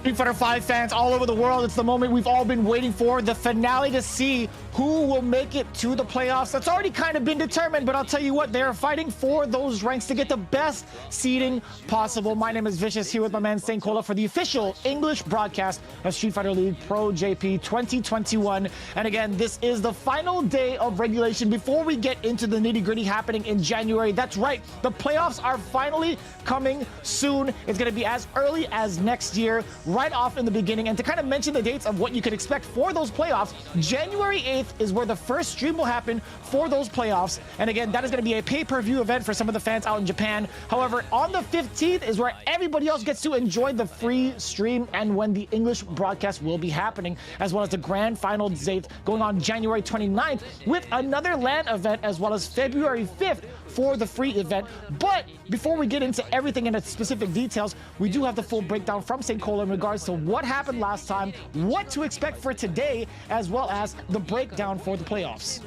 Street Fighter 5 fans all over the world, it's the moment we've all been waiting for, the finale to see who will make it to the playoffs. That's already kind of been determined, but I'll tell you what, they're fighting for those ranks to get the best seeding possible. My name is Vicious, here with my man Saint Cola for the official English broadcast of Street Fighter League Pro-JP 2021. And again, this is the final day of regulation before we get into the nitty-gritty happening in January. That's right, the playoffs are finally coming soon. It's going to be as early as next year, right off in the beginning. And to kind of mention the dates of what you can expect for those playoffs, January 8th is where the first stream will happen for those playoffs. And again, that is going to be a pay-per-view event for some of the fans out in Japan. However, on the 15th is where everybody else gets to enjoy the free stream and when the English broadcast will be happening, as well as the grand final date going on January 29th with another LAN event, as well as February 5th for the free event. But before we get into everything in its specific details, we do have the full breakdown from St. Cola in regards to what happened last time, what to expect for today, as well as the breakdown for the playoffs.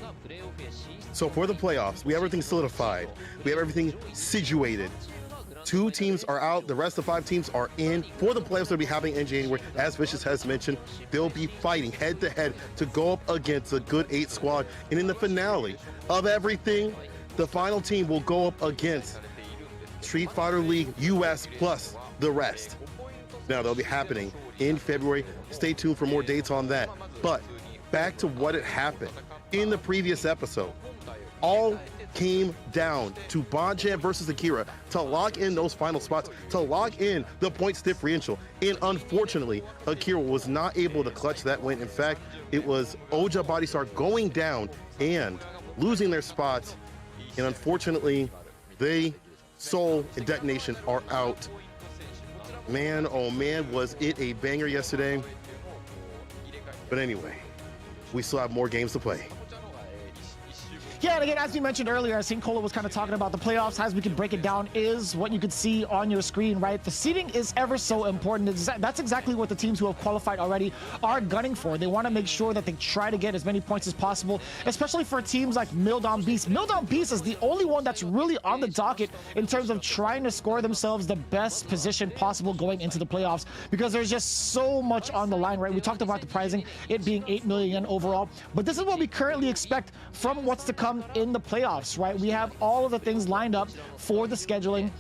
So for the playoffs, we have everything solidified. We have everything situated. 2 teams are out. The rest of 5 teams are in for the playoffs that will be happening in January. As Vicious has mentioned, they'll be fighting head-to-head to go up against a good 8 squad. And in the finale of everything, the final team will go up against Street Fighter League US plus the rest. Now, they'll be happening in February. Stay tuned for more dates on that. But back to what had happened in the previous episode. All came down to Bonchan versus Akira to lock in those final spots, to lock in the points differential. And unfortunately, Akira was not able to clutch that win. In fact, it was Oja Body Star going down and losing their spots. And unfortunately, they, Soul, and Detonation are out. Man, oh man, was it a banger yesterday. But anyway, we still have more games to play. Yeah, and again, as we mentioned earlier, St. Cola was kind of talking about the playoffs. As we can break it down is what you could see on your screen, right? The seeding is ever so important. That's exactly what the teams who have qualified already are gunning for. They want to make sure that they try to get as many points as possible, especially for teams like Mildon Beast. Mildon Beast is the only one that's really on the docket in terms of trying to score themselves the best position possible going into the playoffs, because there's just so much on the line, right? We talked about the pricing, it being 8 million yen overall, but this is what we currently expect from what's to come in the playoffs, right? We have all of the things lined up for the scheduling,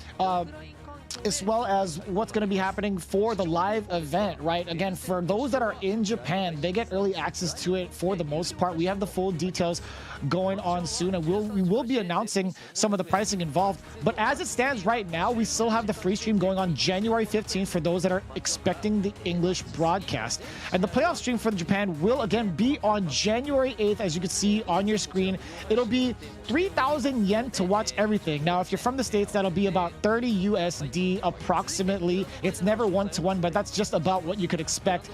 as well as what's going to be happening for the live event, right? Again, for those that are in Japan, they get early access to it for the most part. We have the full details going on soon, and we will be announcing some of the pricing involved. But as it stands right now, we still have the free stream going on January 15th for those that are expecting the English broadcast. And the playoff stream for Japan will again be on January 8th, as you can see on your screen. It'll be 3,000 yen to watch everything. Now, if you're from the States, that'll be about 30 USD approximately. It's never one-to-one, but that's just about what you could expect.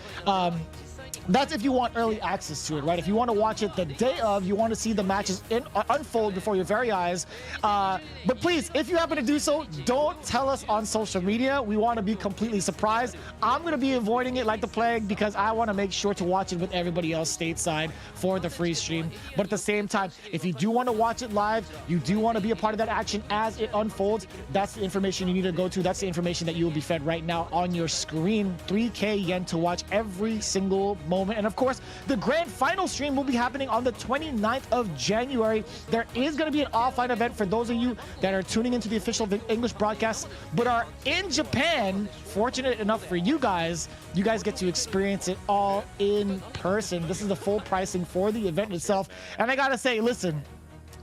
That's if you want early access to it, right? If you want to watch it the day of, you want to see the matches unfold before your very eyes. But please, if you happen to do so, don't tell us on social media. We want to be completely surprised. I'm going to be avoiding it like the plague because I want to make sure to watch it with everybody else stateside for the free stream. But at the same time, if you do want to watch it live, you do want to be a part of that action as it unfolds, that's the information you need to go to. That's the information that you will be fed right now on your screen. 3K yen to watch every single moment. And of course, the grand final stream will be happening on the 29th of January. There is going to be an offline event for those of you that are tuning into the official English broadcast but are in Japan. Fortunate enough for you guys get to experience it all in person. This is the full pricing for the event itself. And I gotta say, listen,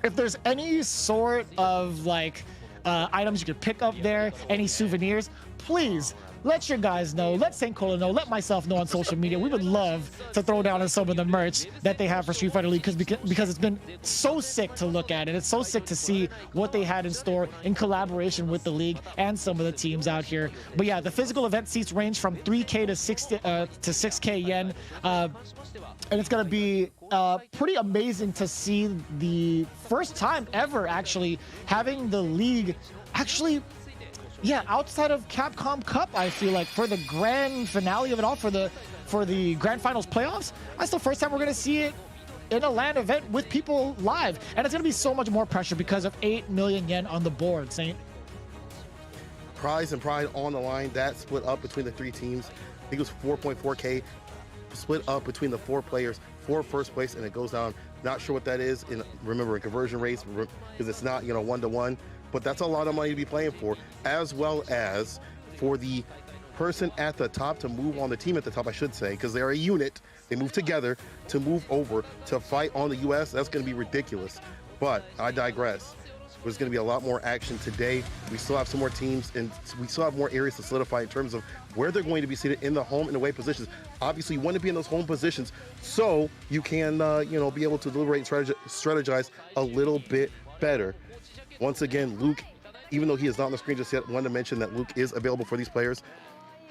if there's any sort of like items you could pick up there, any souvenirs, please let your guys know, let St. Cola know, let myself know on social media. We would love to throw down on some of the merch that they have for Street Fighter League because it's been so sick to look at, and it's so sick to see what they had in store in collaboration with the league and some of the teams out here. But yeah, the physical event seats range from 3K to 6K yen. And it's going to be pretty amazing to see the first time ever actually having the league actually, yeah, outside of Capcom Cup, I feel like for the grand finale of it all, for the grand finals playoffs, that's the first time we're going to see it in a LAN event with people live. And it's going to be so much more pressure because of 8 million yen on the board, Saint. Prize and pride on the line. That split up between the 3 teams. I think it was 4.4K split up between the 4 players for first place, and it goes down. Not sure what that is in, remember, in conversion rates, because it's not, 1-to-1, but that's a lot of money to be playing for, as well as for the person at the top to move on, the team at the top, I should say, because they're a unit. They move together to move over to fight on the US. That's going to be ridiculous, but I digress. There's going to be a lot more action today. We still have some more teams, and we still have more areas to solidify in terms of where they're going to be seated in the home and away positions. Obviously, you want to be in those home positions so you can, be able to deliberate and strategize a little bit better. Once again, Luke, even though he is not on the screen just yet, wanted to mention that Luke is available for these players.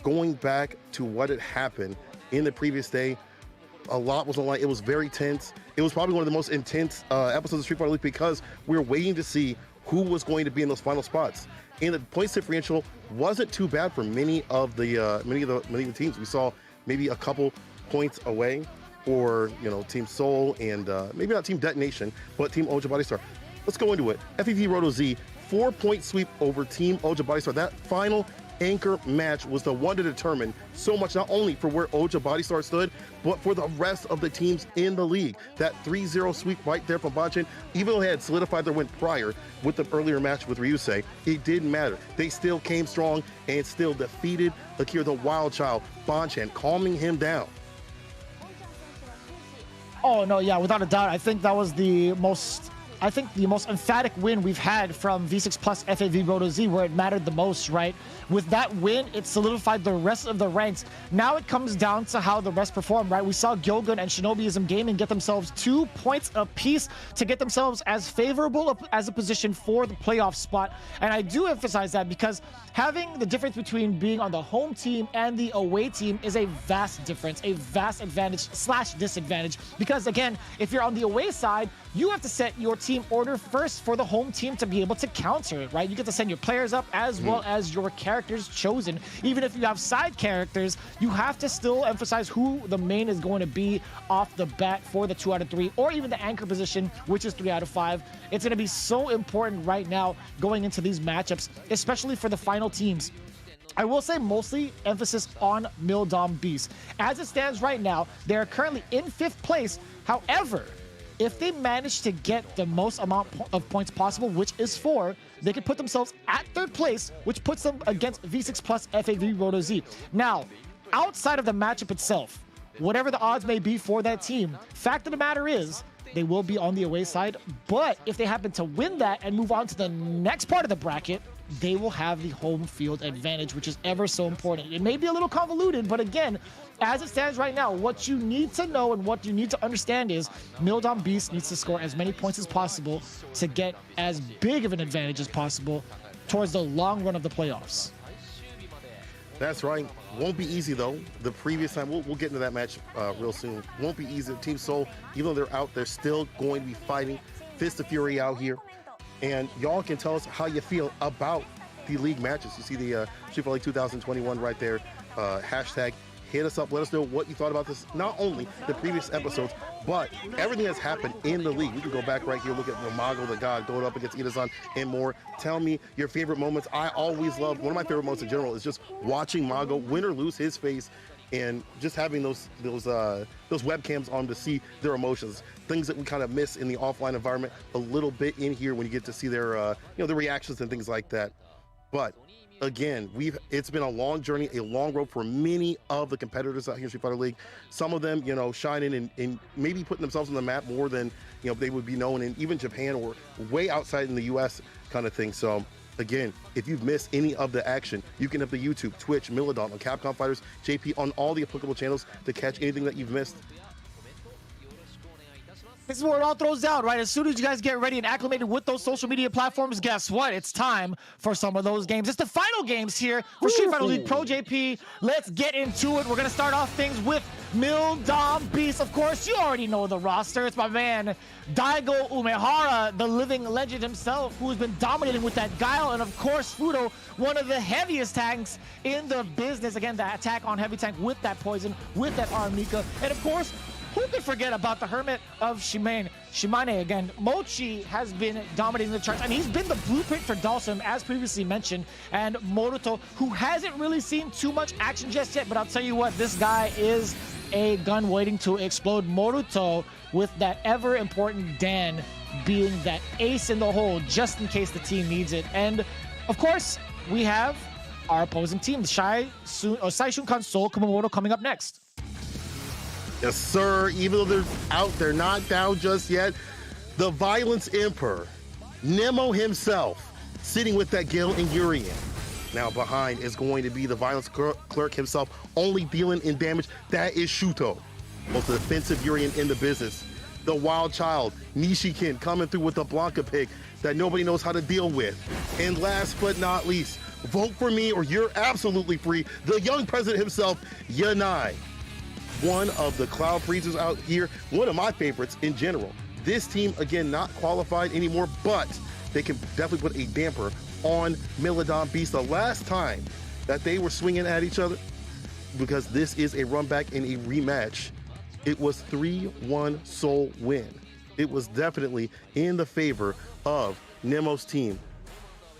Going back to what had happened in the previous day, a lot was on the line. It was very tense. It was probably one of the most intense episodes of Street Fighter League because we were waiting to see who was going to be in those final spots. And the points differential wasn't too bad for many of the teams. We saw maybe a couple points away for Team Seoul and maybe not Team Detonation, but Team Oja Body Star. Let's go into it. FEV Roto Z, 4-point sweep over Team Oja Body Star. That final anchor match was the one to determine so much, not only for where Oja Body Star stood, but for the rest of the teams in the league. That 3-0 sweep right there from Banchan, even though they had solidified their win prior with the earlier match with Ryusei, it didn't matter. They still came strong and still defeated Akira the Wild Child. Banchan calming him down. Oh no, yeah, without a doubt. I think that was the most emphatic win we've had from V6 Plus FAV Roto Z, where it mattered the most, right? With that win, it solidified the rest of the ranks. Now it comes down to how the rest perform, right? We saw Gyogun and Shinobiism Gaming get themselves 2 points apiece to get themselves as favorable as a position for the playoff spot. And I do emphasize that because having the difference between being on the home team and the away team is a vast difference, a vast advantage / disadvantage. Because again, if you're on the away side, you have to set your team order first for the home team to be able to counter it, right? You get to send your players up as well as your characters chosen. Even if you have side characters, you have to still emphasize who the main is going to be off the bat for the 2 out of 3, or even the anchor position, which is 3 out of 5. It's going to be so important right now going into these matchups, especially for the final teams. I will say mostly emphasis on Mildom Beast. As it stands right now, they are currently in 5th place. However, if they manage to get the most amount of points possible, which is 4, they can put themselves at 3rd place, which puts them against V6 Plus FAV Roto Z. Now, outside of the matchup itself, whatever the odds may be for that team, fact of the matter is, they will be on the away side. But if they happen to win that and move on to the next part of the bracket, they will have the home field advantage, which is ever so important. It may be a little convoluted, but again, as it stands right now, what you need to know and what you need to understand is Mildom Beast needs to score as many points as possible to get as big of an advantage as possible towards the long run of the playoffs. That's right. Won't be easy, though. The previous time, we'll get into that match real soon. Won't be easy. Team Seoul, even though they're out, they're still going to be fighting. Fist of Fury out here. And y'all can tell us how you feel about the league matches. You see the Street Fighter League 2021 right there. Hashtag hit us up. Let us know what you thought about this. Not only the previous episodes, but everything that's happened in the league. We can go back right here, look at Mago the God going up against Ida-san and more. Tell me your favorite moments. I always love, one of my favorite moments in general is just watching Mago win or lose his face and just having those webcams on to see their emotions, things that we kind of miss in the offline environment a little bit in here when you get to see their the reactions and things like that. But again, it's been a long journey, a long road for many of the competitors out here in Street Fighter League. Some of them, shining and maybe putting themselves on the map more than they would be known in even Japan or way outside in the US kind of thing. So again, if you've missed any of the action, you can hit the YouTube, Twitch, Milladon, on Capcom Fighters, JP, on all the applicable channels to catch anything that you've missed. This is where it all throws down, right? As soon as you guys get ready and acclimated with those social media platforms, guess what? It's time for some of those games. It's the final games here for Street Fighter League Pro-JP. Let's get into it. We're going to start off things with Mildom Beast. Of course, you already know the roster. It's my man, Daigo Umehara, the living legend himself, who's been dominating with that Guile. And of course, Fudo, one of the heaviest tanks in the business. Again, the attack on heavy tank with that poison, with that Armika. And of course, who could forget about the Hermit of Shimane again? Mochi has been dominating the charts, and he's been the blueprint for Dalsum, as previously mentioned. And Moruto, who hasn't really seen too much action just yet, but I'll tell you what, this guy is a gun waiting to explode. Moruto with that ever important Dan being that ace in the hole just in case the team needs it. And of course, we have our opposing team, the Saishunkan Seoul Kumamoto, coming up next. Yes, sir. Even though they're not down just yet. The Violence Emperor, Nemo himself, sitting with that Gale and Urien. Now behind is going to be the Violence Clerk himself, only dealing in damage. That is Shuto, most defensive Urien in the business. The Wild Child, Nishikin, coming through with the Blanca pick that nobody knows how to deal with. And last but not least, vote for me or you're absolutely free. The young president himself, Yanai. One of the Cloud Freezers out here, one of my favorites in general. This team, again, not qualified anymore, but they can definitely put a damper on Milodon Beast. The last time that they were swinging at each other, because this is a run back and a rematch, it was 3-1 Seoul win. It was definitely in the favor of Nemo's team.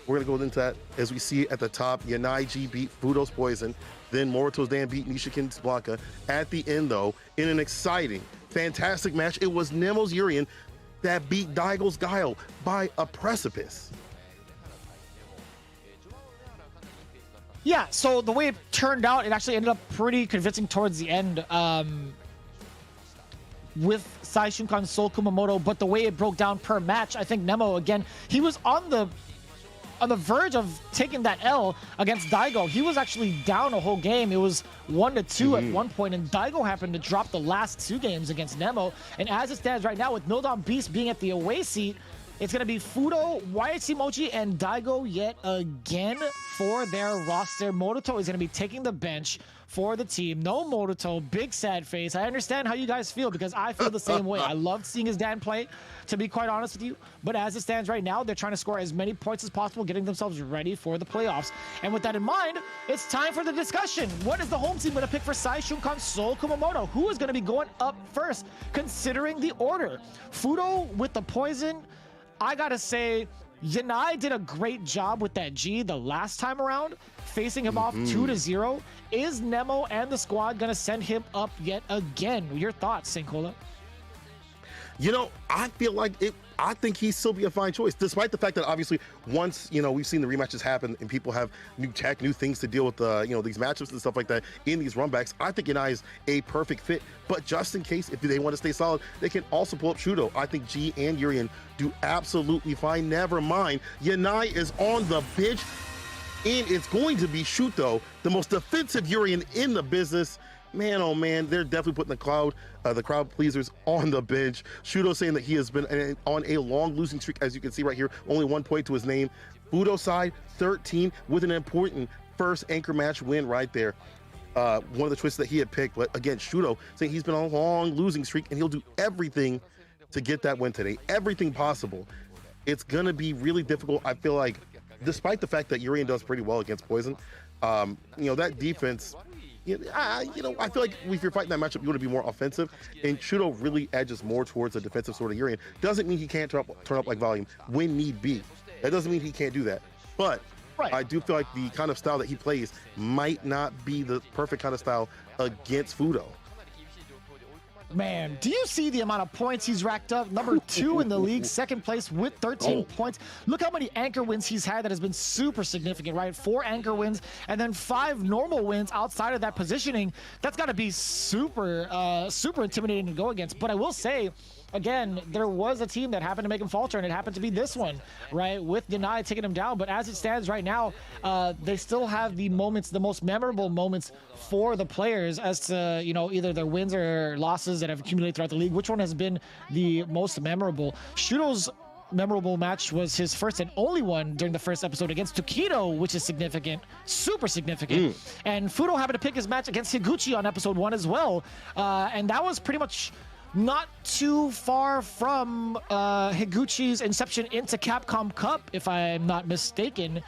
We're going to go into that as we see at the top. Yanai G beat Fudo's Poison. Then Moruto's Dan beat Nishikin's Blanca. At the end, though, in an exciting, fantastic match, it was Nemo's Urien that beat Daigo's Guile by a precipice. Yeah, so the way it turned out, it actually ended up pretty convincing towards the end with Saishunkan Seoul Kumamoto, but the way it broke down per match, I think Nemo, again, he was on the verge of taking that L against Daigo. He was actually down a whole game. It was 1-2 at one point, and Daigo happened to drop the last 2 games against Nemo. And as it stands right now, with Milodon Beast being at the away seat, it's going to be Fudo, YHC-Mochi, and Daigo yet again for their roster. Moruto is going to be taking the bench for the team. No Moruto, big sad face. I understand how you guys feel because I feel the same way. I loved seeing his dad play, to be quite honest with you. But as it stands right now, they're trying to score as many points as possible, getting themselves ready for the playoffs. And with that in mind, it's time for the discussion. What is the home team going to pick for Saishunkan Seoul Kumamoto? Who is going to be going up first, considering the order? Fudo with the poison. I gotta say, Yanai did a great job with that G the last time around, facing him off 2-0. Is Nemo and the squad gonna send him up yet again? Your thoughts, Sankola? You know, I feel like I think he'd still be a fine choice, despite the fact that obviously once, we've seen the rematches happen and people have new tech, new things to deal with, these matchups and stuff like that in these runbacks. I think Yanai is a perfect fit, but just in case, if they want to stay solid, they can also pull up Shudo. I think G and Urien do absolutely fine. Never mind, Yanai is on the bench, and it's going to be Shuto, the most defensive Urien in the business. Man, oh man, they're definitely putting the crowd pleasers on the bench. Shudo saying that he has been on a long losing streak, as you can see right here, only 1 point to his name. Fudo side, 13, with an important first anchor match win right there. One of the twists that he had picked, but again, Shudo saying he's been on a long losing streak and he'll do everything to get that win today, everything possible. It's gonna be really difficult. I feel like, despite the fact that Urien does pretty well against Poison, that defense, I feel like if you're fighting that matchup, you want to be more offensive, and Shudo really edges more towards a defensive sort of Urien. Doesn't mean he can't turn up like volume when need be. That doesn't mean he can't do that. But right. I do feel like the kind of style that he plays might not be the perfect kind of style against Fudo. Man, do you see the amount of points he's racked up? Number 2 in the league, second place with 13 points. Look how many anchor wins he's had that has been super significant, right? 4 anchor wins and then 5 normal wins outside of that positioning. That's got to be super intimidating to go against. But I will say, again, there was a team that happened to make him falter, and it happened to be this one, right? With Yanai taking him down. But as it stands right now, they still have the most memorable moments for the players as to, either their wins or losses that have accumulated throughout the league. Which one has been the most memorable? Shudo's memorable match was his first and only one during the first episode against Tokido, which is significant, super significant. And Fudo happened to pick his match against Higuchi on episode 1 as well. And that was pretty much not too far from Higuchi's inception into Capcom Cup, if I'm not mistaken.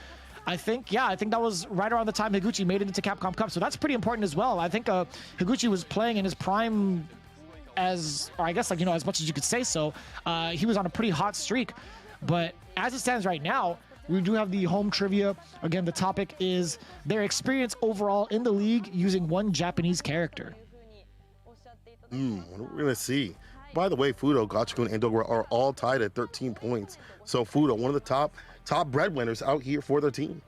I think that was right around the time Higuchi made it into Capcom Cup. So that's pretty important as well. I think Higuchi was playing in his prime as, or I guess like, as much as you could say so. He was on a pretty hot streak, but as it stands right now, we do have the home trivia. Again, the topic is their experience overall in the league using one Japanese character. What are we gonna see? By the way, Fudo, Gachikun, and Dogra are all tied at 13 points. So Fudo, one of the top breadwinners out here for their team.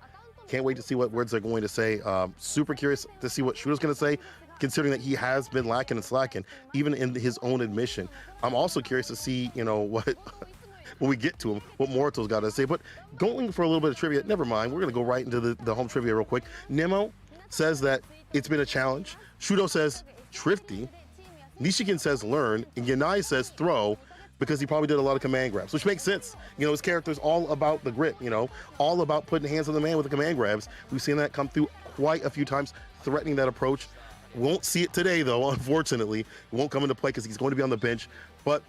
Can't wait to see what words they're going to say. Super curious to see what Shudo's gonna say, considering that he has been lacking and slacking, even in his own admission. I'm also curious to see, what when we get to him, what Morito's got to say. But going for a little bit of trivia, never mind. We're gonna go right into the home trivia real quick. Nemo says that it's been a challenge. Shudo says thrifty. Nishikin says learn, and Yanai says throw, because he probably did a lot of command grabs, which makes sense. His character's all about the grip, all about putting hands on the man with the command grabs. We've seen that come through quite a few times, threatening that approach. Won't see it today, though, unfortunately. It won't come into play because he's going to be on the bench. But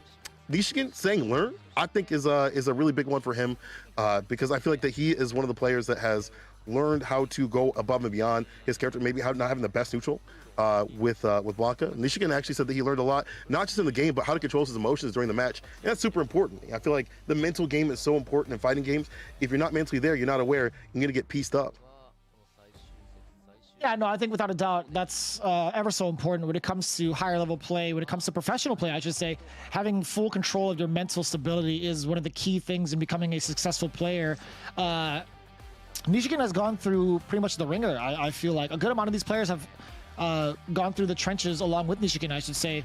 Nishikin saying learn, I think is a really big one for him, because I feel like that he is one of the players that has learned how to go above and beyond his character, maybe not having the best neutral with Blanca. Nishikin actually said that he learned a lot, not just in the game, but how to control his emotions during the match. And that's super important. I feel like the mental game is so important in fighting games. If you're not mentally there, you're not aware, you're going to get pieced up. Yeah, no, I think without a doubt, that's ever so important when it comes to higher level play, when it comes to professional play, I should say. Having full control of your mental stability is one of the key things in becoming a successful player. Nishikin has gone through pretty much the ringer. I feel like a good amount of these players have gone through the trenches along with Nishikin, I should say.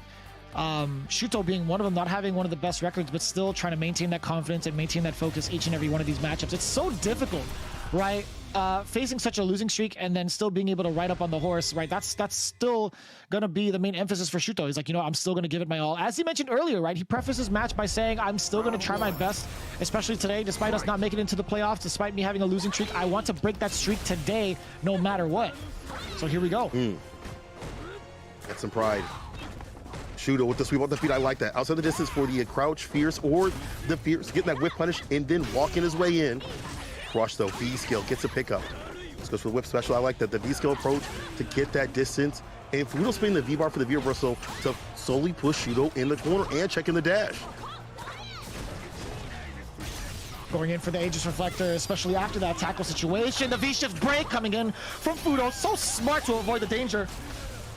Shuto being one of them, not having one of the best records, but still trying to maintain that confidence and maintain that focus each and every one of these matchups. It's so difficult, right? Facing such a losing streak and then still being able to ride up on the horse, right? That's still going to be the main emphasis for Shuto. He's like, I'm still going to give it my all. As he mentioned earlier, right? He prefaced his match by saying, I'm still going to try my best, especially today, despite us not making it into the playoffs, despite me having a losing streak. I want to break that streak today, no matter what. So here we go. Get some pride. Shudo with the sweep off the feet. I like that. Outside the distance for the crouch, fierce, or the fierce. Getting that whip punish and then walking his way in. Crush though, V-skill gets a pickup. This goes for the whip special. I like that. The V-skill approach to get that distance. And Fudo spinning the V-bar for the V-reversal to slowly push Shudo in the corner and checking the dash. Going in for the Aegis Reflector, especially after that tackle situation. The V-shift break coming in from Fudo. So smart to avoid the danger,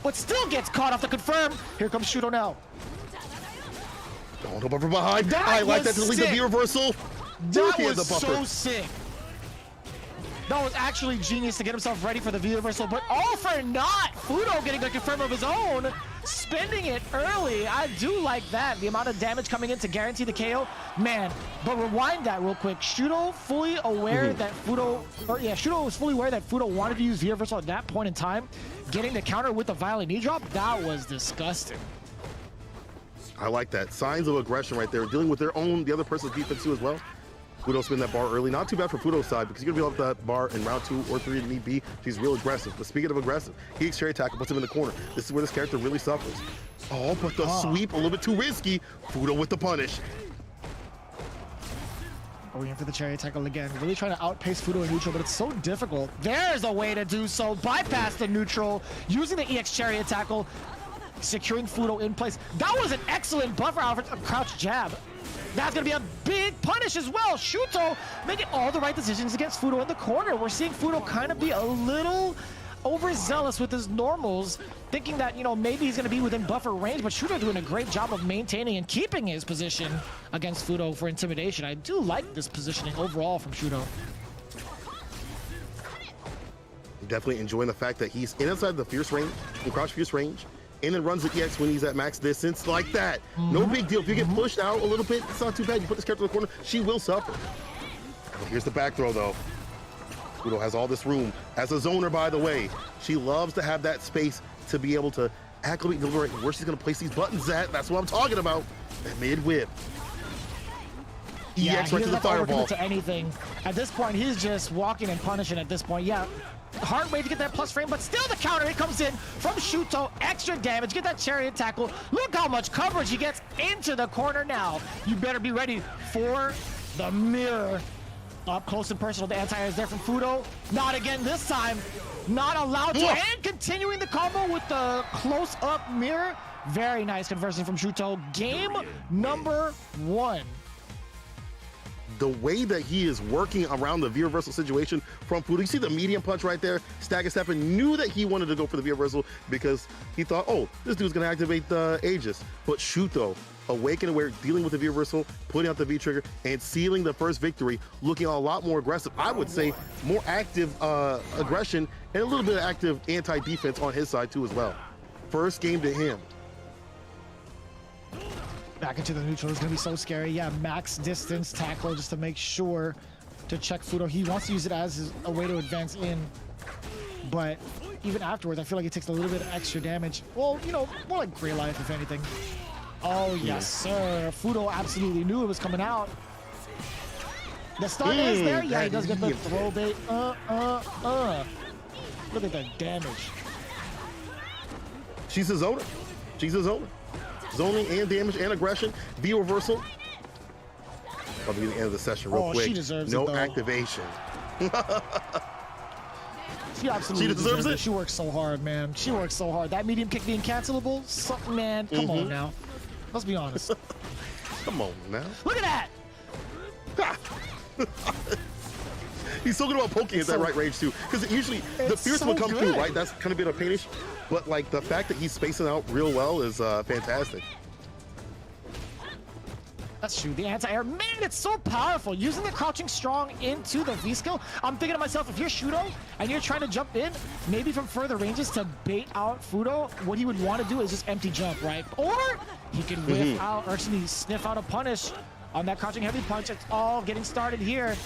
but still gets caught off the confirm. Here comes Shudo now. Don't go from behind. I like that to lead the V-reversal. That was so sick. That was actually genius to get himself ready for the V-reversal, but all for naught. Fudo getting a confirm of his own, spending it early. I do like that. The amount of damage coming in to guarantee the KO. Man, but rewind that real quick. Shudo fully aware that Shudo was fully aware that Fudo wanted to use V-reversal at that point in time. Getting the counter with the violent knee drop, that was disgusting. I like that. Signs of aggression right there. Dealing with the other person's defense too as well. Fudo spin that bar early. Not too bad for Fudo's side because you're going to be off that bar in round 2 or 3 if need be. She's real aggressive. But speaking of aggressive, he cherry tackle, puts him in the corner. This is where this character really suffers. Oh, but the sweep, a little bit too risky. Fudo with the punish. Going in for the cherry tackle again. Really trying to outpace Fudo in neutral, but it's so difficult. There's a way to do so. Bypass the neutral, using the EX chariot tackle, securing Fudo in place. That was an excellent buffer out of a crouch jab. That's going to be a big punish as well. Shuto making all the right decisions against Fudo in the corner. We're seeing Fudo kind of be a little overzealous with his normals, thinking that, maybe he's going to be within buffer range, but Shuto doing a great job of maintaining and keeping his position against Fudo for intimidation. I do like this positioning overall from Shudo. Definitely enjoying the fact that he's inside the fierce range, the crouch fierce range, and then runs the EX when he's at max distance like that. No big deal. If you get pushed out a little bit, it's not too bad. You put this character in the corner, she will suffer. Well, here's the back throw though. Fudo has all this room. As a zoner, by the way, she loves to have that space to be able to acclimate and deliberate where she's gonna place these buttons at. That's what I'm talking about. That mid whip. EX right to the fireball. To anything. At this point, he's just walking and punishing at this point. Yeah. Hard way to get that plus frame, but still the counter. It comes in from Shuto. Extra damage. Get that chariot tackle. Look how much coverage he gets into the corner now. You better be ready for the mirror. Up close and personal. The anti-air is there from Fudo. Not again this time. Not allowed to. And continuing the combo with the close-up mirror. Very nice conversion from Shuto. Game number 1. The way that he is working around the V reversal situation from Fudo. You see the medium punch right there? Stagger Steppen knew that he wanted to go for the V reversal because he thought, oh, this dude's gonna activate the Aegis. But Shuto, awake and aware, dealing with the V reversal, putting out the V trigger, and sealing the first victory, looking a lot more aggressive. I would say more active aggression and a little bit of active anti-defense on his side too as well. First game to him. Back into the neutral is going to be so scary. Yeah, max distance tackle just to make sure to check Fudo. He wants to use it as a way to advance in, but even afterwards, I feel like it takes a little bit of extra damage. Well, you know, more like Grey Life, if anything. Oh, yes, sir. Fudo absolutely knew it was coming out. The stun is there. Yeah, he does get the throw bait. Look at the damage. She's a zoner. She's a zoner. Zoning and damage and aggression. V reversal. I'll be the end of the session real quick. She deserves no it, though. activation. She absolutely deserves it. She works so hard, man. She works so hard. That medium kick being cancelable, man, come on now. Let's be honest. Come on now. Look at that! He's so good about poking at that right range too, because usually the fierce so will come through, good. right? That's kind of been a painish, but like the fact that he's spacing out real well is fantastic. That's true. The anti-air, man, it's so powerful. Using the crouching strong into the V skill. I'm thinking to myself, if you're Shudo and you're trying to jump in, maybe from further ranges to bait out Fudo, what he would want to do is just empty jump, right? Or he could whiff out, or excuse me, sniff out a punish on that crouching heavy punch. It's all getting started here.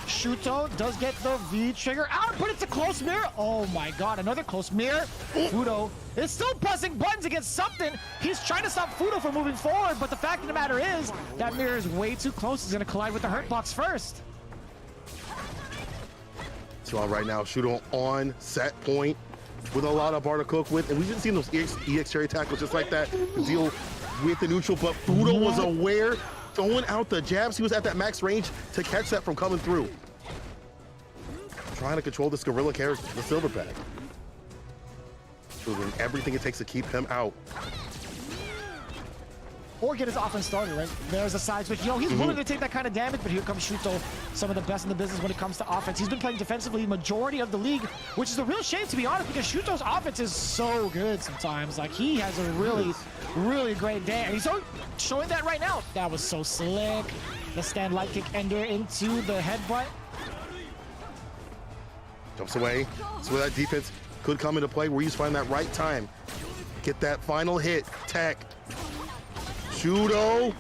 Shuto does get the V trigger out, but it's a close mirror. Oh my god, another close mirror. Fudo is still pressing buttons against something. He's trying to stop Fudo from moving forward, but the fact of the matter is that mirror is way too close. He's gonna collide with the hurt box first. So right now, Shudo on set point with a lot of bar to cook with, and we've been seeing those EX cherry tackles just like that to deal with the neutral, but Fudo was aware, throwing out the jabs. He was at that max range to catch that from coming through. Trying to control this gorilla character, the Silverback. Doing everything it takes to keep him out. Or get his offense started, right? There's a side switch. You know, he's willing to take that kind of damage, but here comes Shuto, some of the best in the business when it comes to offense. He's been playing defensively majority of the league, which is a real shame, to be honest, because Shuto's offense is so good sometimes. Like, he has a really great day, and he's showing that right now. That was so slick. The stand light kick ender into the headbutt. Jumps away. So that defense could come into play where he's finding that right time. Get that final hit. Tech. Shudo.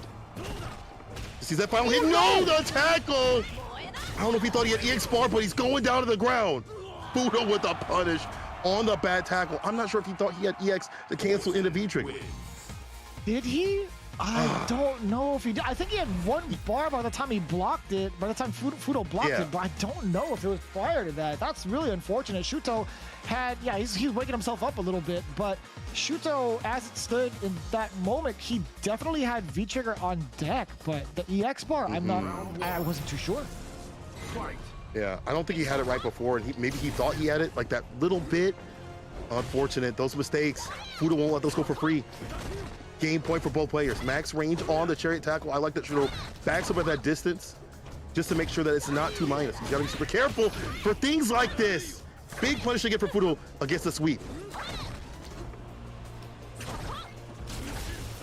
Sees that final hit. No, the tackle. I don't know if he thought he had EX bar, but he's going down to the ground. Fudo with the punish on the bad tackle. I'm not sure if he thought he had EX to cancel into V trigger. Did he? I don't know if he did. I think he had one bar by the time he blocked it, by the time Fudo blocked it, but I don't know if it was prior to that. That's really unfortunate. Shuto had, he's waking himself up a little bit, but Shuto, as it stood in that moment, he definitely had V-Trigger on deck, but the EX bar, I wasn't too sure. Yeah, I don't think he had it right before, and maybe he thought he had it, like that little bit. Unfortunate, those mistakes. Fudo won't let those go for free. Game point for both players. Max range on the chariot tackle. I like that Shudo backs up at that distance just to make sure that it's not too minus. You gotta be super careful for things like this. Big punish again for Fudo against the sweep.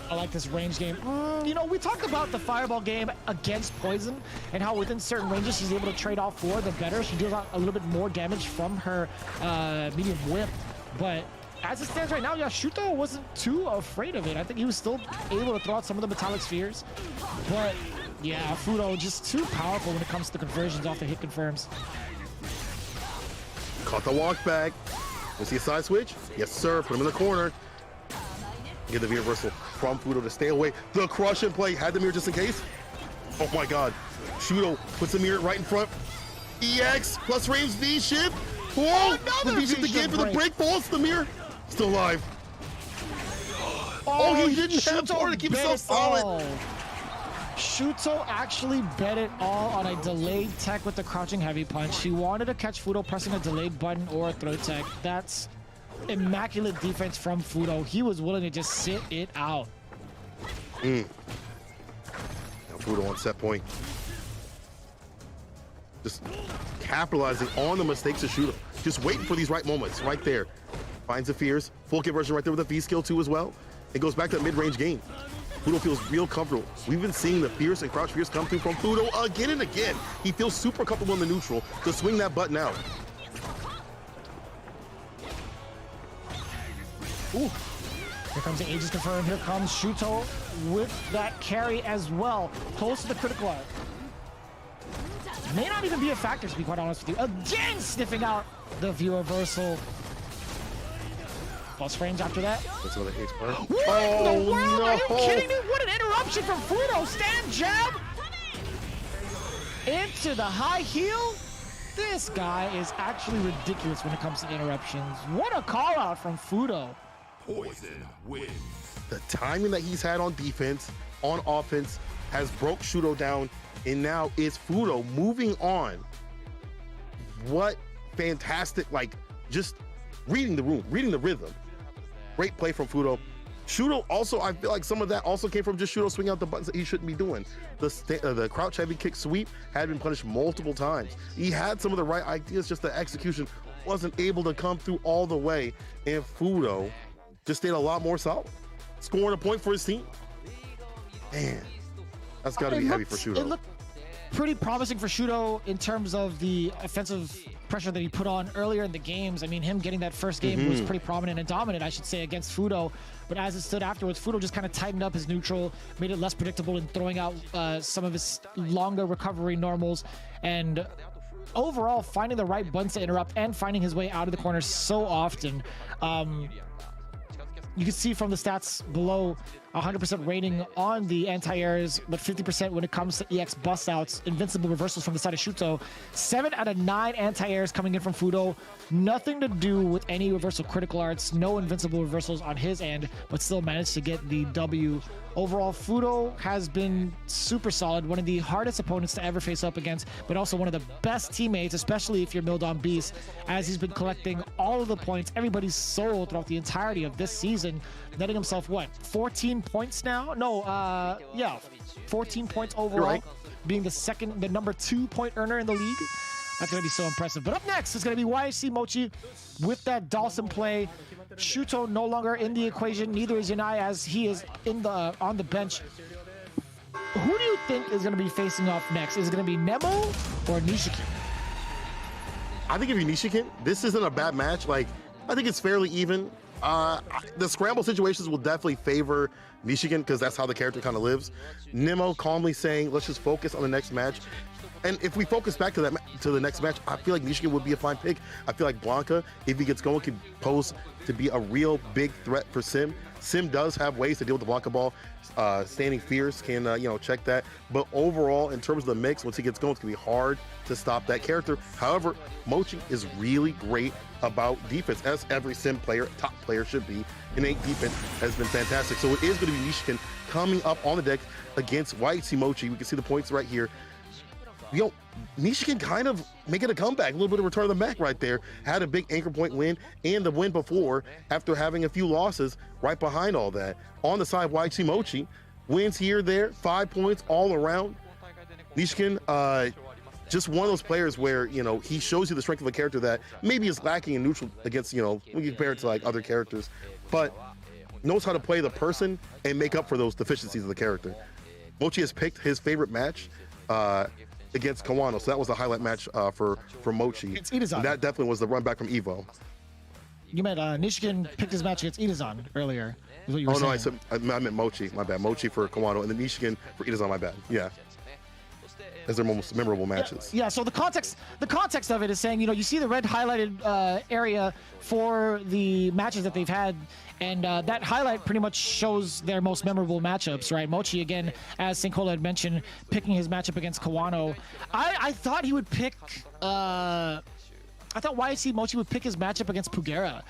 I like this range game. You know, we talked about the fireball game against Poison and how within certain ranges she's able to trade off for the better. She deals out a little bit more damage from her medium whip, but as it stands right now, Shuto wasn't too afraid of it. I think he was still able to throw out some of the metallic spheres. But yeah, Fudo just too powerful when it comes to conversions off the hit confirms. Caught the walk back. Was he a side switch? Yes, sir. Put him in the corner. Get the V reversal from Fudo to stay away. The crush and play. Had the mirror just in case. Oh my god. Shudo puts the mirror right in front. EX plus Rames V ship. Whoa! The V ship again for the break. Falls the mirror. Still alive. Oh, he didn't have power to keep himself solid. Shuto actually bet it all on a delayed tech with the crouching heavy punch. He wanted to catch Fudo pressing a delayed button or a throw tech. That's immaculate defense from Fudo. He was willing to just sit it out. Now Fudo on set point. Just capitalizing on the mistakes of Shudo. Just waiting for these right moments, right there. Finds the fears. Full conversion right there with a V skill too as well. It goes back to that mid-range game. Fudo feels real comfortable. We've been seeing the fierce and crouch fierce come through from Fudo again and again. He feels super comfortable in the neutral to swing that button out. Ooh. Here comes the Aegis confirmed. Here comes Shuto with that carry as well. Close to the critical art. May not even be a factor, to be quite honest with you. Again, sniffing out the view reversal. Plus frames after that. That's another H bar. What in the world? Are you kidding me? What an interruption from Fudo. Stand jab. Into the high heel. This guy is actually ridiculous when it comes to interruptions. What a call out from Fudo. Poison wins. The timing that he's had on defense, on offense, has broke Shudo down, and now it's Fudo moving on. What fantastic, like, just reading the room, reading the rhythm. Great play from Fudo. Shudo also, I feel like some of that also came from just Shudo swinging out the buttons that he shouldn't be doing. The crouch heavy kick sweep had been punished multiple times. He had some of the right ideas, just the execution wasn't able to come through all the way, and Fudo just stayed a lot more solid, scoring a point for his team. Man, that's got to be heavy for Shudo. It looked pretty promising for Shudo in terms of the offensive pressure that he put on earlier in the games. I mean, him getting that first game was pretty prominent and dominant, I should say, against Fudo. But as it stood afterwards, Fudo just kind of tightened up his neutral, made it less predictable in throwing out some of his longer recovery normals, and overall finding the right buttons to interrupt and finding his way out of the corner so often. You can see from the stats below 100% rating on the anti-airs, but 50% when it comes to EX bust outs, invincible reversals from the side of Shuto. 7 out of 9 anti-airs coming in from Fudo. Nothing to do with any reversal critical arts, no invincible reversals on his end, but still managed to get the W. Overall, Fudo has been super solid, one of the hardest opponents to ever face up against, but also one of the best teammates, especially if you're Mildon Beast, as he's been collecting all of the points, everybody's soul throughout the entirety of this season, netting himself, what, 14 points now? No, yeah, 14 points overall, right. Being the number 2 point earner in the league. That's going to be so impressive. But up next is going to be YHC-Mochi with that Dawson play. Shuto no longer in the equation. Neither is Yanai, as he is on the bench. Who do you think is going to be facing off next? Is it going to be Nemo or Nishikin? I think if you're Nishikin, this isn't a bad match. Like, I think it's fairly even. The scramble situations will definitely favor Nishikin because that's how the character kind of lives. Nemo calmly saying, let's just focus on the next match. And if we focus back to the next match, I feel like Nishikin would be a fine pick. I feel like Blanca, if he gets going, could pose to be a real big threat for Sim. Sim does have ways to deal with the Blanca ball. Standing fierce can, check that. But overall, in terms of the mix, once he gets going, it's going to be hard to stop that character. However, Mochi is really great about defense, as every Sim player, top player should be. Innate defense has been fantastic. So it is going to be Nishikin coming up on the deck against YHC-Mochi. We can see the points right here. Nishikin kind of making a comeback, a little bit of return of the Mac right there. Had a big anchor point win and the win before after having a few losses right behind all that. On the side, YHC-Mochi wins here, there, 5 points all around. Nishikin, just one of those players where, he shows you the strength of a character that maybe is lacking in neutral against, when you compare it to like other characters, but knows how to play the person and make up for those deficiencies of the character. Mochi has picked his favorite match, against Kawano, so that was a highlight match for Mochi. It's Itazan. And that definitely was the run back from Evo. You meant Nishikin picked his match against Itazan earlier. Is what you were saying. No, I meant Mochi. My bad. Mochi for Kawano, and then Nishikin for Itazan. My bad. Yeah, as their most memorable matches. Yeah. So the context of it is saying, you see the red highlighted area for the matches that they've had. And that highlight pretty much shows their most memorable matchups, right? Mochi, again, as Sinkola had mentioned, picking his matchup against Kawano. I thought he would pick I thought YHC-Mochi would pick his matchup against Pugera.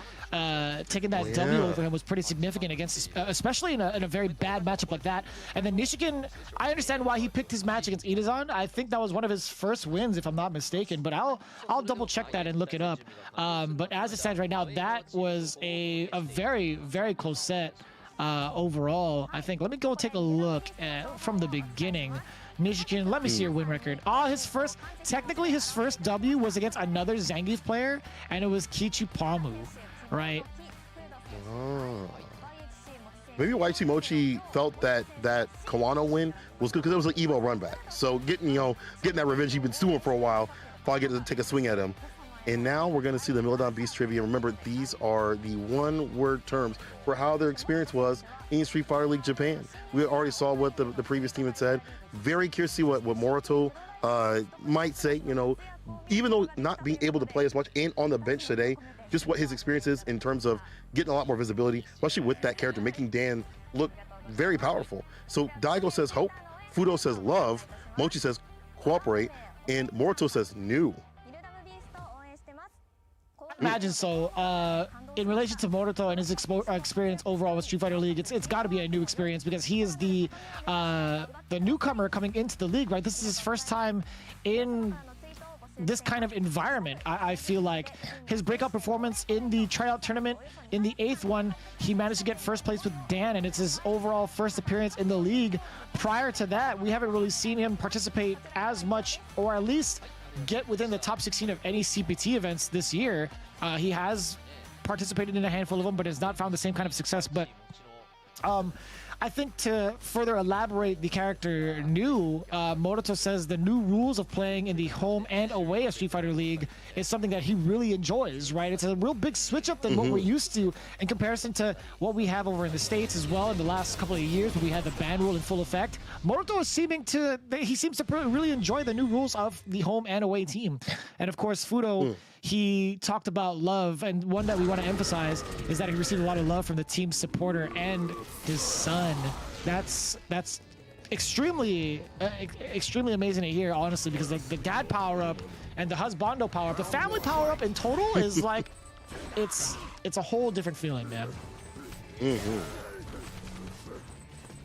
Taking that W over him was pretty significant against, especially in a very bad matchup like that. And then Nishikin, I understand why he picked his match against Itazan. I think that was one of his first wins, if I'm not mistaken. But I'll double check that and look it up. But as it stands right now, that was a very, very close set overall. I think. Let me go take a look at from the beginning. Nishikin, let me see your win record. Technically his first W was against another Zangief player, and it was Kichu Pamu, right? Maybe YHC-Mochi felt that Kawano win was good because it was an Evo run back. So getting that revenge he'd been stewing for a while, probably get to take a swing at him. And now we're going to see the Milodon Beast trivia. Remember, these are the one-word terms for how their experience was in Street Fighter League Japan. We already saw what the previous team had said. Very curious to see what Morito might say. Even though not being able to play as much and on the bench today, just what his experience is in terms of getting a lot more visibility, especially with that character, making Dan look very powerful. So Daigo says hope, Fudo says love, Mochi says cooperate, and Morito says new. Imagine so. In relation to Morito and his experience overall with Street Fighter League, it's got to be a new experience because he is the newcomer coming into the league, right? This is his first time in this kind of environment. I feel like his breakout performance in the tryout tournament, in the 8th one, he managed to get first place with Dan, and it's his overall first appearance in the league. Prior to that, we haven't really seen him participate as much, or at least get within the top 16 of any CPT events this year. He has participated in a handful of them, but has not found the same kind of success. But I think to further elaborate the character new, Morito says the new rules of playing in the home and away of Street Fighter League is something that he really enjoys, right? It's a real big switch up than what we're used to in comparison to what we have over in the States as well in the last couple of years when we had the ban rule in full effect. Morito is seems to really enjoy the new rules of the home and away team. And of course, Fudo, he talked about love, and one that we want to emphasize is that he received a lot of love from the team's supporter and his son. That's extremely amazing to hear, honestly, because the dad power up and the husbando power up, the family power up in total is like it's a whole different feeling, man. Let's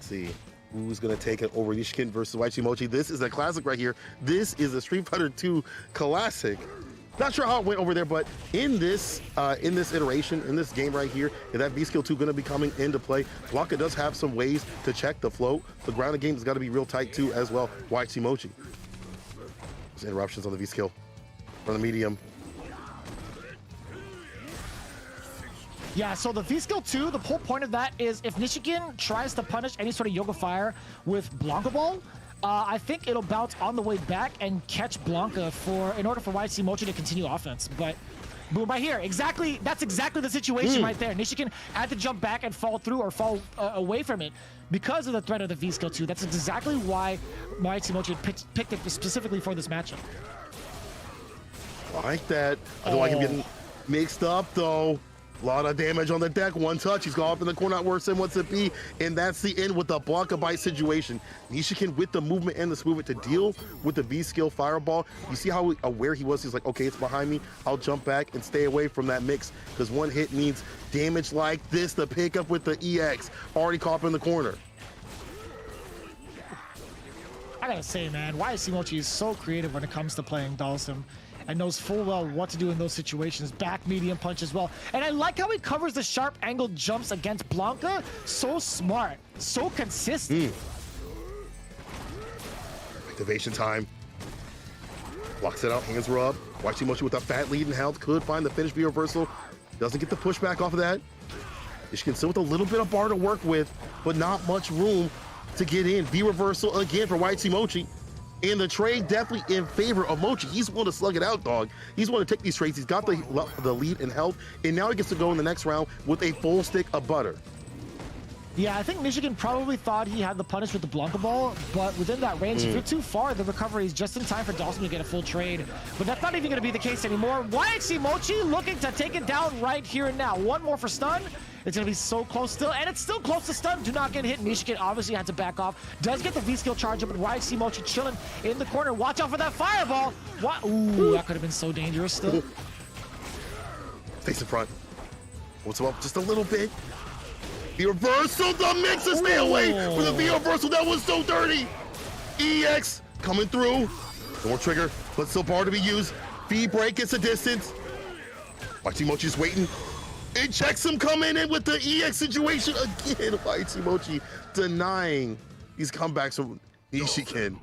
see who's gonna take it over Nishikin versus YHC-Mochi. This is a classic right here. This is a Street Fighter 2 classic. Not sure how it went over there, but in this iteration, in this game right here, is that V-Skill 2 going to be coming into play? Blanca does have some ways to check the float. The grounded game has got to be real tight too as well. YHC-Mochi. There's interruptions on the V-Skill from the medium. Yeah, so the V-Skill 2, the whole point of that is if Nishikin tries to punish any sort of Yoga Fire with Blanca Ball, I think it'll bounce on the way back and catch Blanca in order for YHC-Mochi to continue offense. But boom, right here, that's exactly the situation right there. Nishikin had to jump back and fall through or fall away from it because of the threat of the V-Skill 2. That's exactly why YHC-Mochi picked it specifically for this matchup. I like that. I don't like him getting mixed up though. A lot of damage on the deck. One touch. He's gone off in the corner, not worse than what's it be. And that's the end with the Blanca bite situation. Nishikin with the movement and the smooth to deal with the V-Skill fireball. You see how aware he was? He's like, okay, it's behind me. I'll jump back and stay away from that mix because one hit means damage like this. The pickup with the EX already caught up in the corner. I gotta say, man, YHC-Mochi is so creative when it comes to playing Dhalsim and knows full well what to do in those situations. Back medium punch as well. And I like how he covers the sharp angled jumps against Blanca. So smart, so consistent. Activation time. Blocks it out, hands were up. YHC-Mochi with a fat lead in health, could find the finish V reversal. Doesn't get the pushback off of that. Nishikin still with a little bit of bar to work with, but not much room to get in. V reversal again for YHC-Mochi. And the trade definitely in favor of Mochi. He's willing to slug it out, dog. He's willing to take these trades. He's got the lead in health, and now he gets to go in the next round with a full stick of butter. Yeah, I think Nishikin probably thought he had the punish with the Blanca Ball, but within that range, if you're too far, the recovery is just in time for Dhalsim to get a full trade. But that's not even going to be the case anymore. YHC-Mochi looking to take it down right here and now. One more for stun. It's going to be so close still, and it's still close to stun. Do not get hit. Nishikin obviously had to back off. Does get the V-Skill charge up, but YHC-Mochi chilling in the corner. Watch out for that fireball. What? Ooh, that could have been so dangerous still. Face in front. What's up? Just a little bit. The reversal, the mix is stay away from the V reversal. That was so dirty. EX coming through. More trigger, but still bar to be used. V break gets a distance. YHC-Mochi's waiting. It checks him coming in with the EX situation again. YHC-Mochi denying these comebacks from Nishikin.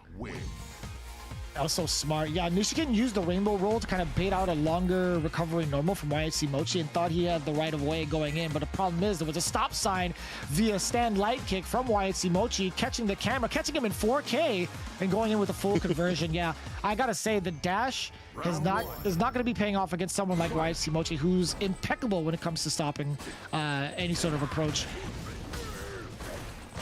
That was so smart. Yeah, Nishikin used the rainbow roll to kind of bait out a longer recovery normal from YHC-Mochi and thought he had the right of way going in. But the problem is there was a stop sign via stand light kick from YHC-Mochi, catching the camera, catching him in 4K and going in with a full conversion. Yeah, I gotta say the dash is not going to be paying off against someone like YHC-Mochi, who's impeccable when it comes to stopping any sort of approach.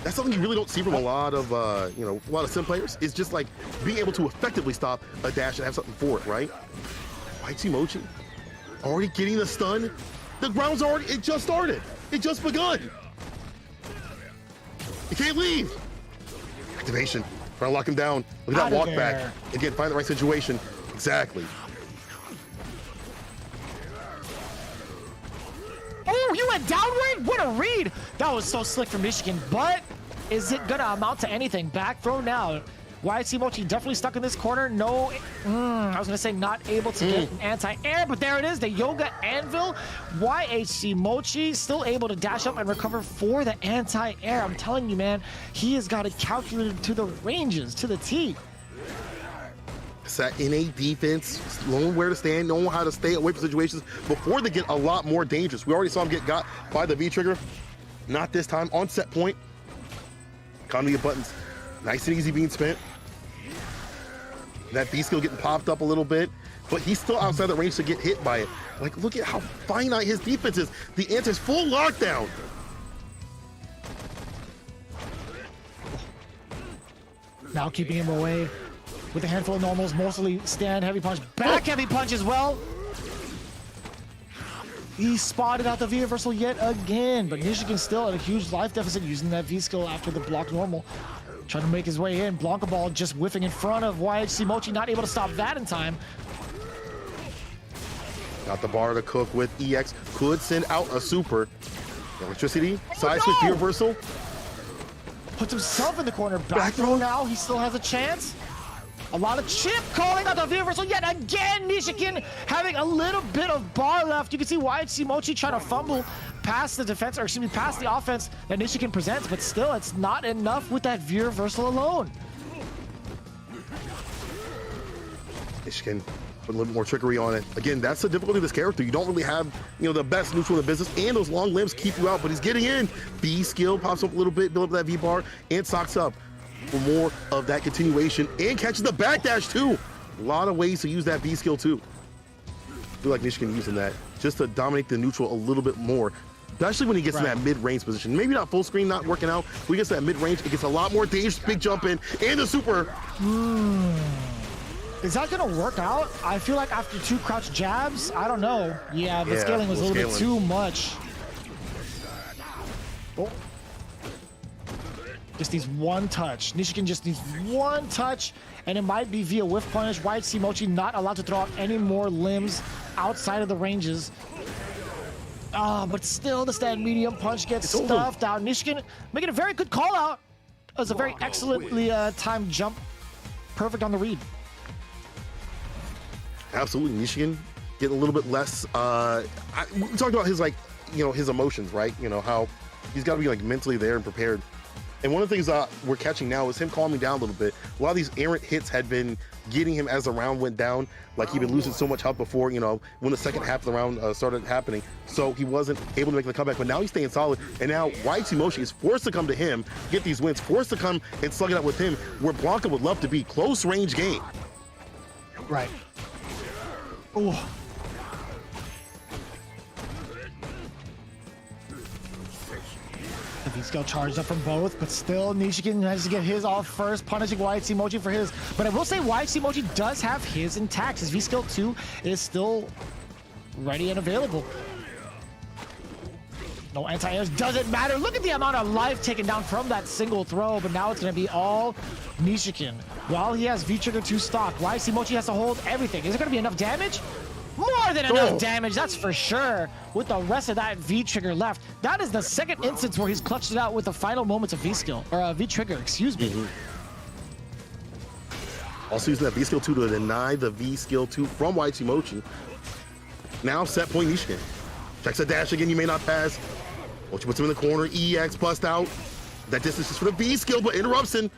That's something you really don't see from a lot of, a lot of sim players. It's just like being able to effectively stop a dash and have something for it, right? YHC-Mochi already getting the stun. The round's already, it just started. It just begun. You can't leave. Activation, trying to lock him down. Look at that walk back. Again, find the right situation. Exactly. Oh, you went downward? What a read! That was so slick from Nishikin, but is it gonna amount to anything? Back throw now. YHC-Mochi definitely stuck in this corner. No, I was gonna say not able to get an anti-air, but there it is, the Yoga Anvil. YHC-Mochi still able to dash up and recover for the anti-air. I'm telling you, man, he has got it calculated to the ranges, to the T. It's that innate defense, knowing where to stand, knowing how to stay away from situations before they get a lot more dangerous. We already saw him get got by the V trigger. Not this time, on set point. Economy of buttons, nice and easy being spent. That V skill getting popped up a little bit, but he's still outside the range to get hit by it. Like, look at how finite his defense is. The answer is full lockdown. Now keeping him away with a handful of normals, mostly stand heavy punch, back heavy punch as well. He spotted out the V reversal yet again, but Nishikin still at a huge life deficit using that V skill after the block normal. Trying to make his way in. Blanca Ball just whiffing in front of YHC-Mochi, not able to stop that in time. Got the bar to cook with EX. Could send out a super. Electricity, side switch, V reversal. Puts himself in the corner. Back throw now. He still has a chance. A lot of chip calling out the V reversal yet again. Nishikin having a little bit of bar left. You can see YHC-Mochi trying to fumble past the defense, or excuse me, past the offense that Nishikin presents, but still it's not enough with that V reversal alone. Nishikin put a little bit more trickery on it. Again, that's the difficulty of this character. You don't really have, the best neutral in the business, and those long limbs keep you out, but he's getting in. V skill pops up a little bit, build up that V bar, and socks up for more of that continuation, and catches the backdash too. A lot of ways to use that V skill too. I feel like Nishikin using that just to dominate the neutral a little bit more, especially when he gets in that mid-range position. Maybe not full screen, not working out. When he gets to that mid-range, it gets a lot more dangerous. Big jump in, and the super. Is that gonna work out? I feel like after 2 crouch jabs, I don't know. Yeah, the scaling was a little bit too much. Oh. Just needs one touch. Nishikin just needs one touch, and it might be via whiff punish. YHC-Mochi not allowed to throw out any more limbs outside of the ranges. But still the stand medium punch gets stuffed out. Nishikin making a very good call out. It was a very excellently timed jump. Perfect on the read. Absolutely, Nishikin getting a little bit less. We talked about his his emotions, right? How he's got to be mentally there and prepared. And one of the things we're catching now is him calming down a little bit. A lot of these errant hits had been getting him as the round went down. Like he'd been losing so much health before, when the second half of the round started happening. So he wasn't able to make the comeback, but now he's staying solid. And now YHC-Mochi is forced to come to him, get these wins, forced to come and slug it out with him, where Blanca would love to be. Close range game. Right. Ooh. He's got charged up from both, but still Nishikin has to get his off first, punishing YHC-Mochi for his. But I will say YHC-Mochi does have his intact. His V-Skill 2 is still ready and available. No anti-airs, doesn't matter. Look at the amount of life taken down from that single throw, but now it's going to be all Nishikin. While he has V-Trigger 2 stock, YHC-Mochi has to hold everything. Is it going to be enough damage? More More than enough damage, that's for sure. With the rest of that V trigger left, that is the second instance where he's clutched it out with the final moments of V skill, or V trigger, excuse me. Also using that V skill 2 to deny the V skill 2 from YHC-Mochi. Now set point Nishikin. Checks a dash again, you may not pass. Mochi puts him in the corner, EX bust out. That distance is for the V skill, but interrupts him.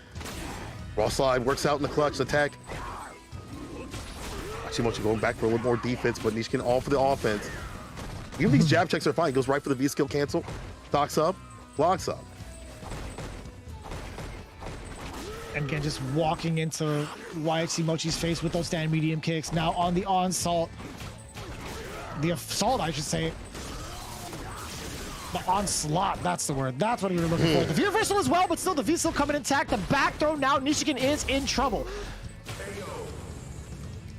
Raw slide works out in the clutch attack. YHC-Mochi going back for a little more defense, but Nishikin all for the offense. Even these jab checks are fine. He goes right for the V skill cancel. Stocks up, blocks up. And again, just walking into YHC-Mochi's face with those stand medium kicks. Now on the onslaught. The assault, I should say. The onslaught, that's the word. That's what we were looking for. The V reversal as well, but still the V still coming intact. The back throw now, Nishikin is in trouble.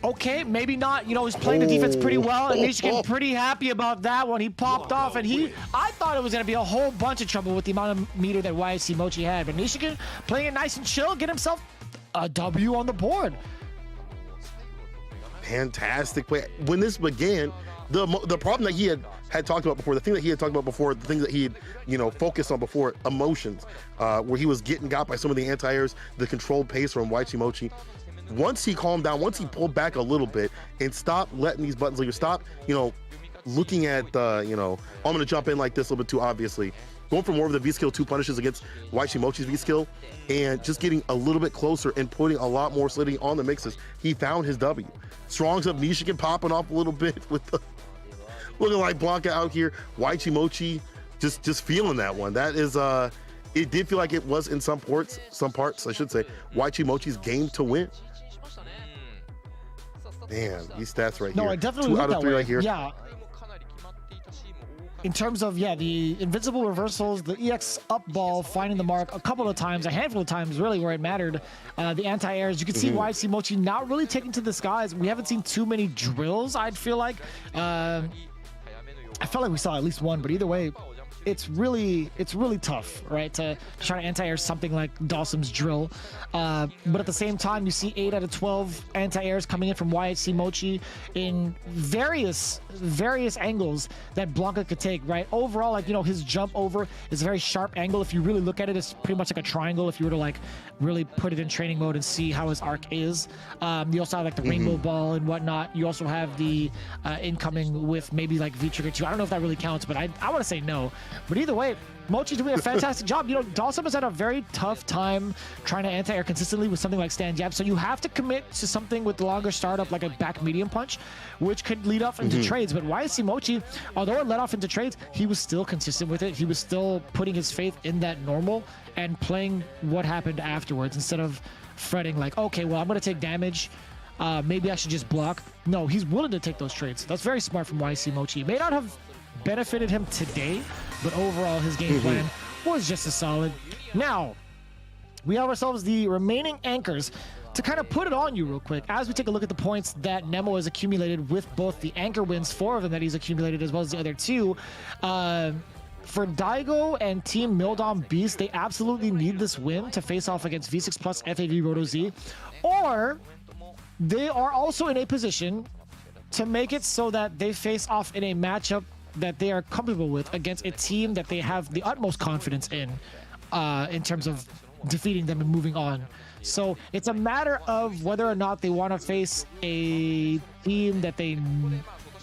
Okay, maybe not. You know, he's playing the defense pretty well, and Nishikin pretty happy about that one. He popped off, and I thought it was going to be a whole bunch of trouble with the amount of meter that YHC-Mochi had, but Nishikin playing it nice and chill, get himself a W on the board. Fantastic play. When this began, the problem that he had talked about before, the thing that he had talked about before, the things that he had, you know, focused on before, emotions, where he was getting got by some of the anti-airs, the controlled pace from YHC-Mochi. Once he calmed down, once he pulled back a little bit and stopped letting these buttons leave, stop, you know, looking at, you know, I'm going to jump in like this a little bit too obviously, going for more of the V skill 2 punishes against YHC-Mochi's V skill, and just getting a little bit closer and putting a lot more solidity on the mixes, he found his W. Strongs up, Nishikin popping off a little bit with the looking like Blanca out here. YHC-Mochi just feeling that one. That is it did feel like it was in some parts I should say, YHC-Mochi's game to win. Man, these stats right here. No, I definitely 2 out of 3 right here. Yeah. In terms of, yeah, the invincible reversals, the EX up ball, finding the mark a couple of times, a handful of times really where it mattered. The anti-airs, you can see YHC-Mochi not really taking to the skies. We haven't seen too many drills, I'd feel like. I felt like we saw at least one, but either way, it's really tough, right, to try to anti-air something like Dawson's drill. But at the same time, you see 8 out of 12 anti-airs coming in from YHC-Mochi in various angles that Blanca could take, right? Overall, like, you know, his jump over is a very sharp angle. If you really look at it, it's pretty much like a triangle if you were to like really put it in training mode and see how his arc is. You also have like the rainbow ball and whatnot. You also have the incoming with maybe like V-trigger 2. I don't know if that really counts, but I want to say no. But either way, Mochi's doing a fantastic job. You know, Dawson has had a very tough time trying to anti-air consistently with something like stand jab. So you have to commit to something with the longer startup, like a back medium punch, which could lead off into trades. But YHC-Mochi, although it led off into trades, he was still consistent with it. He was still putting his faith in that normal and playing what happened afterwards instead of fretting like, okay, well, I'm going to take damage. Maybe I should just block. No, he's willing to take those trades. That's very smart from YHC-Mochi. May not have benefited him today, but overall his game plan was just as solid. Now, we have ourselves the remaining anchors to kind of put it on you real quick as we take a look at the points that Nemo has accumulated with both the anchor wins, 4 of them that he's accumulated, as well as the other 2. For Daigo and Team Mildom Beast, they absolutely need this win to face off against V6 Plus FAV Roto Z, or they are also in a position to make it so that they face off in a matchup that they are comfortable with against a team that they have the utmost confidence in terms of defeating them and moving on. So it's a matter of whether or not they want to face a team that they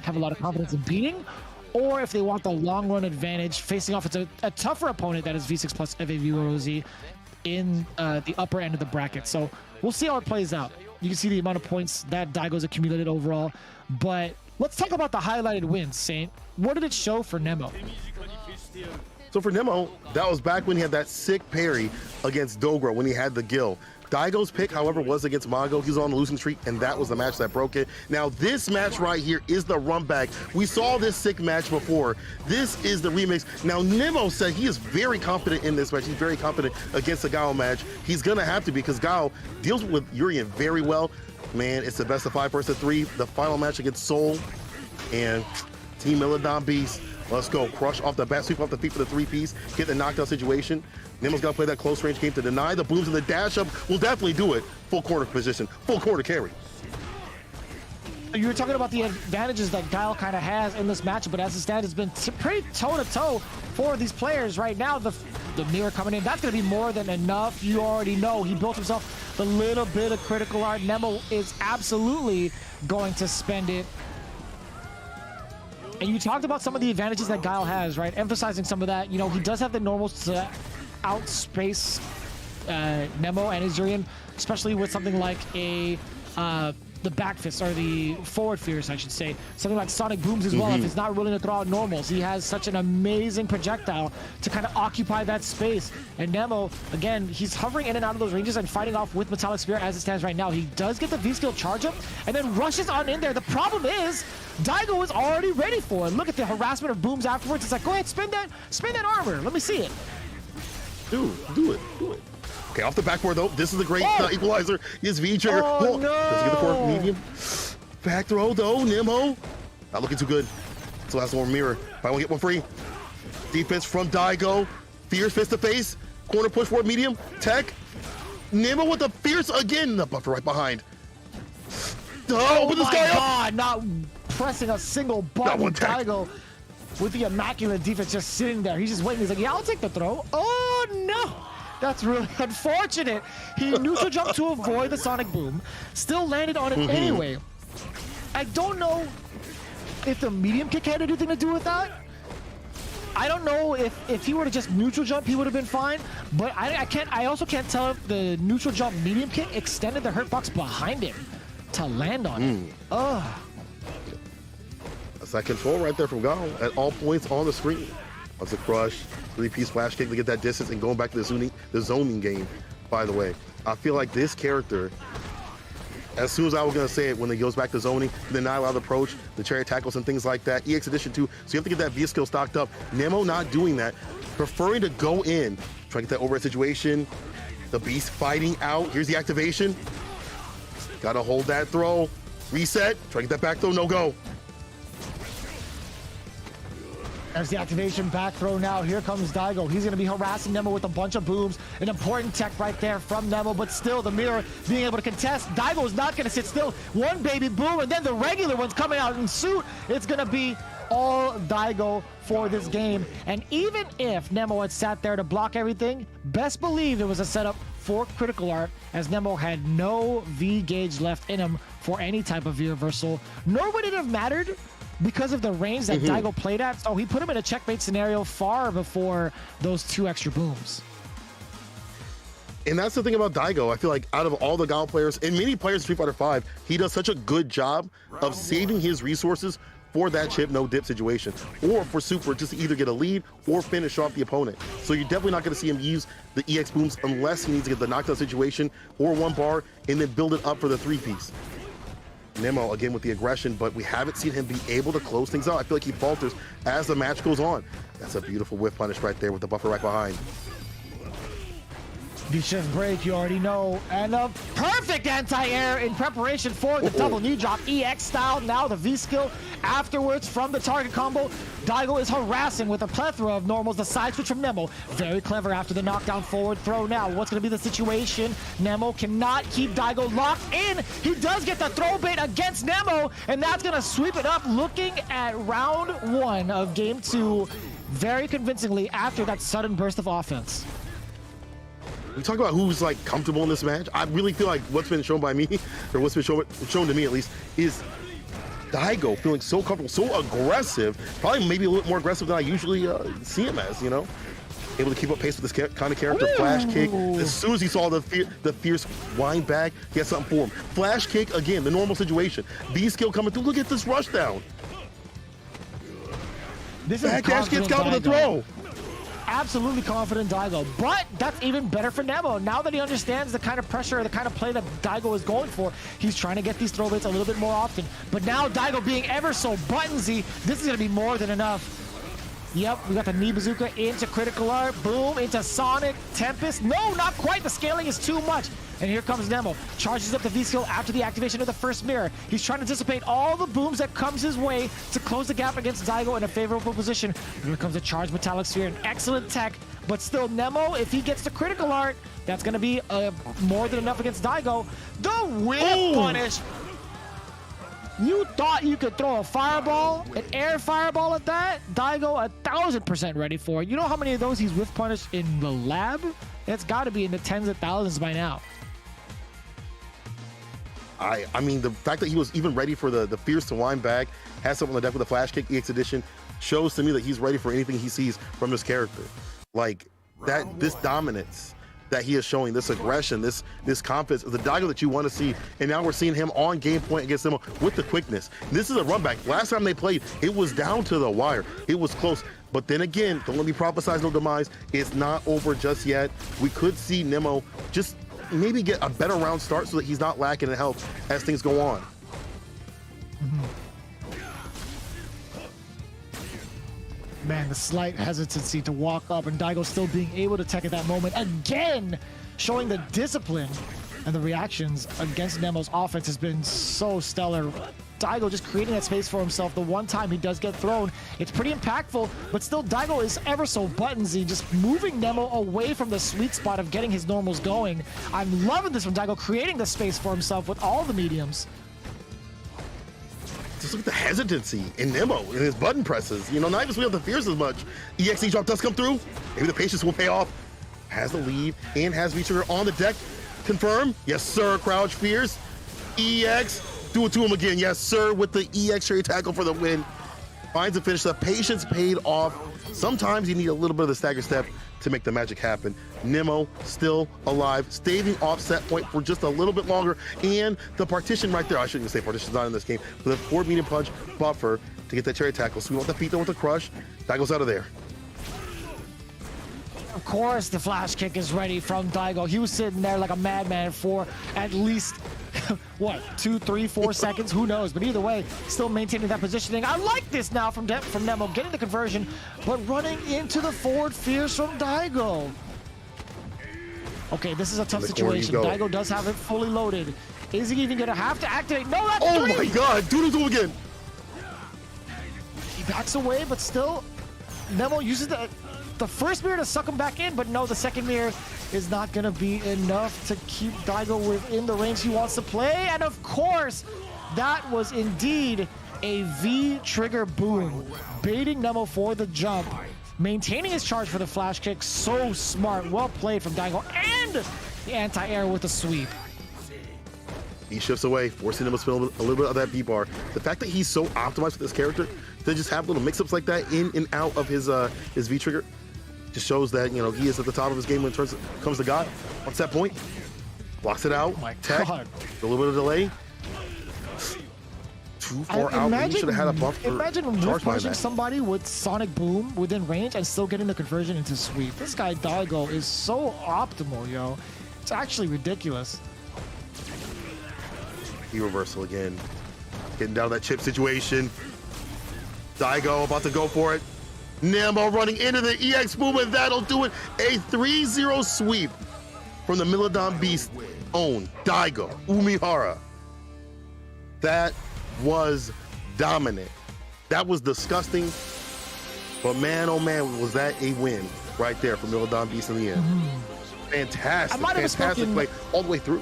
have a lot of confidence in beating, or if they want the long run advantage facing off a tougher opponent that is V6 Plus FAV Roto Z in the upper end of the bracket. So we'll see how it plays out. You can see the amount of points that Daigo's accumulated overall, but let's talk about the highlighted wins, Saint. What did it show for Nemo? So for Nemo, that was back when he had that sick parry against Dogro when he had the Gill. Daigo's pick, however, was against Mago. He was on the losing streak, and that was the match that broke it. Now, this match right here is the run back. We saw this sick match before. This is the remix. Now, Nemo said he is very confident in this match. He's very confident against the Gao match. He's going to have to be, because Gao deals with Urien very well. Man, it's the best of 5 versus 3. The final match against Seoul and Team Mildom Beast. Let's go. Crush off the bat, sweep off the feet for the 3-piece, get the knockdown situation. Nemo's got to play that close range game to deny the booms, and the dash up will definitely do it. Full corner position, full corner carry. You were talking about the advantages that Guile kind of has in this matchup, but as it stands, it's been pretty toe-to-toe for these players right now. The mirror coming in, that's going to be more than enough. You already know he built himself a little bit of critical art. Nemo is absolutely going to spend it. And you talked about some of the advantages that Guile has, right? Emphasizing some of that. You know, he does have the normals to outspace Nemo and Azurian, especially with something like a the back fists, or the forward fears, I should say. Something like sonic booms as well. If he's not willing to throw out normals, he has such an amazing projectile to kind of occupy that space. And Nemo, again, he's hovering in and out of those ranges and fighting off with Metallic Spear as it stands right now. He does get the V-skill charge up and then rushes on in there. The problem is Daigo is already ready for it. Look at the harassment of booms afterwards. It's like, go ahead, spin that armor. Let me see it. Do it. Okay, off the backboard though. This is a great equalizer. His V trigger. Oh, no. Does he get the forward medium? Back throw though. Nemo. Not looking too good. So that's one mirror. Probably won't get one free. Defense from Daigo. Fierce fist to face. Corner push forward medium. Tech. Nemo with the fierce again. The buffer right behind. Oh, but this guy God, not pressing a single button. Daigo with the immaculate defense just sitting there. He's just waiting. He's like, yeah, I'll take the throw. Oh no. That's really unfortunate. He neutral jumped to avoid the sonic boom. Still landed on it anyway. I don't know if the medium kick had anything to do with that. I don't know if he were to just neutral jump, he would have been fine. But I also can't tell if the neutral jump medium kick extended the hurt box behind him to land on it. Ugh. That's that control right there from Guile at all points on the screen. That's a crush, 3-piece flash kick to get that distance and going back to the zoning game, by the way. I feel like this character, as soon as I was going to say it, when it goes back to zoning, the not-allowed approach, the chariot tackles and things like that, EX Edition 2, so you have to get that V-skill stocked up. Nemo not doing that, preferring to go in, try to get that overhead situation, the beast fighting out. Here's the activation. Got to hold that throw. Reset, try to get that back throw, no go. There's the activation back throw now. Here comes Daigo. He's going to be harassing Nemo with a bunch of booms. An important tech right there from Nemo, but still the mirror being able to contest. Daigo is not going to sit still. One baby boom, and then the regular one's coming out in suit. It's going to be all Daigo for this game. And even if Nemo had sat there to block everything, best believe it was a setup for critical art, as Nemo had no V gauge left in him for any type of V reversal, nor would it have mattered because of the range that Daigo played at. So he put him in a checkmate scenario far before those 2 extra booms. And that's the thing about Daigo. I feel like out of all the Guile players and many players in Street Fighter 5, he does such a good job of saving his resources for that chip no dip situation, or for super, just to either get a lead or finish off the opponent. So you're definitely not going to see him use the EX booms unless he needs to get the knockdown situation or 1 bar and then build it up for the 3-piece. Nemo again with the aggression, but we haven't seen him be able to close things out. I feel like he falters as the match goes on. That's a beautiful whiff punish right there with the buffer right behind. V-shift break, you already know, and a perfect anti-air in preparation for the double knee drop EX style. Now the V-skill afterwards from the target combo. Daigo is harassing with a plethora of normals. The side switch from Nemo, very clever after the knockdown forward throw. Now what's going to be the situation? Nemo cannot keep Daigo locked in. He does get the throw bait against Nemo, and that's going to sweep it up. Looking at round 1 of game 2 very convincingly after that sudden burst of offense. We talk about who's like comfortable in this match. I really feel like what's been shown by me, or what's been shown to me at least, is Daigo feeling so comfortable, so aggressive, probably maybe a little more aggressive than I usually see him as, you know? Able to keep up pace with this kind of character. Flash kick, as soon as he saw the fierce wind back, he had something for him. Flash kick, again, the normal situation. V-skill coming through, look at this rush down. This is Backdash gets got with a throw. Absolutely confident Daigo, but that's even better for Nemo. Now that he understands the kind of pressure, the kind of play that Daigo is going for, he's trying to get these throw baits a little bit more often. But now Daigo being ever so buttonsy, this is going to be more than enough. Yep, we got the knee bazooka into critical art, boom, into Sonic, Tempest. No, not quite, the scaling is too much. And here comes Nemo, charges up the V-skill after the activation of the first mirror. He's trying to dissipate all the booms that comes his way to close the gap against Daigo in a favorable position. Here comes a charged metallic sphere, an excellent tech, but still Nemo, if he gets the critical art, that's gonna be more than enough against Daigo. The whip punish. You thought you could throw a fireball, an air fireball at that? Daigo 1000% ready for it. You know how many of those he's whiff punished in the lab? It's got to be in the tens of thousands by now. I mean, the fact that he was even ready for the Fierce to wind back, has something on the deck with a Flash Kick EX Edition, shows to me that he's ready for anything he sees from his character. Like, that, this dominance that he is showing, this aggression, this confidence, the Daigo that you want to see, and now we're seeing him on game point against Nemo with the quickness. This is a run back. Last time they played, it was down to the wire. It was close. But then again, don't let me prophesize no demise. It's not over just yet. We could see Nemo just maybe get a better round start so that he's not lacking in health as things go on. Man, the slight hesitancy to walk up, and Daigo still being able to tech at that moment again, showing the discipline, and the reactions against Nemo's offense has been so stellar. Daigo just creating that space for himself. The one time he does get thrown, it's pretty impactful, but still Daigo is ever so buttonsy, just moving Nemo away from the sweet spot of getting his normals going. I'm loving this from Daigo, creating the space for himself with all the mediums. Just look at the hesitancy in Nemo in his button presses. You know, not even swing up the Fierce as much. EXE drop does come through. Maybe the patience will pay off. Has the lead and has V-Trigger on the deck. Confirm. Yes, sir. Crouch Fierce. EX. Do it to him again. Yes, sir. With the EX cherry tackle for the win. Finds the finish. The patience paid off. Sometimes you need a little bit of the stagger step to make the magic happen. Nemo still alive, staving off set point for just a little bit longer, and the partition right there, I shouldn't even say partition's not in this game, but the 4 medium punch buffer to get that cherry tackle. So we want the feet, though, with the crush. That goes out of there. Of course, the flash kick is ready from Daigo. He was sitting there like a madman for at least, what, 2, 3, 4 seconds? Who knows? But either way, still maintaining that positioning. I like this now from Nemo, getting the conversion, but running into the forward Fierce from Daigo. Okay, this is a tough situation. Daigo does have it fully loaded. Is he even going to have to activate? No, that's Oh three! My God, do it again. He backs away, but still, Nemo uses the first mirror to suck him back in, but no, the second mirror is not going to be enough to keep Daigo within the range he wants to play. And of course, that was indeed a V-trigger boom, baiting Nemo for the jump, maintaining his charge for the flash kick. So smart, well played from Daigo, and the anti-air with a sweep. He shifts away, forcing him to spin a little bit of that B-bar. The fact that he's so optimized with this character to just have little mix-ups like that in and out of his V-trigger just shows that, you know, he is at the top of his game when it comes to God. What's that point? Blocks it out. Oh my tech, God. A little bit of delay. Too far out. He should have had a buff for imagine charge punching somebody with Sonic Boom within range and still getting the conversion into sweep. This guy Daigo is so optimal, yo. It's actually ridiculous. Reversal again. Getting down to that chip situation. Daigo about to go for it. Nemo running into the EX boom, and that'll do it. A 3-0 sweep from the Milodon Beast own Daigo Umihara. That was dominant. That was disgusting. But man, oh man, was that a win right there for Milodon Beast in the end. Fantastic, fantastic play all the way through.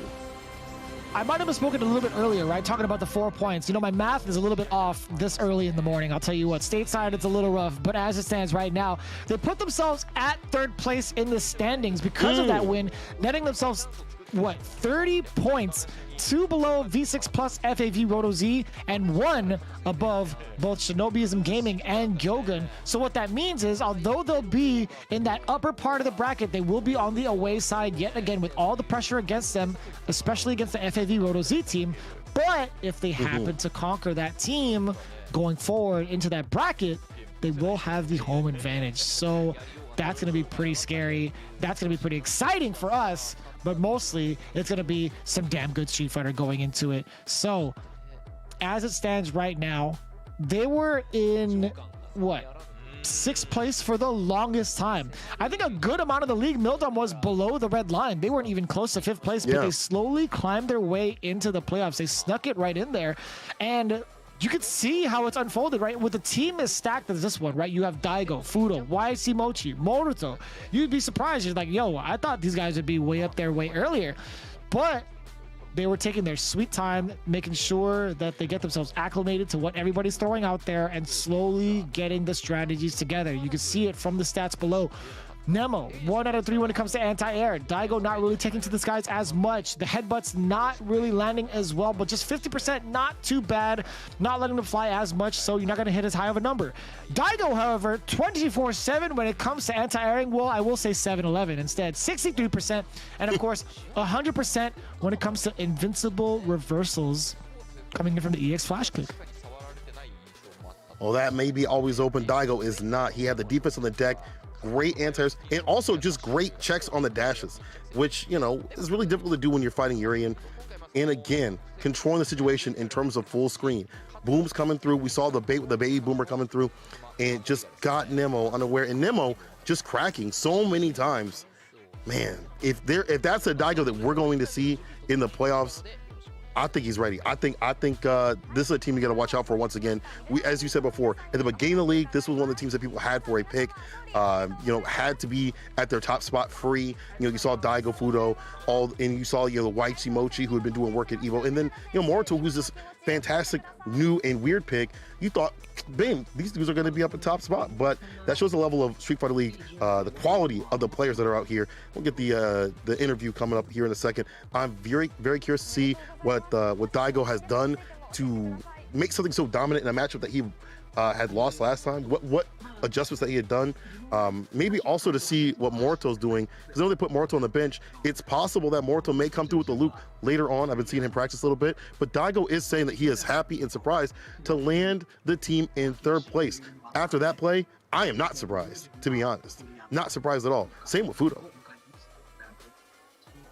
I might have spoken a little bit earlier, right? Talking about the 4 points. You know, my math is a little bit off this early in the morning. I'll tell you what, stateside, it's a little rough. But as it stands right now, they put themselves at 3rd place in the standings because of that win, netting themselves, what, 30 points, 2 below V6 Plus FAV Roto Z, and 1 above both Shinobiism Gaming and Gyogun. So what that means is, although they'll be in that upper part of the bracket, they will be on the away side yet again with all the pressure against them, especially against the FAV Roto Z team. But if they happen to conquer that team going forward into that bracket, they will have the home advantage. So that's going to be pretty scary. That's going to be pretty exciting for us. But mostly, it's going to be some damn good Street Fighter going into it. So, as it stands right now, they were in, what, 6th place for the longest time. I think a good amount of the league, Milodon was below the red line. They weren't even close to 5th place, but they slowly climbed their way into the playoffs. They snuck it right in there. And you can see how it's unfolded, right? With the team as stacked as this one, right? You have Daigo, Fudo, YHC-Mochi, Moruto. You'd be surprised. You're like, yo, I thought these guys would be way up there way earlier. But They were taking their sweet time, making sure that they get themselves acclimated to what everybody's throwing out there and slowly getting the strategies together. You can see it from the stats below. Nemo, 1 out of 3 when it comes to anti-air. Daigo not really taking to the skies as much. The headbutts not really landing as well, but just 50%, not too bad. Not letting them fly as much, so you're not going to hit as high of a number. Daigo, however, 24/7 when it comes to anti-airing. Well, I will say 7-11 instead. 63%, and of course, 100% when it comes to invincible reversals coming in from the EX flash kick. Well, that may be always open. Daigo is not. He had the defense on the deck. Great anti-airs, and also just great checks on the dashes, which, you know, is really difficult to do when you're fighting Urian. And again, controlling the situation in terms of full screen. Booms coming through. We saw the baby boomer coming through and just got Nemo unaware. And Nemo just cracking so many times. Man, if that's a Daigo that we're going to see in the playoffs, I think he's ready. I think this is a team you got to watch out for once again. As you said before, at the beginning of the league, this was one of the teams that people had for a pick. You know, had to be at their top spot free. You know, you saw Daigo, Fudo, and you saw, you know, the YHC-Mochi who had been doing work at Evo, and then, you know, Moruto, who's this fantastic new and weird pick. You thought, bam, these dudes are going to be up at top spot, but that shows the level of Street Fighter League, the quality of the players that are out here. We'll get the interview coming up here in a second. I'm very, very curious to see what Daigo has done to make something so dominant in a matchup that he had lost last time. What adjustments that he had done. Maybe also to see what Moruto's doing, because I know they put Moruto on the bench. It's possible that Moruto may come through with the loop later on. I've been seeing him practice a little bit, but Daigo is saying that he is happy and surprised to land the team in 3rd place. After that play, I am not surprised, to be honest. Not surprised at all. Same with Fudo.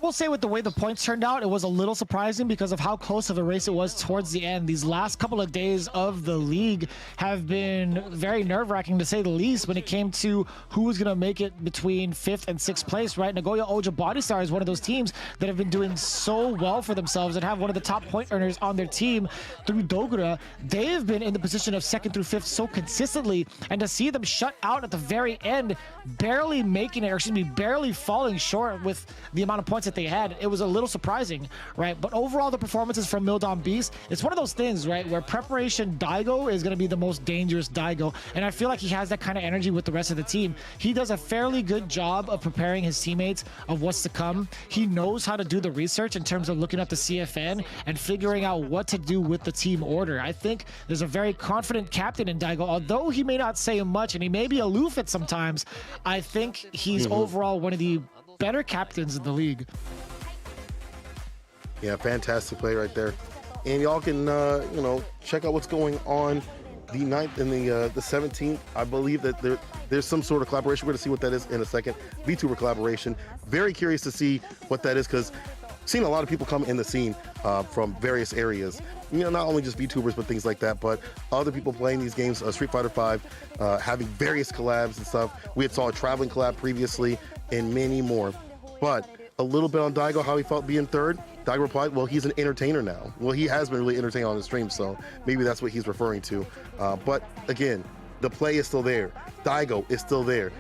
We'll say with the way the points turned out, it was a little surprising because of how close of a race it was towards the end. These last couple of days of the league have been very nerve-wracking, to say the least, when it came to who was going to make it between 5th and 6th place, right? Nagoya Oja Bodystar is one of those teams that have been doing so well for themselves and have one of the top point earners on their team through Dogura. They have been in the position of 2nd through 5th so consistently, and to see them shut out at the very end, barely making it, or excuse me, barely falling short with the amount of points that they had, it was a little surprising, right? But overall, the performances from Mildon Beast, it's one of those things, right, where preparation Daigo is going to be the most dangerous Daigo, and I feel like he has that kind of energy with the rest of the team. He does a fairly good job of preparing his teammates of what's to come. He knows how to do the research in terms of looking up the CFN and figuring out what to do with the team order. I think there's a very confident captain in Daigo, although he may not say much and he may be aloof at sometimes. I think he's overall one of the better captains in the league. Yeah, fantastic play right there. And y'all can, you know, check out what's going on the 9th and the 17th. I believe that there's some sort of collaboration. We're going to see what that is in a second. VTuber collaboration. Very curious to see what that is, because seen a lot of people come in the scene from various areas. You know, not only just VTubers, but things like that, but other people playing these games, Street Fighter V, having various collabs and stuff. We had saw a traveling collab previously and many more. But a little bit on Daigo, how he felt being 3rd. Daigo replied, well, he's an entertainer now. Well, he has been really entertaining on the stream, so maybe that's what he's referring to. But again, the play is still there. Daigo is still there.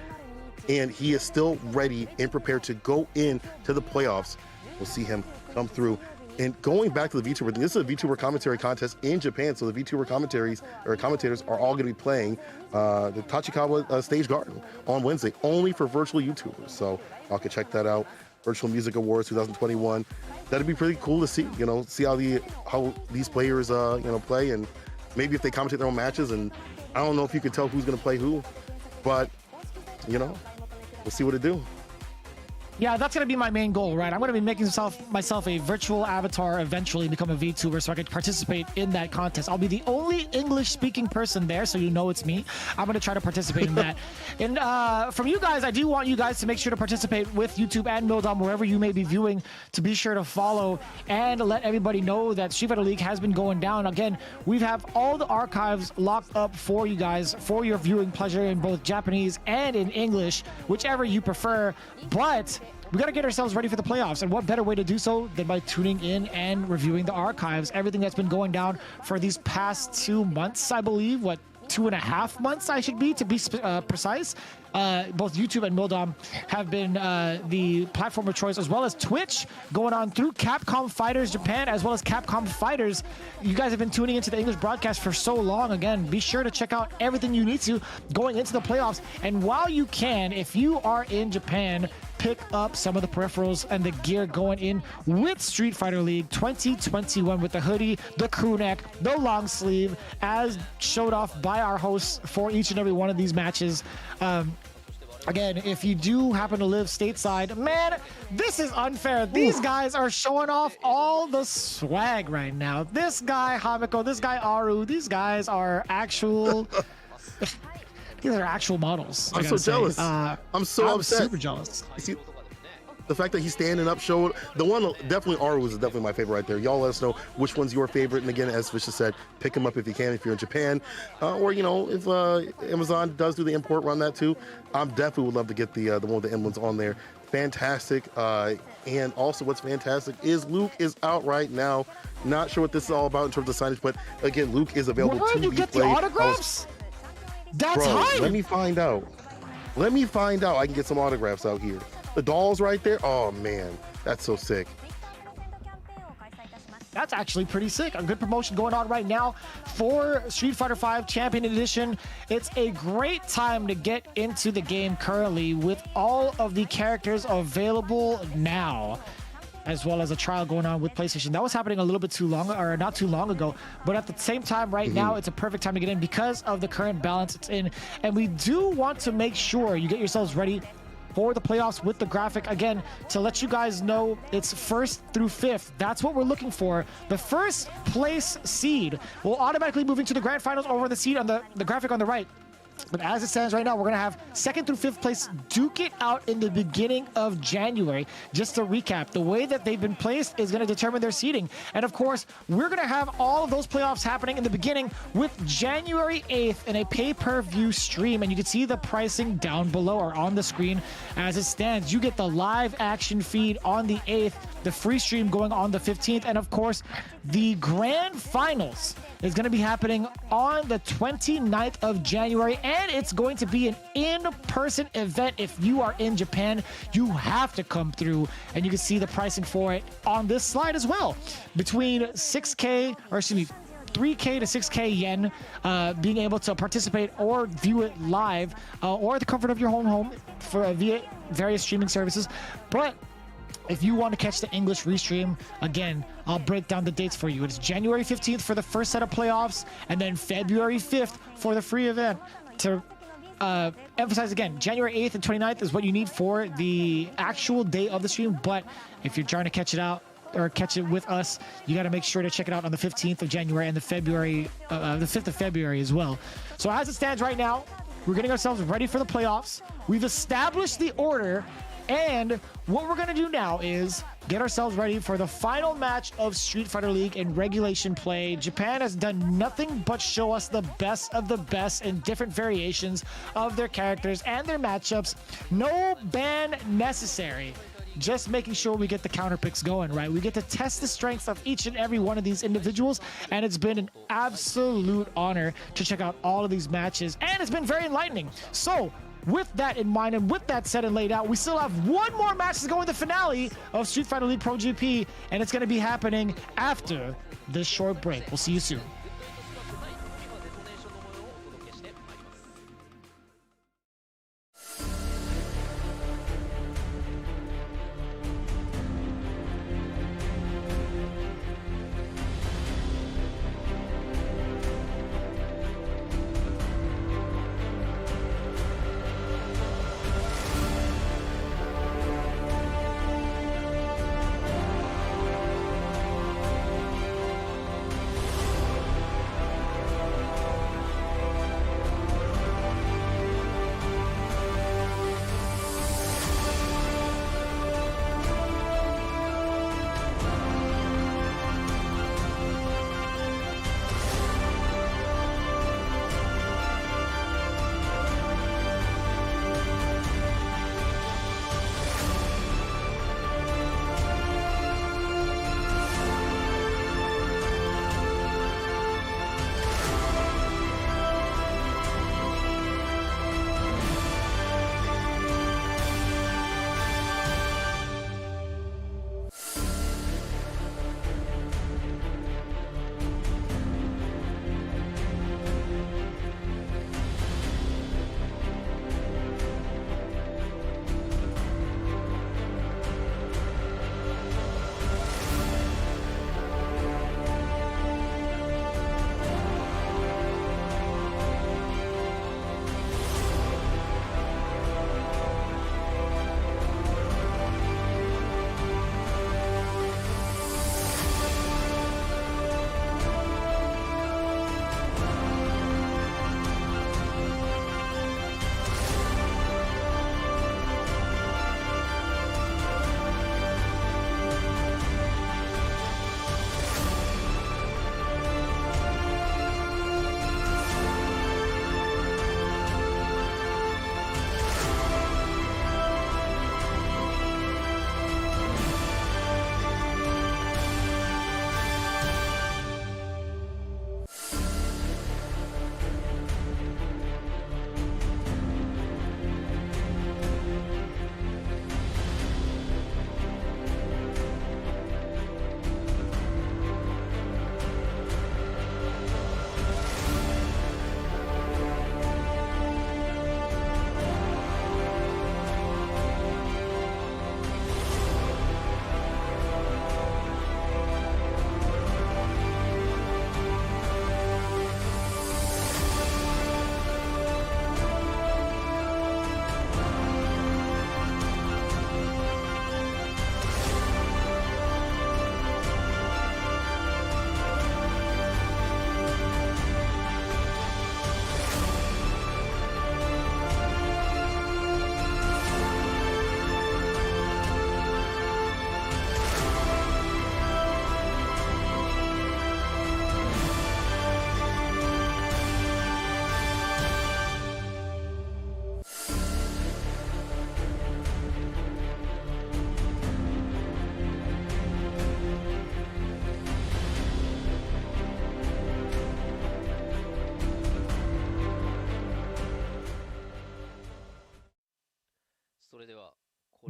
And he is still ready and prepared to go into the playoffs. We'll see him come through. And going back to the VTuber thing, this is a VTuber commentary contest in Japan, so the VTuber commentators are all going to be playing the Tachikawa Stage Garden on Wednesday, only for virtual YouTubers. So y'all can check that out. Virtual Music Awards 2021. That'd be pretty cool to see. You know, see how these players you know, play, and maybe if they commentate their own matches. And I don't know if you can tell who's going to play who, but you know, we'll see what it do. Yeah, that's going to be my main goal, right? I'm going to be making myself a virtual avatar eventually, become a VTuber, so I could participate in that contest. I'll be the only English-speaking person there, so you know it's me. I'm going to try to participate in that. And from you guys, I do want you guys to make sure to participate with YouTube and Mildom, wherever you may be viewing, to be sure to follow and let everybody know that Street Fighter League has been going down. Again, we have all the archives locked up for you guys, for your viewing pleasure in both Japanese and in English, whichever you prefer. But we got to get ourselves ready for the playoffs, and what better way to do so than by tuning in and reviewing the archives, everything that's been going down for these past 2 months, I believe. What, 2.5 months, I should be, to be precise. Both YouTube and Mildom have been the platform of choice, as well as Twitch, going on through Capcom Fighters Japan, as well as Capcom Fighters. You guys have been tuning into the English broadcast for so long. Again, be sure to check out everything you need to going into the playoffs. And while you can, if you are in Japan, pick up some of the peripherals and the gear going in with Street Fighter League 2021 with the hoodie, the crew neck, the long sleeve, as showed off by our hosts for each and every one of these matches. Again, if you do happen to live stateside, man, this is unfair. These guys are showing off all the swag right now. This guy Hamiko, this guy Aru, these guys are actual these are actual models. I'm so jealous. I'm so upset. Super jealous. See, the fact that he's standing up showed the one, definitely Aru is definitely my favorite right there. Y'all let us know which one's your favorite. And again, as Vicious said, pick him up if you can, if you're in Japan, or you know, if Amazon does do the import run that too. I'm definitely would love to get the one with the emblems on there. Fantastic. And also what's fantastic is Luke is out right now. Not sure what this is all about in terms of signage, but again, Luke is available Where to did you be get played. the autographs? That's Bro, hype. let me find out. Let me find out. I can get some autographs out here. The dolls right there. Oh man, that's so sick. That's actually pretty sick. A good promotion going on right now for Street Fighter V Champion Edition. It's a great time to get into the game currently with all of the characters available now, as well as a trial going on with PlayStation. That was happening a little bit too long, or not too long ago, but at the same time right now, it's a perfect time to get in because of the current balance it's in. And we do want to make sure you get yourselves ready for the playoffs with the graphic. Again, to let you guys know, it's 1st through 5th. That's what we're looking for. The first place seed will automatically move into the grand finals over the seed on the graphic on the right. But as it stands right now, we're going to have 2nd through 5th place duke it out in the beginning of January. Just to recap, the way that they've been placed is going to determine their seeding. And of course, we're going to have all of those playoffs happening in the beginning with January 8th in a pay-per-view stream. And you can see the pricing down below or on the screen as it stands. You get the live action feed on the 8th, the free stream going on the 15th. And of course, the grand finals is going to be happening on the 29th of January, and it's going to be an in-person event. If you are in Japan, you have to come through, and you can see the pricing for it on this slide as well. Between 6K, or excuse me, 3K to 6K yen, being able to participate or view it live, or the comfort of your home for via various streaming services. But if you want to catch the English restream, again, I'll break down the dates for you. It's January 15th for the first set of playoffs, and then February 5th for the free event. To emphasize again, January 8th and 29th is what you need for the actual day of the stream. But if you're trying to catch it out or catch it with us, you got to make sure to check it out on the 15th of January and the 5th of February as well. So as it stands right now, we're getting ourselves ready for the playoffs. We've established the order. And what we're going to do now is get ourselves ready for the final match of Street Fighter League in regulation play. Japan has done nothing but show us the best of the best in different variations of their characters and their matchups. No ban necessary. Just making sure we get the counter picks going, right? We get to test the strengths of each and every one of these individuals, and it's been an absolute honor to check out all of these matches, and it's been very enlightening. So with that in mind and with that said and laid out, we still have one more match to go in the finale of Street Fighter League Pro-JP, and it's going to be happening after this short break. We'll see you soon.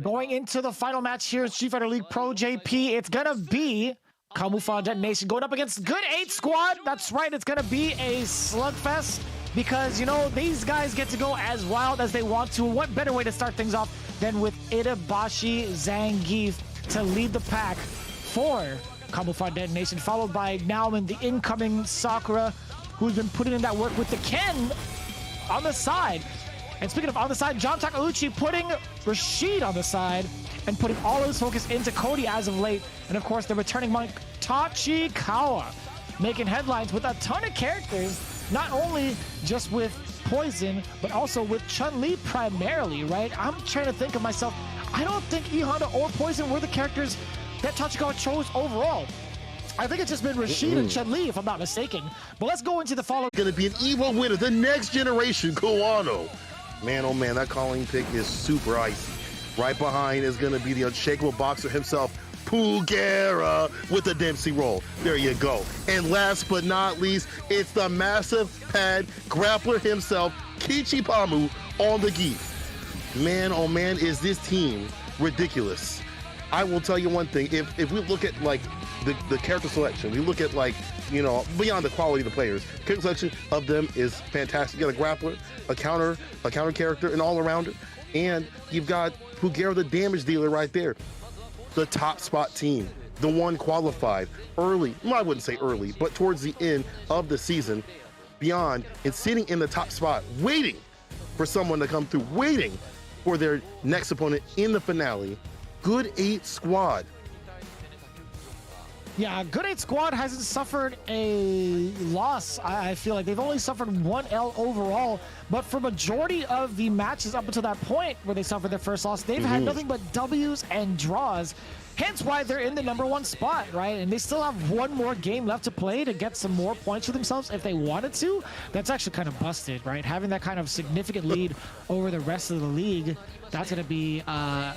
Going into the final match here in Street Fighter League Pro-JP, it's gonna be Camouflage Detonation going up against Good 8 Squad. That's right, it's gonna be a slugfest because, you know, these guys get to go as wild as they want to. What better way to start things off than with Itabashi Zangief to lead the pack for Camouflage Detonation, followed by Nauman, the incoming Sakura, who's been putting in that work with the Ken on the side. And speaking of on the side, John Takeuchi putting Rashid on the side and putting all of his focus into Cody as of late. And of course, the returning monk Tachikawa making headlines with a ton of characters, not only just with Poison, but also with Chun-Li primarily, right? I'm trying to think of myself. I don't think E Honda or Poison were the characters that Tachikawa chose overall. I think it's just been Rashid and Chun-Li, if I'm not mistaken. But let's go into the follow. Going to be an Evo winner, the next generation Koano. Man, oh man, that calling pick is super icy. Right behind is going to be the unshakable boxer himself, Pugera, with the Dempsey roll. There you go. And last but not least, it's the massive pad grappler himself, Kichipamu, on the Geef. Man, oh man, is this team ridiculous. I will tell you one thing. If we look at like the character selection, we look at like, you know, beyond the quality of the players, character selection of them is fantastic. You got a grappler, a counter character, an all-arounder, and you've got Pugera, the damage dealer right there. The top spot team, the one qualified early, well, I wouldn't say early, but towards the end of the season, beyond, and sitting in the top spot, waiting for someone to come through, waiting for their next opponent in the finale. Good 8 Squad. Yeah, Good 8 Squad hasn't suffered a loss. I feel like they've only suffered 1 L overall, but for majority of the matches up until that point where they suffered their first loss, they've had nothing but W's and draws. Hence why they're in the #1 spot, right? And they still have 1 more game left to play to get some more points for themselves if they wanted to. That's actually kind of busted, right? Having that kind of significant lead over the rest of the league, that's going to be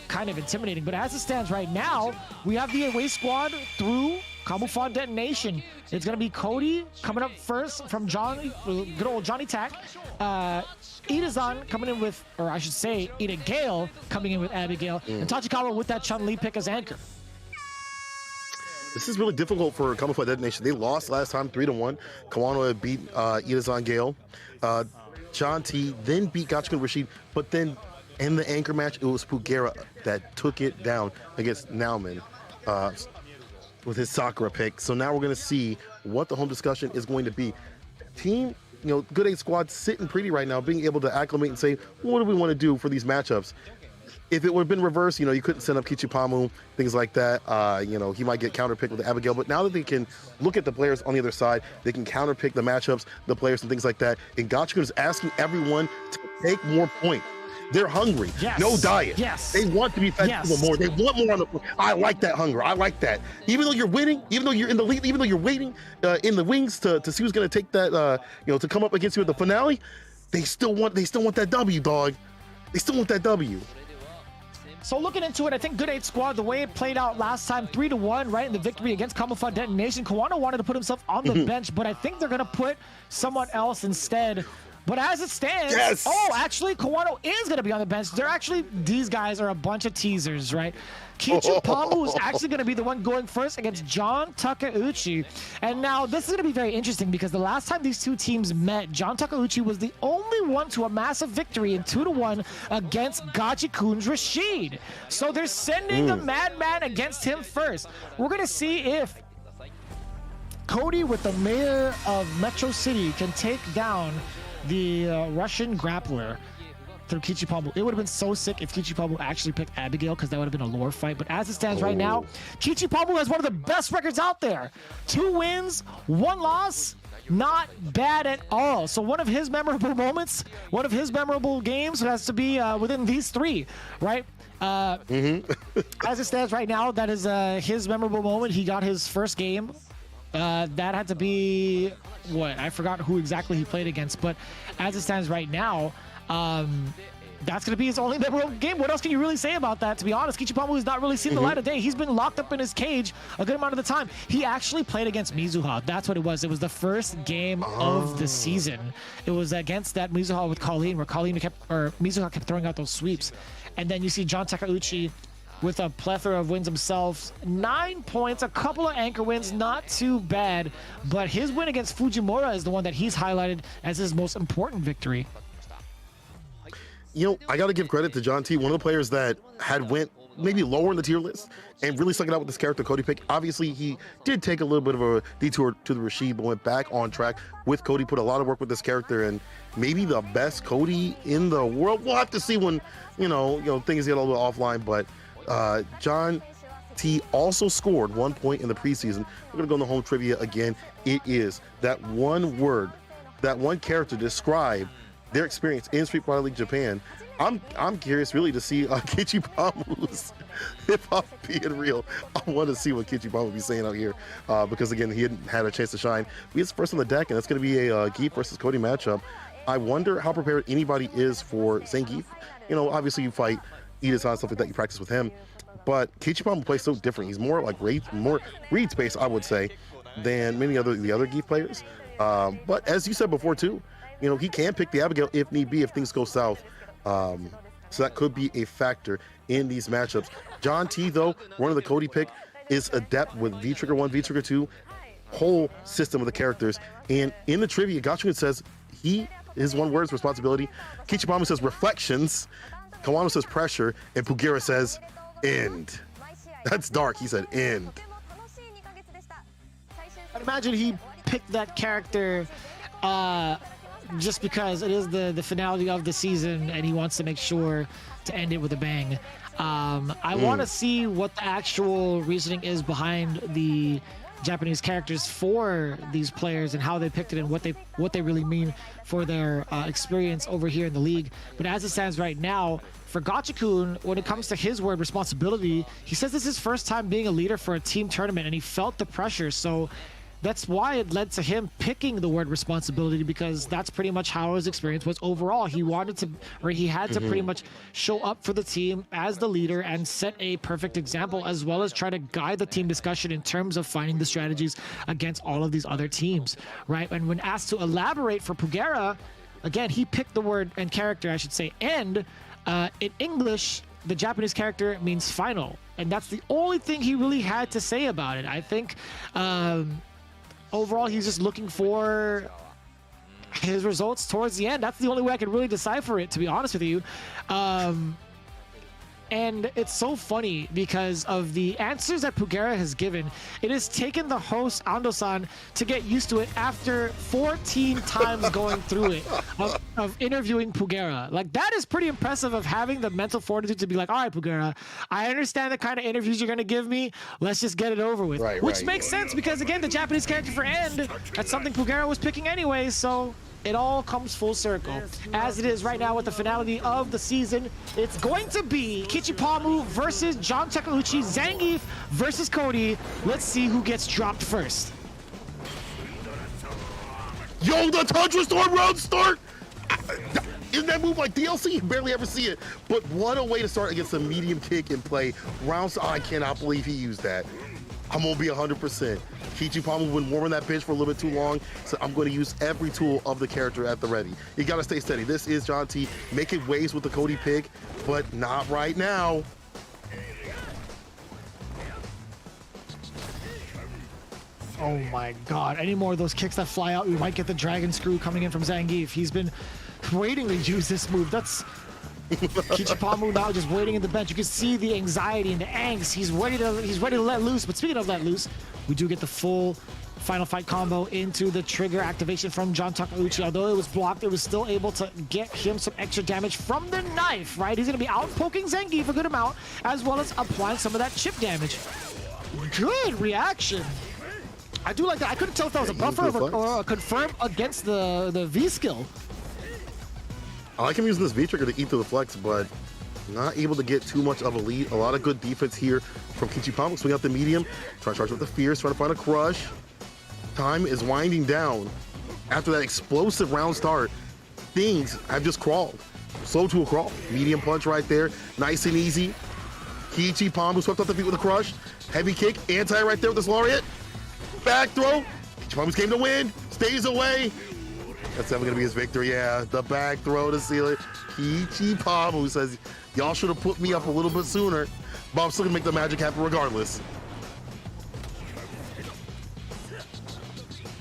kind of intimidating. But as it stands right now, we have the away squad through Camouflage Detonation. It's going to be Cody coming up first from good old Johnny Tack. Ida-zan coming in with, or I should say, Ida Gale coming in with Abigail. And Tachikawa with that Chun-Li pick as anchor. This is really difficult for Camouflage Detonation. They lost last time 3-1. Kawano had beat Ida-zan Gale. John T then beat Gachikun Rashid, but then in the anchor match, it was Pugera that took it down against Nauman with his Sakura pick. So now we're going to see what the home discussion is going to be. Team, you know, Good 8 Squad sitting pretty right now, being able to acclimate and say, what do we want to do for these matchups? If it would have been reversed, you know, you couldn't send up Kichipamu, things like that. You know, he might get counterpicked with Abigail. But now that they can look at the players on the other side, they can counterpick the matchups, the players, and things like that. And Gachikun is asking everyone to take more points. They're hungry. Yes. No diet. Yes. They want to be fed more. They want more on the. I like that hunger. I like that. Even though you're winning, even though you're in the lead, even though you're waiting in the wings to see who's going to take that, you know, to come up against you at the finale, they still want that W, dog. They still want that W. So looking into it, I think Good 8 Squad, the way it played out last time, 3-1, right, in the victory against Camouflage Detonation, Kawano wanted to put himself on the bench, but I think they're going to put someone else instead. But as it stands, actually, Kawano is going to be on the bench. These guys are a bunch of teasers, right? Kichipamu is actually going to be the one going first against John Takeuchi. And now this is going to be very interesting because the last time these two teams met, John Takeuchi was the only one to amass a victory in 2-1 against Gachikun's Rashid. So they're sending the madman against him first. We're going to see if Cody with the mayor of Metro City can take down the Russian grappler through Kichipamu. It would have been so sick if Kichipamu actually picked Abigail, because that would have been a lore fight. But as it stands right now, Kichipamu has one of the best records out there. 2 wins, 1 loss. Not bad at all. So one of his memorable moments, one of his memorable games has to be within these 3, right? As it stands right now, that is his memorable moment. He got his first game. That had to be what? I forgot who exactly he played against, but as it stands right now, That's going to be his only memorable game. What else can you really say about that? To be honest, Kichipamu has not really seen the light of day. He's been locked up in his cage a good amount of the time. He actually played against Mizuha. That's what it was. It was the first game of the season. It was against that Mizuha with Colleen, where Mizuha kept throwing out those sweeps. And then you see John Takeuchi with a plethora of wins himself. 9 points, a couple of anchor wins, not too bad. But his win against Fujimura is the one that he's highlighted as his most important victory. You know, I got to give credit to John T, one of the players that had went maybe lower in the tier list and really stuck it out with this character Cody pick. Obviously, he did take a little bit of a detour to the Rashid, but went back on track with Cody, put a lot of work with this character, and maybe the best Cody in the world. We'll have to see when, you know, things get a little bit offline, but John T also scored 1 point in the preseason. We're going to go in the home trivia again. It is that one word, that one character to describe their experience in Street Fighter League Japan. I'm curious really to see Kichipamu's hip-hop being real. I want to see what Kichipamu will be saying out here because, again, he hadn't had a chance to shine. He's first on the deck, and that's going to be a Geef versus Cody matchup. I wonder how prepared anybody is for Zangief. You know, obviously you fight Ida-san, stuff like that, you practice with him, but Kichipamu plays so different. He's more like more read space, I would say, than many the other Geef players. But as you said before, too, you know, he can pick the Abigail if need be, if things go south. So that could be a factor in these matchups. John T, though, one of the Cody pick, is adept with V-Trigger 1, V-Trigger 2, whole system of the characters. And in the trivia, Gachun says his one word is responsibility. Kichipamu says reflections. Kawano says pressure. And Pugera says end. That's dark. He said end. I'd imagine he picked that character just because it is the finality of the season and he wants to make sure to end it with a bang. I want to see what the actual reasoning is behind the Japanese characters for these players and how they picked it and what they really mean for their experience over here in the league. But as it stands right now, for Gachikun, when it comes to his word responsibility, he says this is his first time being a leader for a team tournament and he felt the pressure. So that's why it led to him picking the word responsibility, because that's pretty much how his experience was overall. He wanted to, or he had to pretty much show up for the team as the leader and set a perfect example, as well as try to guide the team discussion in terms of finding the strategies against all of these other teams, right? And when asked to elaborate for Pugera, again, he picked the word and character, I should say, end. In English, the Japanese character means final. And that's the only thing he really had to say about it. I think, overall, he's just looking for his results towards the end. That's the only way I can really decipher it, to be honest with you. And it's so funny because of the answers that Pugera has given. It has taken the host, Ando-san, to get used to it after 14 times going through it of interviewing Pugera. Like, that is pretty impressive, of having the mental fortitude to be like, all right, Pugera, I understand the kind of interviews you're going to give me. Let's just get it over with. Which makes sense because, again, the Japanese character for end, that's something Pugera was picking anyway, so it all comes full circle. As it is right now with the finality of the season, it's going to be Kichipamu versus John Takeuchi, Zangief versus Cody. Let's see who gets dropped first. Yo, the Tundra Storm round start! Isn't that move like DLC? You barely ever see it. But what a way to start against a medium kick and play. Rounds, I cannot believe he used that. I'm going to be 100%. Kichipamu been warming that bench for a little bit too long, so I'm going to use every tool of the character at the ready. You got to stay steady. This is John T making waves with the Cody pick, but not right now. Oh my god, any more of those kicks that fly out, we might get the dragon screw coming in from Zangief. He's been waiting to use this move. That's Kichipamu now just waiting in the bench. You can see the anxiety and the angst. He's ready to let loose. But speaking of let loose, we do get the full final fight combo into the trigger activation from John Takeuchi. Although it was blocked, it was still able to get him some extra damage from the knife, right? He's going to be out poking Zangief a good amount, as well as applying some of that chip damage. Good reaction. I do like that. I couldn't tell if that was a buffer or a confirm against the V skill. I like him using this V-trigger to eat through the flex, but not able to get too much of a lead. A lot of good defense here from Kichipamu. Swing out the medium, trying to charge with the fierce, trying to find a crush. Time is winding down. After that explosive round start, things have just crawled. Slow to a crawl. Medium punch right there. Nice and easy. Kiichi Palmu swept off the feet with a crush. Heavy kick. Anti right there with this lariat. Back throw. Kiichi Palmu's came to win. Stays away. That's definitely going to be his victory. Yeah, the back throw to seal it. Kiichi Palmu says, y'all should have put me up a little bit sooner. But I'm still going to make the magic happen regardless.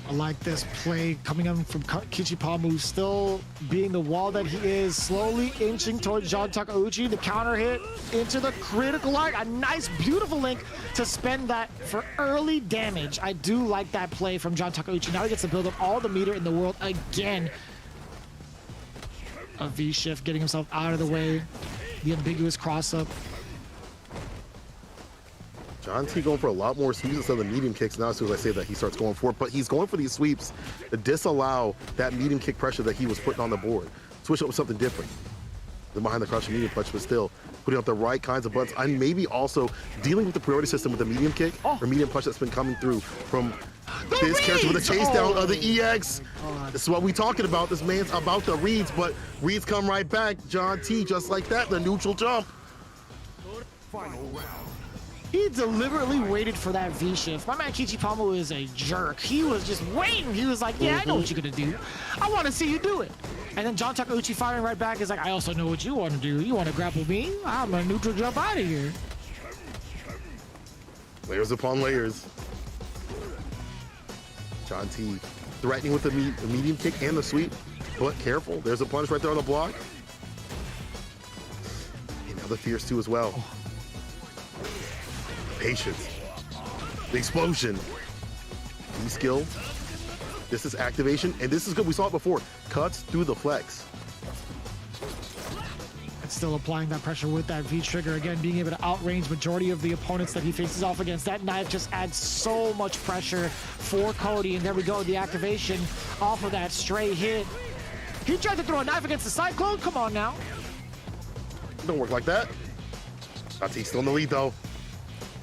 I like this play coming in from Kiichi Palmu, still being the wall that he is, slowly inching towards John Takeuchi. The counter hit into the critical art. A nice, beautiful link to spend that for early damage. I do like that play from John Takeuchi. Now he gets to build up all the meter in the world again. A V-shift, getting himself out of the way. The ambiguous cross-up. John T going for a lot more sweeps instead of the medium kicks. Now as soon as I say that, he starts going for it. But he's going for these sweeps to disallow that medium kick pressure that he was putting on the board. Switch up with something different than behind the crushing medium punch, but still putting up the right kinds of buttons. And maybe also dealing with the priority system with the medium kick or medium punch that's been coming through from this character with a chase down of the EX. This is what we're talking about. This man's about the reads, but reads come right back. John T, just like that, the neutral jump. Final round. He deliberately waited for that V-shift. My man Kiichi Palmu is a jerk. He was just waiting. He was like, yeah, I know what you're gonna do. I want to see you do it. And then John Takeuchi firing right back is like, I also know what you want to do. You want to grapple me? I'm a neutral jump out of here. Layers upon layers. John T threatening with the medium kick and the sweep, but careful. There's a punch right there on the block. And now the fierce too as well. Patience. The explosion. D-skill. This is activation, and this is good. We saw it before. Cuts through the flex. And still applying that pressure with that V-trigger. Again, being able to outrange majority of the opponents that he faces off against. That knife just adds so much pressure for Cody. And there we go, the activation off of that stray hit. He tried to throw a knife against the Cyclone. Come on now. Don't work like that. T still in the lead, though.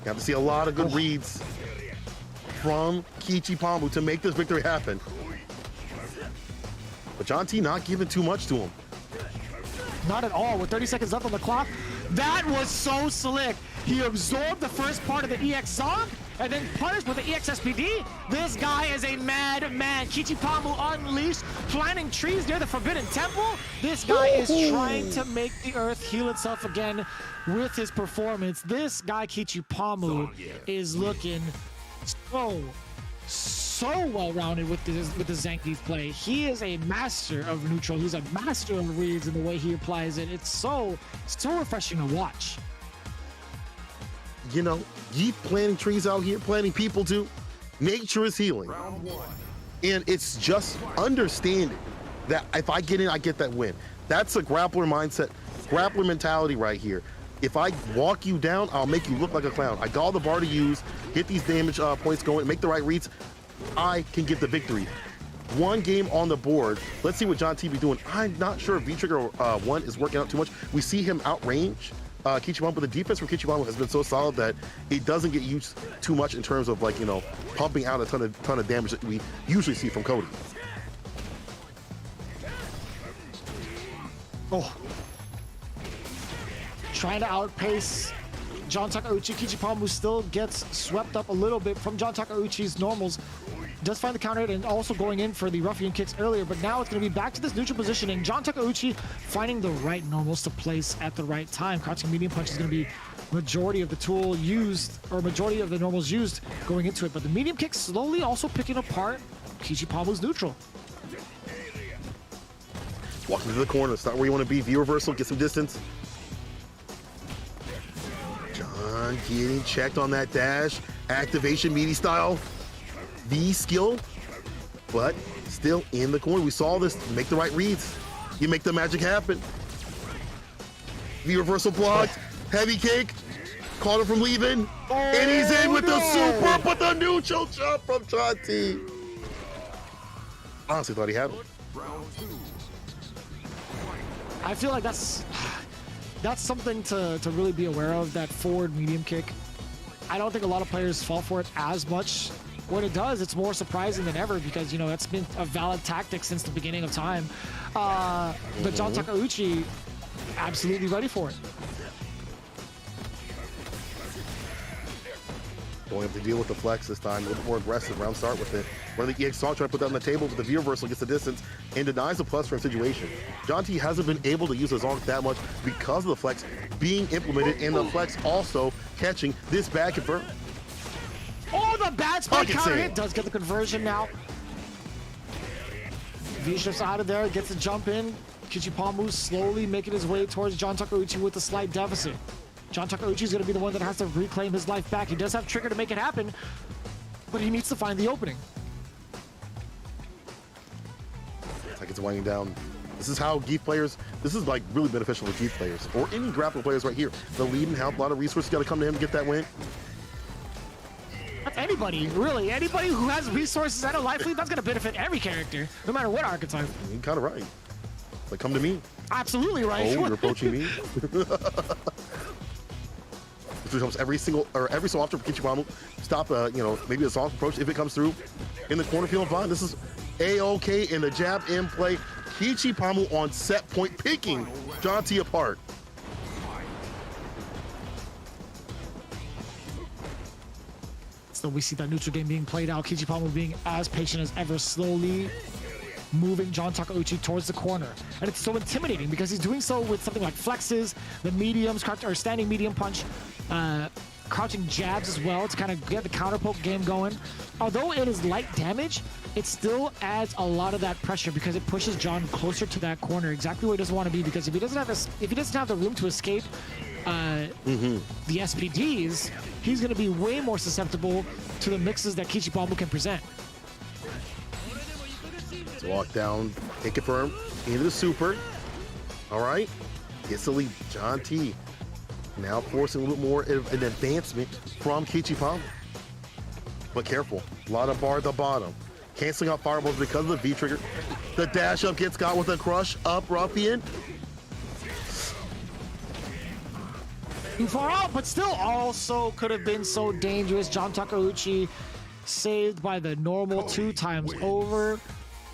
You have to see a lot of good reads from Kiichi Palmu to make this victory happen. But John T not giving too much to him. Not at all. With 30 seconds left on the clock, that was so slick. He absorbed the first part of the EX Zog and then punished with the EX SPD. This guy is a mad man. Kiichi Palmu unleashed, planting trees near the Forbidden Temple. This guy is trying to make the earth heal itself again with his performance. This guy, Kiichi Palmu, is looking so well-rounded with the Zangief play. He is a master of neutral. He's a master of reads in the way he applies it. It's so refreshing to watch. You know, Yeet planting trees out here, planting people too. Nature is healing. Round one. And it's just understanding that if I get in, I get that win. That's a grappler mindset, grappler mentality right here. If I walk you down, I'll make you look like a clown. I got all the bar to use, get these damage points going, make the right reads. I can get the victory. One game on the board. Let's see what John T be doing. I'm not sure if V-Trigger 1 is working out too much. We see him outrange Kiichi Palmu, but the defense for Kiichi Palmu has been so solid that it doesn't get used too much in terms of, like, you know, pumping out a ton of damage that we usually see from Cody. Oh. Trying to outpace John Takeuchi. Kiichi Palmu still gets swept up a little bit from John Takeuchi's normals. Does find the counter hit and also going in for the ruffian kicks earlier, but now it's going to be back to this neutral positioning. John Takeuchi finding the right normals to place at the right time. Crouching medium punch is going to be majority of the tool used, or majority of the normals used going into it, but the medium kick slowly also picking apart Kiichi Palmu's neutral. Walking to the corner, it's not where you want to be. V-reversal, get some distance. John getting checked on that dash. Activation, meaty style. V-skill, but still in the corner. We saw this. Make the right reads. You make the magic happen. V-reversal blocked. Heavy kick. Caught him from leaving. And he's in with the super, but the neutral jump from John T. Honestly thought he had him. Round two. I feel like that's something to really be aware of, that forward medium kick. I don't think a lot of players fall for it as much when it does, it's more surprising than ever because, you know, that's been a valid tactic since the beginning of time. But John Takeuchi, absolutely ready for it. Going up to deal with the flex this time, a little more aggressive round start with it. One of the EX trying to put that on the table, but the V reversal gets the distance and denies the plus frame situation. John T hasn't been able to use his arc that much because of the flex being implemented and the flex also catching this bad convert. Oh, the bad spike counter save. hit does get the conversion now. V shifts out of there, gets a jump in. Kichipamu slowly making his way towards John Takeuchi with a slight deficit. John Takeuchi is going to be the one that has to reclaim his life back. He does have trigger to make it happen, but he needs to find the opening. It's like it's winding down. This is how Geef players, this is like really beneficial for Geef players or any grappling players right here. The lead and help, a lot of resources got to come to him to get that win. That's anybody, really. Anybody who has resources and a life lead, that's going to benefit every character, no matter what archetype. You're kind of right. Like, come to me. Absolutely right. Oh, you're approaching me? Which helps every so often for Kichipamu. Stop, you know, maybe a soft approach if it comes through in the corner feeling fine. This is A-OK in the jab in play. Kichipamu on set point, picking John T apart. So we see that neutral game being played out. Kichipamu being as patient as ever, slowly moving John Takeuchi towards the corner. And it's so intimidating because he's doing so with something like flexes, the mediums, or standing medium punch, crouching jabs as well to kind of get the counter poke game going. Although it is light damage, it still adds a lot of that pressure because it pushes John closer to that corner, exactly where he doesn't want to be. Because if he doesn't have the room to escape the SPDs, he's going to be way more susceptible to the mixes that Kichipamu can present. Let's walk down, take it firm, into the super. All right, gets the lead. John T now forcing a little bit more of an advancement from Kichipamu. But careful, a lot of bar at the bottom. Canceling out fireballs because of the V trigger. The dash up gets got with a crush up ruffian. Too far out, but still also could have been so dangerous. John Takeuchi saved by the normal 2 times over.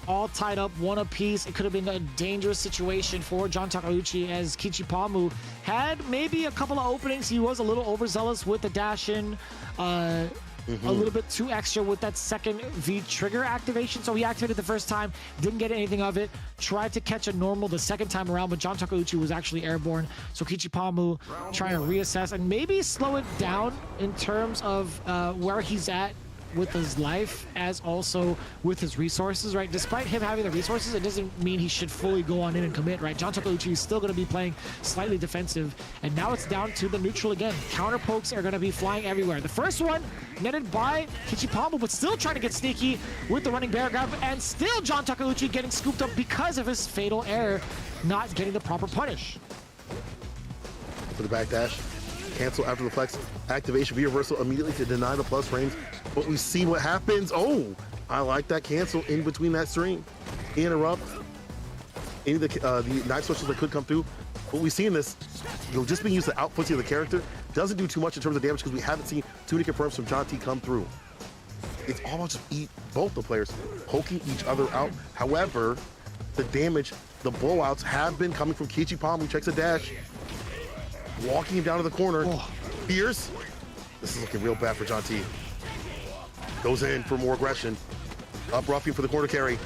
All tied up, 1 apiece. It could have been a dangerous situation for John Takeuchi as Kichipamu had maybe a couple of openings. He was a little overzealous with the dash in, a little bit too extra with that second V trigger activation. So he activated the first time, didn't get anything of it, tried to catch a normal the second time around, but John Takeuchi was actually airborne. So Kichipamu trying to reassess and maybe slow it down in terms of where he's at with his life as also with his resources, right? Despite him having the resources, it doesn't mean he should fully go on in and commit, right? John Takeuchi is still going to be playing slightly defensive, and now it's down to the neutral again. Counter pokes are going to be flying everywhere. The first one netted by Kichipamu, but still trying to get sneaky with the running bear grab, and still John Takeuchi getting scooped up because of his fatal error, not getting the proper punish. For the back dash, cancel after the flex, activation, V reversal immediately to deny the plus frames. But we see what happens. Oh, I like that cancel in between that string. Interrupt any of the knife switches that could come through. What we see in this, you know, just being used to output of the character doesn't do too much in terms of damage because we haven't seen too many confirms from John T come through. It's almost just both the players poking each other out. However, the damage, the blowouts have been coming from Kichipamu, who checks a dash, walking him down to the corner. Oh. Fierce. This is looking real bad for John T. Goes in for more aggression. Up ruffian for the corner carry.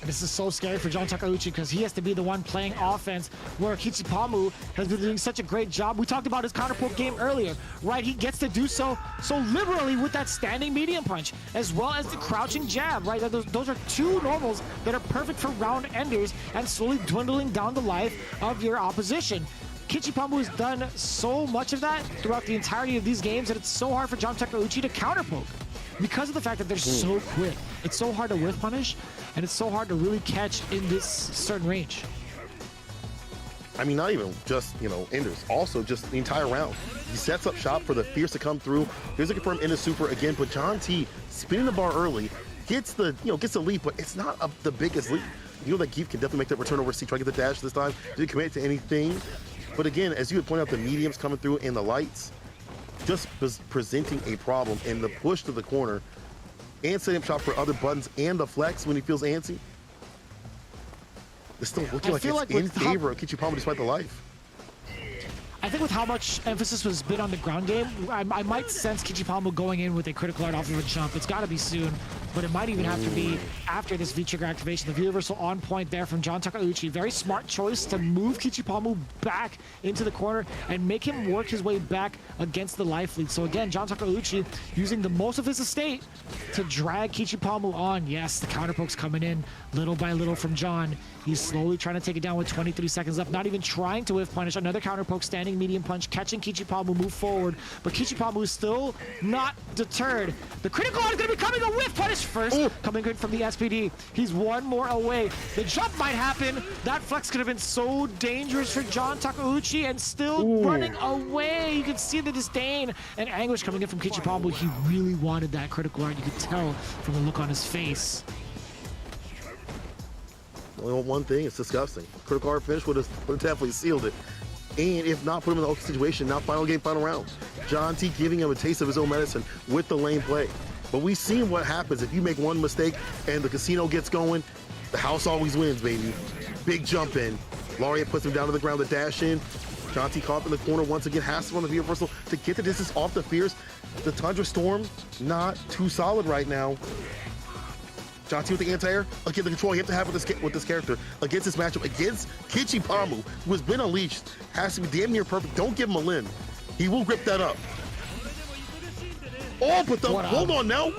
This is so scary for John Takeuchi because he has to be the one playing offense where Kichipamu has been doing such a great job. We talked about his counter poke game earlier, right? He gets to do so liberally with that standing medium punch as well as the crouching jab, right? Those are 2 normals that are perfect for round enders and slowly dwindling down the life of your opposition. Kichipamu has done so much of that throughout the entirety of these games that it's so hard for John Takeuchi to counter poke because of the fact that they're so quick. It's so hard to whiff punish, and it's so hard to really catch in this certain range. I mean, not even just, you know, enders, also just the entire round. He sets up shop for the Fierce to come through. Here's a confirmed into super again, but John T spinning the bar early, gets the lead, but it's not the biggest lead. You know that Geef can definitely make that return over C, try to get the dash this time. Didn't commit to anything. But again, as you had pointed out, the mediums coming through and the lights, just presenting a problem, and the push to the corner and setting up shot for other buttons and the flex when he feels antsy. It's still looking like it's in favor of Kichipamo despite the life. I think with how much emphasis was been on the ground game, I might sense Kichipamo going in with a critical art off of a jump. It's got to be soon, but it might even have to be after this V-trigger activation. The V-reversal on point there from John Takeuchi. Very smart choice to move Kichipamo back into the corner and make him work his way back against the life lead. So again, John Takeuchi using the most of his estate to drag Kichipamo on. Yes, the counter poke's coming in little by little from John. He's slowly trying to take it down with 23 seconds left, not even trying to whiff punish. Another counter poke, standing medium punch, catching Kichipamo, move forward, but Kichipamo is still not deterred. The critical art is going to be coming, a whiff punish first, coming good from the SPD. He's one more away. The jump might happen. That flex could have been so dangerous for John Takeuchi, and still running away. You can see the disdain and anguish coming in from Kichipamo. He really wanted that critical art. You could tell from the look on his face. Only one thing, it's disgusting. Critical art finish would have definitely sealed it. And if not, put him in the okay situation. Now final game, final round. John T giving him a taste of his own medicine with the lane play. But we've seen what happens if you make one mistake and the casino gets going. The house always wins, baby. Big jump in. Laureate puts him down to the ground to dash in. John T caught up in the corner once again, has to run the V-reversal to get the distance off the Fierce. The Tundra Storm, not too solid right now. John T with the anti-air. Again, the control you have to have with this character against this matchup against Kichipamo, who has been unleashed, has to be damn near perfect. Don't give him a limb. He will grip that up. Oh, but hold on now.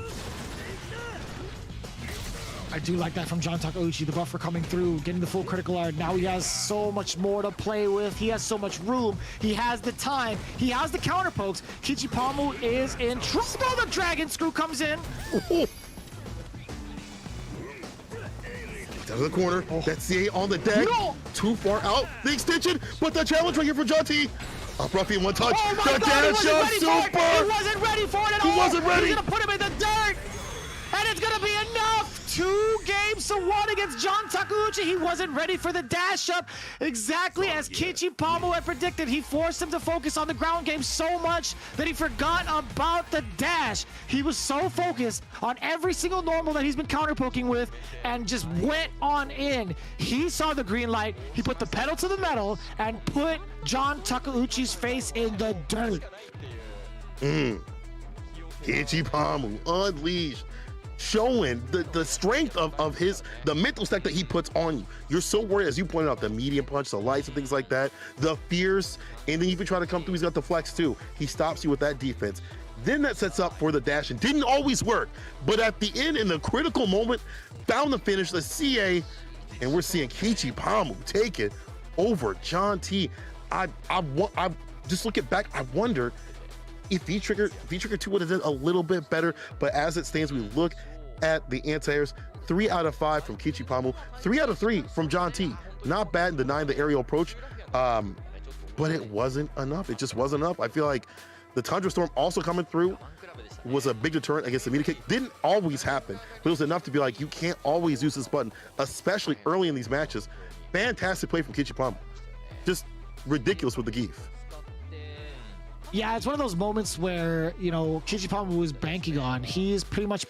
I do like that from John Takeuchi, the buffer coming through, getting the full critical art. Now he has so much more to play with. He has so much room. He has the time. He has the counter pokes. Kichipamo is in trouble. The dragon screw comes in. Down to the corner. That's CA on the deck. No. Too far out. The extension, but the challenge right here for John T. Up Ruffy in one touch. Oh my the God, dash shot super. He wasn't ready for it at all. He wasn't ready. He's gonna put him in the dirt, and it's gonna be enough. 2 games to 1 against John Takeuchi. He wasn't ready for the dash up, exactly as Kichipamo had predicted. He forced him to focus on the ground game so much that he forgot about the dash. He was so focused on every single normal that he's been counter poking with and just went on in. He saw the green light. He put the pedal to the metal and put John Takeuchi's face in the dirt. Kichipamo unleashed. Showing the strength of the mental stack that he puts on you. You're so worried, as you pointed out, the medium punch, the lights and things like that, the fierce, and then even try to come through, he's got the flex too. He stops you with that defense. Then that sets up for the dash, and didn't always work, but at the end, in the critical moment, found the finish, the CA, and we're seeing Kichipamo take it over John T. I just looking back, I wonder if V-Trigger 2 would have done a little bit better, but as it stands, we look at the anti-airs. 3 out of 5 from Kichipamo, 3 out of 3 from John T. Not bad in denying the aerial approach, but it wasn't enough. It just wasn't enough. I feel like the Tundra Storm also coming through was a big deterrent against the media kick. Didn't always happen, but it was enough to be like, you can't always use this button, especially early in these matches. Fantastic play from Kichipamo. Just ridiculous with the Zangief. Yeah, it's one of those moments where, you know, Kichipamo was banking on. He is pretty much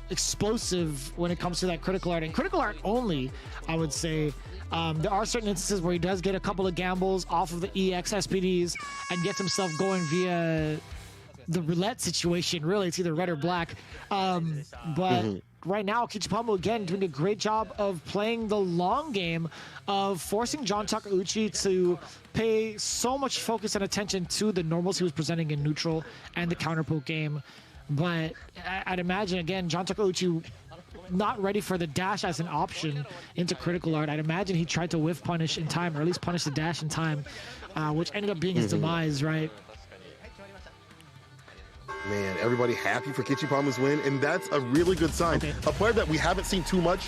explosive when it comes to that critical art, and critical art only, I would say. There are certain instances where he does get a couple of gambles off of the EX SPDs and gets himself going via the roulette situation. Really, it's either red or black. But right now, Kichipamo, again, doing a great job of playing the long game, of forcing John Takeuchi to pay so much focus and attention to the normals he was presenting in neutral and the counterpoke game. But I'd imagine, again, John Takeuchi not ready for the dash as an option into critical art. I'd imagine he tried to whiff punish in time, or at least punish the dash in time, which ended up being his demise, right? Man, everybody happy for Kichipamo's win, and that's a really good sign. Okay. A player that we haven't seen too much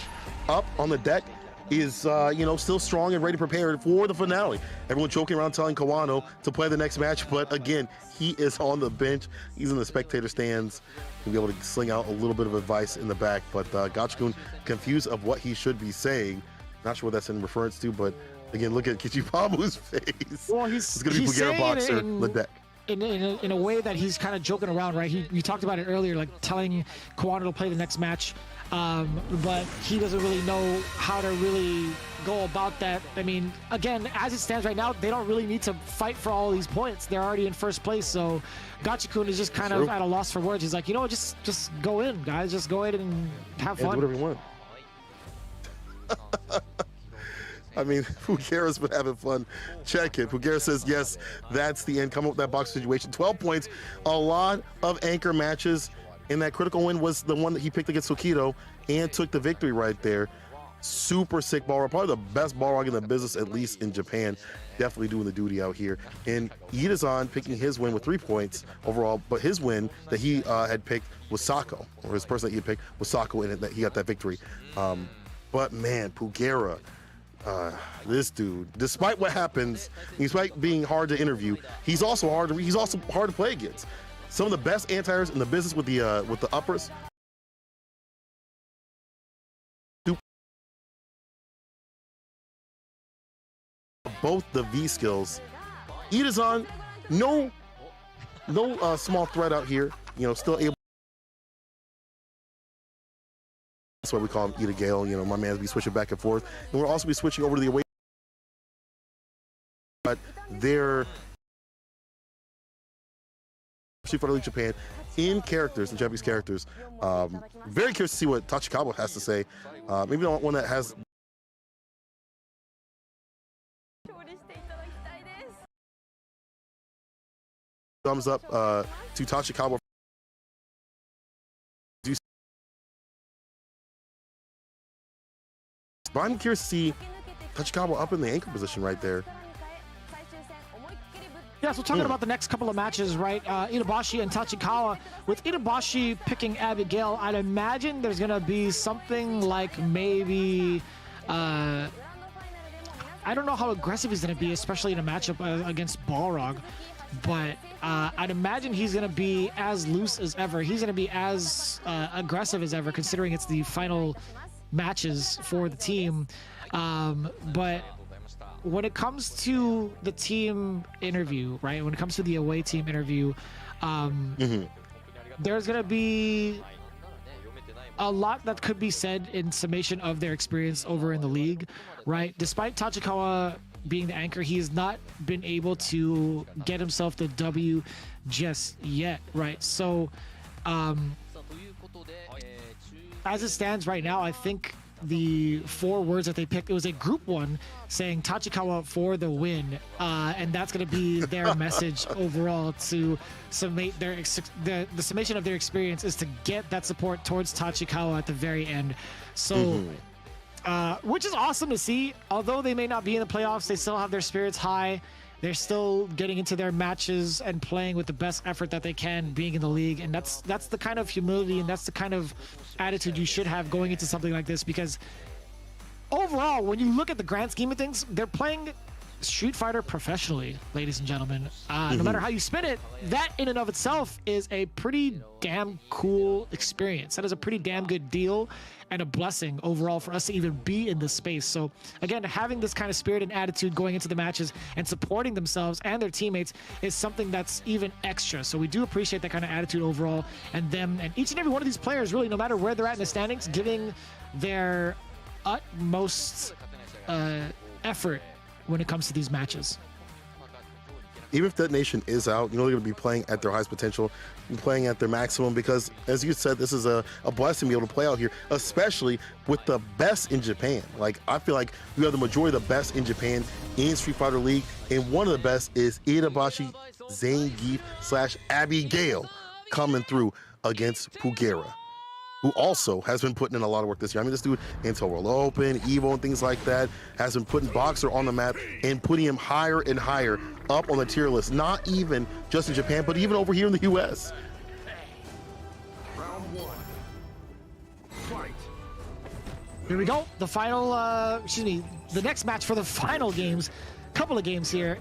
up on the deck is, you know, still strong and ready, prepared for the finale. Everyone joking around telling Kawano to play the next match, but again, he is on the bench. He's in the spectator stands. He'll be able to sling out a little bit of advice in the back, but Gachikun confused of what he should be saying. Not sure what that's in reference to, but again, look at Kichipamo's face. Well, it's going to be Bugera Boxer, the deck. in a way that he's kind of joking around, right? You talked about it earlier, like telling Kawano to play the next match, but he doesn't really know how to really go about that. I mean, again, as it stands right now, they don't really need to fight for all these points. They're already in first place, so Gachikun is just kind of at a loss for words. He's like, you know what, just go in, guys. Just go in and have fun. Do whatever you want. I mean, Pugera's been having fun. Check it. Pugera says, yes, that's the end. Come up with that box situation. 12 points. A lot of anchor matches. And that critical win was the one that he picked against Sokido and took the victory right there. Super sick Balrog. Probably the best Balrog in the business, at least in Japan. Definitely doing the duty out here. And Itazan picking his win with 3 points overall. But his win that he had picked was Sako. Or his person that he had picked was Sako, and that he got that victory. But man, Pugera. This dude, despite what happens, despite being hard to interview, he's also hard to play against. Some of the best anti-airs in the business with the uppers. Both the V skills. Itazan, no small threat out here. You know, still able. That's why we call him Ida Gale. You know, my man's be switching back and forth. And we'll also be switching over to the away. But they're Street Fighter League Japan in characters, in Japanese characters. Very curious to see what Tachikawa has to say. Maybe the one that has. Thumbs up to Tachikawa. But I'm curious to see Tachikawa up in the anchor position right there. Yeah, so talking about the next couple of matches, right? Itabashi and Tachikawa. With Itabashi picking Abigail, I'd imagine there's going to be something like maybe... I don't know how aggressive he's going to be, especially in a matchup against Balrog. But I'd imagine he's going to be as loose as ever. He's going to be as aggressive as ever, considering it's the final matches for the team. But when it comes to the team interview, right? When it comes to the away team interview, there's going to be a lot that could be said in summation of their experience over in the league, right? Despite Tachikawa being the anchor, he has not been able to get himself the W just yet, right? So as it stands right now, I think the 4 words that they picked, it was a group one saying Tachikawa for the win, and that's going to be their message overall to summate the summation of their experience is to get that support towards Tachikawa at the very end. So which is awesome to see. Although they may not be in the playoffs, they still have their spirits high. They're still getting into their matches and playing with the best effort that they can, being in the league. And that's the kind of humility and that's the kind of attitude you should have going into something like this, because overall, when you look at the grand scheme of things, they're playing Street Fighter professionally, ladies and gentlemen. No matter how you spin it, that in and of itself is a pretty damn cool experience. That is a pretty damn good deal and a blessing overall for us to even be in this space. So again, having this kind of spirit and attitude going into the matches and supporting themselves and their teammates is something that's even extra. So we do appreciate that kind of attitude overall, and them and each and every one of these players, really, no matter where they're at in the standings, giving their utmost effort when it comes to these matches. Even if Detonation is out, you know they're going to be playing at their highest potential and playing at their maximum, because, as you said, this is a blessing to be able to play out here, especially with the best in Japan. Like, I feel like we have the majority of the best in Japan in Street Fighter League, and one of the best is Itabashi, Zangief / Abigail coming through against Pugera, who also has been putting in a lot of work this year. I mean, this dude, Intel World Open, Evo, and things like that, has been putting Boxer on the map and putting him higher and higher up on the tier list, not even just in Japan, but even over here in the US. Round 1. Fight. Here we go. The final, the next match for the final games. Couple of games here.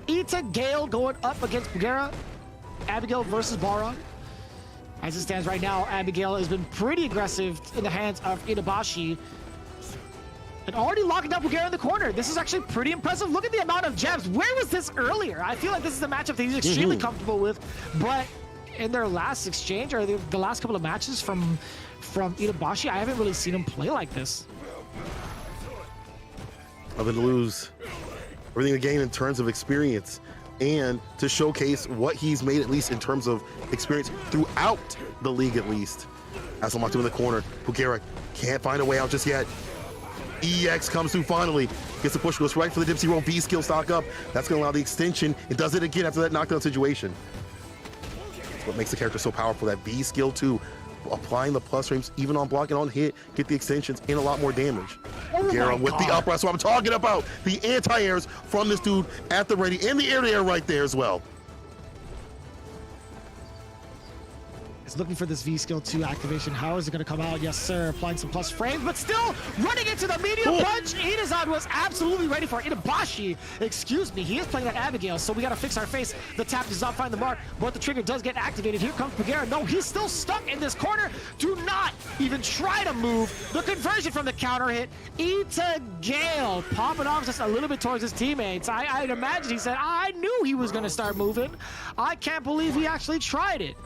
Ita Gale going up against Pugera. Abigail versus Balrog. As it stands right now, Abigail has been pretty aggressive in the hands of Itabashi. And already locking up Pugera in the corner. This is actually pretty impressive. Look at the amount of jabs. Where was this earlier? I feel like this is a matchup that he's extremely comfortable with. But in their last exchange, or the last couple of matches from Itabashi, I haven't really seen him play like this. Nothing to lose, everything to gain in terms of experience, and to showcase what he's made, at least in terms of experience throughout the league, at least. As I'm locked in the corner, Pugera can't find a way out just yet. EX comes through finally, gets the push, goes right for the Dipsy Roll, V skill stock up. That's gonna allow the extension. It does it again after that knockdown situation. That's what makes the character so powerful, that V skill too. Applying the plus frames, even on block and on hit, get the extensions and a lot more damage. Pugera with the up, that's what I'm talking about. The anti-airs from this dude at the ready, and the air-to-air right there as well. Looking for this V skill 2 activation. How is it going to come out? Yes, sir. Applying some plus frames, but still running into the medium punch. Itazan was absolutely ready for Itabashi. Excuse me. He is playing that Abigail, so we got to fix our face. The tap does not find the mark, but the trigger does get activated. Here comes Pugera. No, he's still stuck in this corner. Do not even try to move. The conversion from the counter hit. Itagale popping off just a little bit towards his teammates. I'd imagine he said, I knew he was going to start moving. I can't believe he actually tried it.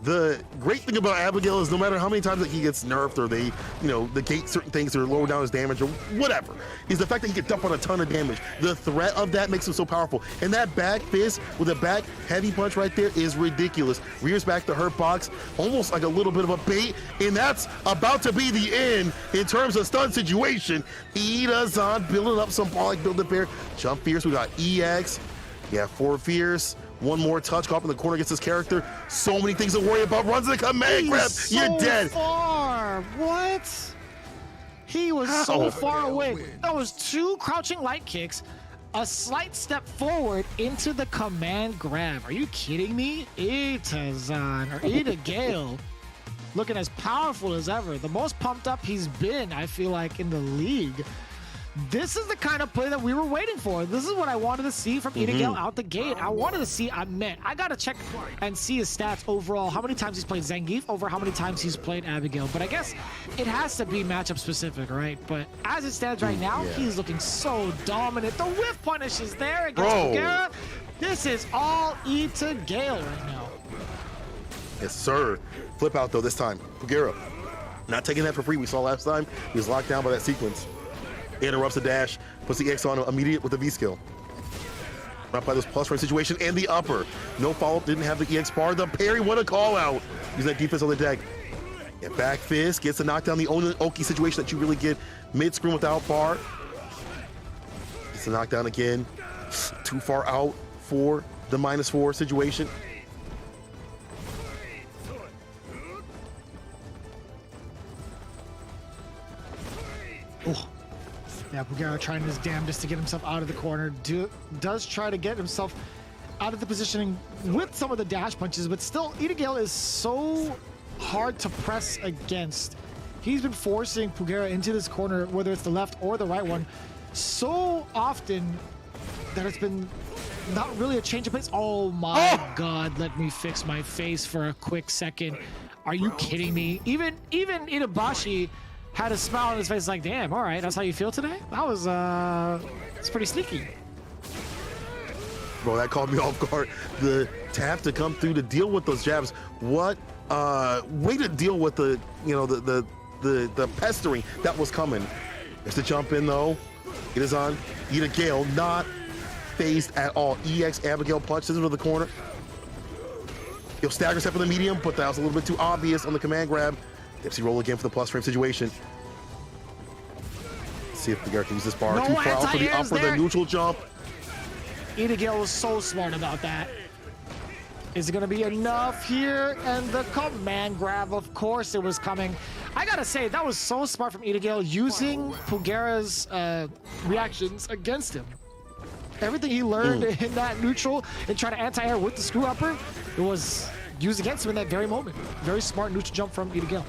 The great thing about Abigail is no matter how many times that he gets nerfed or they, negate certain things or lower down his damage or whatever, is the fact that he can dump on a ton of damage. The threat of that makes him so powerful. And that back fist with a back heavy punch right there is ridiculous. Rears back the hurt box, almost like a little bit of a bait. And that's about to be the end in terms of stun situation. Itazan building up some ball like build up there. Jump fierce, we got EX. Yeah, 4 fierce. One more touch, caught up in the corner against his character. So many things to worry about. Runs the command grab. You're dead. Far. What? He was so far away. That was 2 crouching light kicks, a slight step forward into the command grab. Are you kidding me? Itazan or Itagale looking as powerful as ever. The most pumped up he's been, I feel like, in the league. This is the kind of play that we were waiting for. This is what I wanted to see from Itagale out the gate. I wanted to see, I got to check and see his stats overall. How many times he's played Zangief over how many times he's played Abigail. But I guess it has to be matchup specific, right? But as it stands right now, he's looking so dominant. The whiff punish is there against Pugera. This is all Itagale right now. Yes, sir. Flip out though this time. Pugera not taking that for free. We saw last time he was locked down by that sequence. Interrupts the dash, puts the X on immediate with the V skill. Up by this plus frame situation and the upper. No follow-up, didn't have the EX bar. The parry, what a call out. Use that defense on the deck. Yeah, back fist, gets the knockdown, the Oki situation that you really get mid-screen without bar. Gets the knockdown again. Too far out for the -4 situation. Oh. Yeah, Pugera trying his damnedest to get himself out of the corner. Does try to get himself out of the positioning with some of the dash punches, but still, Itagale is so hard to press against. He's been forcing Pugera into this corner, whether it's the left or the right one, so often that it's been not really a change of pace. Oh my God, let me fix my face for a quick second. Are you kidding me? Even Itabashi had a smile on his face like, damn, all right, that's how you feel today? That was, it's pretty sneaky. Bro, that caught me off guard. The tap to come through to deal with those jabs. What way to deal with the, the pestering that was coming. There's the jump in though. It is on Itagale, not phased at all. EX Abigail punch into the corner. He'll stagger step in the medium, but that was a little bit too obvious on the command grab. Dipsy roll again for the plus frame situation. Let's see if Pugera can use this bar. Too far out for the upper, the neutral jump. Itagale was so smart about that. Is it going to be enough here? And the command grab, of course it was coming. I gotta say, that was so smart from Itagale, using Pugera's reactions against him. Everything he learned in that neutral and trying to anti-air with the screw upper, it was used against him in that very moment. Very smart neutral jump from Itagale.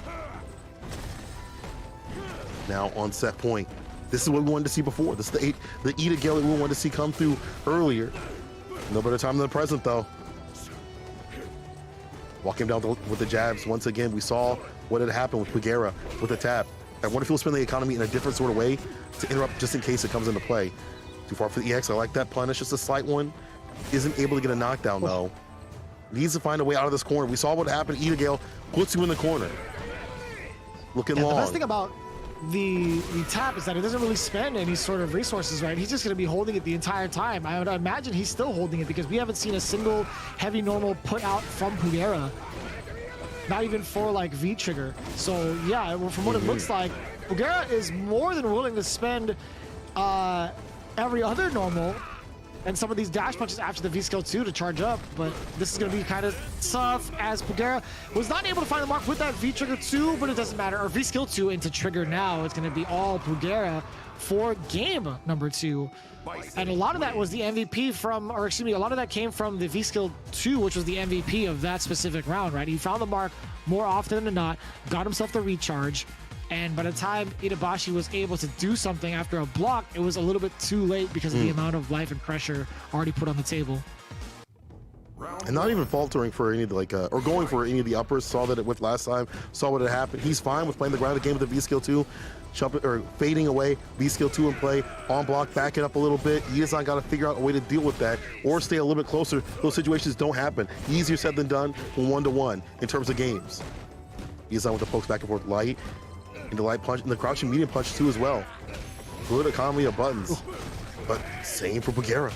Now on set point. This is what we wanted to see before. This is the Itagale that we wanted to see come through earlier. No better time than the present though. Walking down with the jabs once again. We saw what had happened with Pugera with the tap. I wonder if he'll spend the economy in a different sort of way to interrupt just in case it comes into play. Too far for the EX. I like that punish, just a slight one. Isn't able to get a knockdown though. Needs to find a way out of this corner. We saw what happened. Gale puts you in the corner. Looking long. The best thing about the tap is that it doesn't really spend any sort of resources, right? He's just going to be holding it the entire time. I would imagine he's still holding it because we haven't seen a single heavy normal put out from Pugera. Not even for like V-trigger. So yeah, from what it looks like, Pugera is more than willing to spend every other normal and some of these dash punches after the V-skill 2 to charge up, but this is going to be kind of tough as Pugera was not able to find the mark with that V-trigger 2, but it doesn't matter. Or V-skill 2 into trigger now. It's going to be all Pugera for game number 2. And a lot of that was the MVP from, or excuse me, a lot of that came from the V-skill 2, which was the MVP of that specific round, right? He found the mark more often than not, got himself the recharge, and by the time Itabashi was able to do something after a block, it was a little bit too late because of the amount of life and pressure already put on the table. And not even faltering for any of the, or going for any of the uppers. Saw that with last time, saw what had happened. He's fine with playing the grounded game with the V-skill 2, or fading away, V-skill 2 in play, on block, back it up a little bit. Yidazan got to figure out a way to deal with that or stay a little bit closer. Those situations don't happen. Easier said than done when 1-to-1 in terms of games. Yidazan with the pokes back and forth light. And the light punch and the crouching medium punch too as well. Good economy of buttons. But same for Pugera.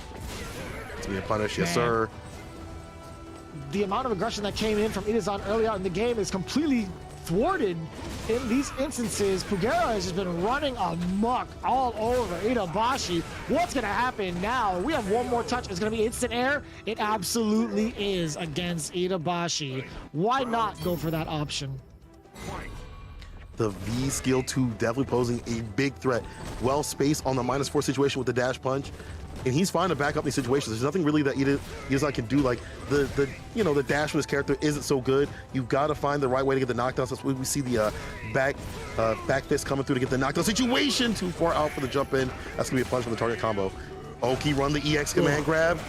It's being punished, yes sir. The amount of aggression that came in from Itazan early on in the game is completely thwarted in these instances. Pugera has just been running amok all over Itabashi. What's gonna happen now? We have one more touch. It's gonna be instant air. It absolutely is against Itabashi. Why not go for that option? The V skill 2 definitely posing a big threat. Well spaced on the -4 situation with the dash punch. And he's fine to back up these situations. There's nothing really that Yidazan can do. Like the dash from his character isn't so good. You've got to find the right way to get the knockdown. So that's why we see the back fist coming through to get the knockdown situation. Too far out for the jump in. That's gonna be a punch from the target combo. Oki run the EX command grab.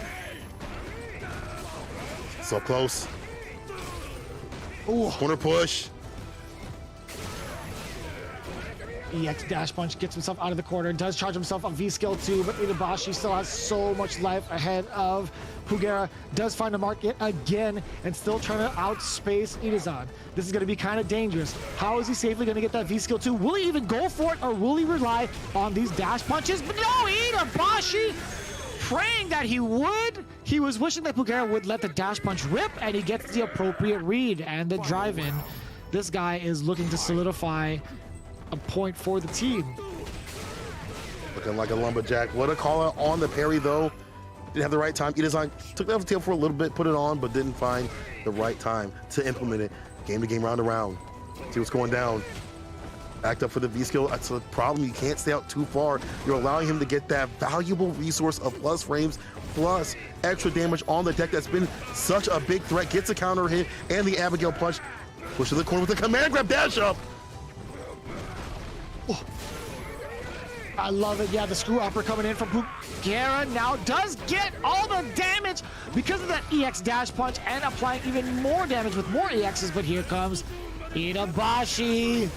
So close. Ooh. Corner push. EX dash punch gets himself out of the corner, does charge himself on V-skill 2, but Itabashi still has so much life ahead of Pugera. Does find a mark yet again and still trying to outspace Itazan. This is going to be kind of dangerous. How is he safely going to get that V-skill 2? Will he even go for it, or will he rely on these dash punches? But no, Itabashi praying that he would. He was wishing that Pugera would let the dash punch rip, and he gets the appropriate read and the drive-in. This guy is looking to solidify a point for the team. Looking like a lumberjack. What a call out on the parry though. Didn't have the right time. Itazan took that off the tail for a little bit, put it on, but didn't find the right time to implement it. Game to game, round to round. See what's going down. Backed up for the V-skill. That's the problem. You can't stay out too far. You're allowing him to get that valuable resource of plus frames, plus extra damage on the deck that's been such a big threat. Gets a counter hit and the Abigail punch. Push to the corner with the command grab dash up. Oh. I love it. Yeah, the screw upper coming in from Pugera now does get all the damage because of that EX dash punch and applying even more damage with more EXs, but here comes Itabashi.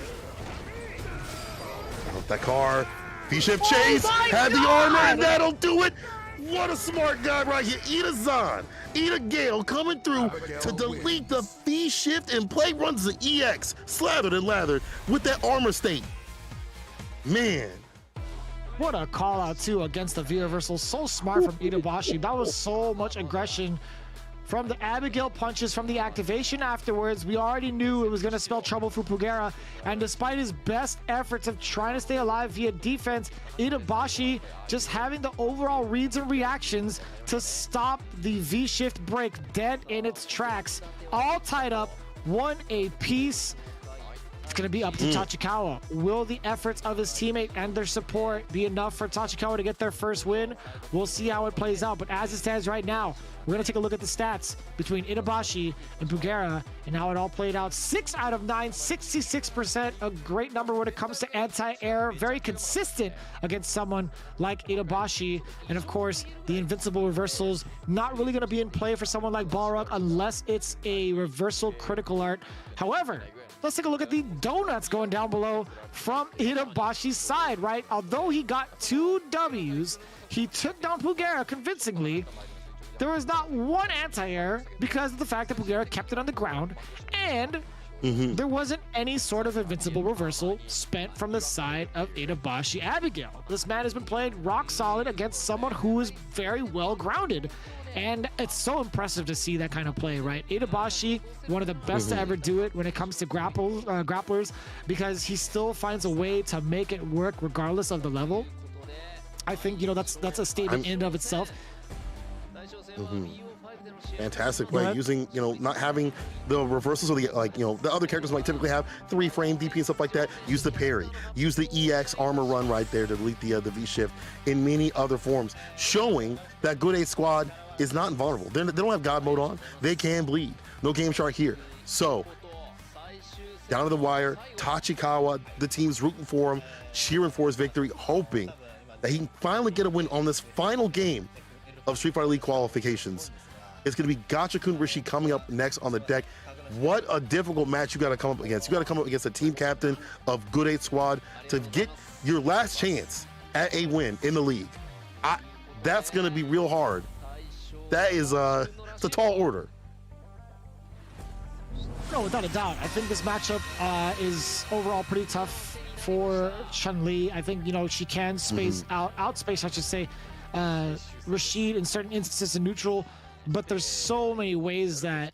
That car, V-shift chase, had the armor, and that'll do it. What a smart guy right here. Itazan, Gale coming through to delete the V-shift and play runs the EX, slathered and lathered with that armor state. Man. What a call out too against the V-reversal. So smart from Itabashi. That was so much aggression from the Abigail punches, from the activation afterwards. We already knew it was going to spell trouble for Pugera, and despite his best efforts of trying to stay alive via defense, Itabashi just having the overall reads and reactions to stop the V-shift break dead in its tracks. All tied up, one apiece. It's going to be up to Tachikawa. Will the efforts of his teammate and their support be enough for Tachikawa to get their first win? We'll see how it plays out. But as it stands right now, we're going to take a look at the stats between Itabashi and Pugera and how it all played out. 6 out of 9, 66%. A great number when it comes to anti-air. Very consistent against someone like Itabashi. And of course, the invincible reversals not really going to be in play for someone like Balrog unless it's a reversal critical art. However, let's take a look at the donuts going down below from Itabashi's side, right? Although he got 2 Ws, he took down Pugera convincingly. There was not one anti-air because of the fact that Pugera kept it on the ground, and there wasn't any sort of invincible reversal spent from the side of Itabashi Abigail. This man has been playing rock solid against someone who is very well grounded. And it's so impressive to see that kind of play, right? Itabashi, one of the best to ever do it when it comes to grapplers, because he still finds a way to make it work regardless of the level. I think, that's a statement in and of itself. Fantastic play, using, not having the reversals of the, the other characters might typically have 3-frame DP and stuff like that. Use the parry, use the EX armor run right there to delete the V-shift in many other forms, showing that Good 8 squad is not invulnerable. They don't have God mode on. They can bleed. No game shark here. So, down to the wire, Tachikawa, the team's rooting for him, cheering for his victory, hoping that he can finally get a win on this final game of Street Fighter League qualifications. It's going to be Gachikun Rishi coming up next on the deck. What a difficult match you got to come up against. You got to come up against a team captain of Good 8 squad to get your last chance at a win in the league. That's going to be real hard. That is it's a tall order. No, without a doubt. I think this matchup is overall pretty tough for Chun-Li. I think, she can outspace, I should say, Rashid in certain instances in neutral, but there's so many ways that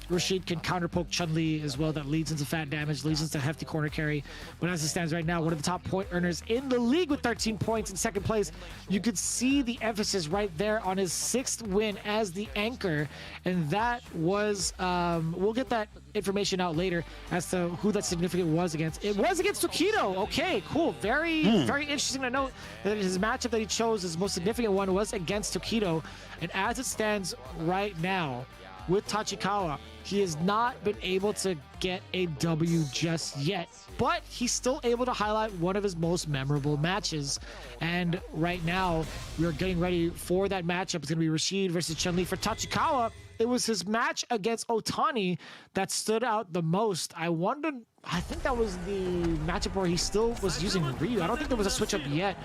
Rashid can counterpoke Chun-Li as well. That leads into fat damage, leads into hefty corner carry. But as it stands right now, one of the top point earners in the league with 13 points in second place. You could see the emphasis right there on his 6th win as the anchor. And that was, we'll get that information out later as to who that significant was against. It was against Tokido. Okay, cool. Very interesting to note that his matchup that he chose, his most significant one, was against Tokido. And as it stands right now, with Tachikawa, he has not been able to get a W just yet, but he's still able to highlight one of his most memorable matches. And right now, we are getting ready for that matchup. It's going to be Rashid versus Chun-Li. For Tachikawa, it was his match against Otani that stood out the most. I think that was the matchup where he still was using Ryu. I don't think there was a switch up yet,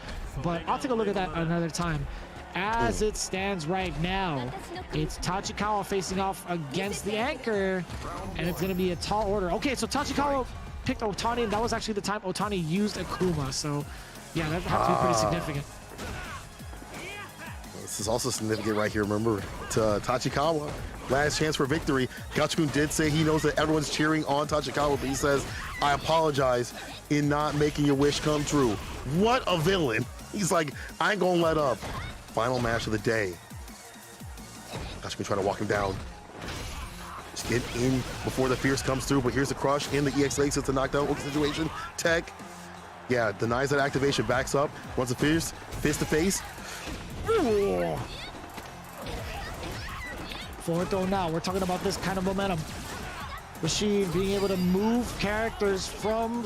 but I'll take a look at that another time. As it stands right now, it's Tachikawa facing off against the anchor, and it's going to be a tall order. Okay, so Tachikawa picked Otani, and that was actually the time Otani used Akuma. So, yeah, that had to be pretty significant. This is also significant right here, remember, to Tachikawa. Last chance for victory. Gachikun did say he knows that everyone's cheering on Tachikawa, but he says, I apologize in not making your wish come true. What a villain. He's like, I ain't gonna let up. Final match of the day. Gachikun trying to walk him down. Just get in before the Fierce comes through, but here's the crush in the EX legs. It's a knockdown situation. Tech, yeah, denies that activation, backs up, runs the Fierce, fist to face. Ooh. Forward throw now. We're talking about this kind of momentum. Rashid being able to move characters from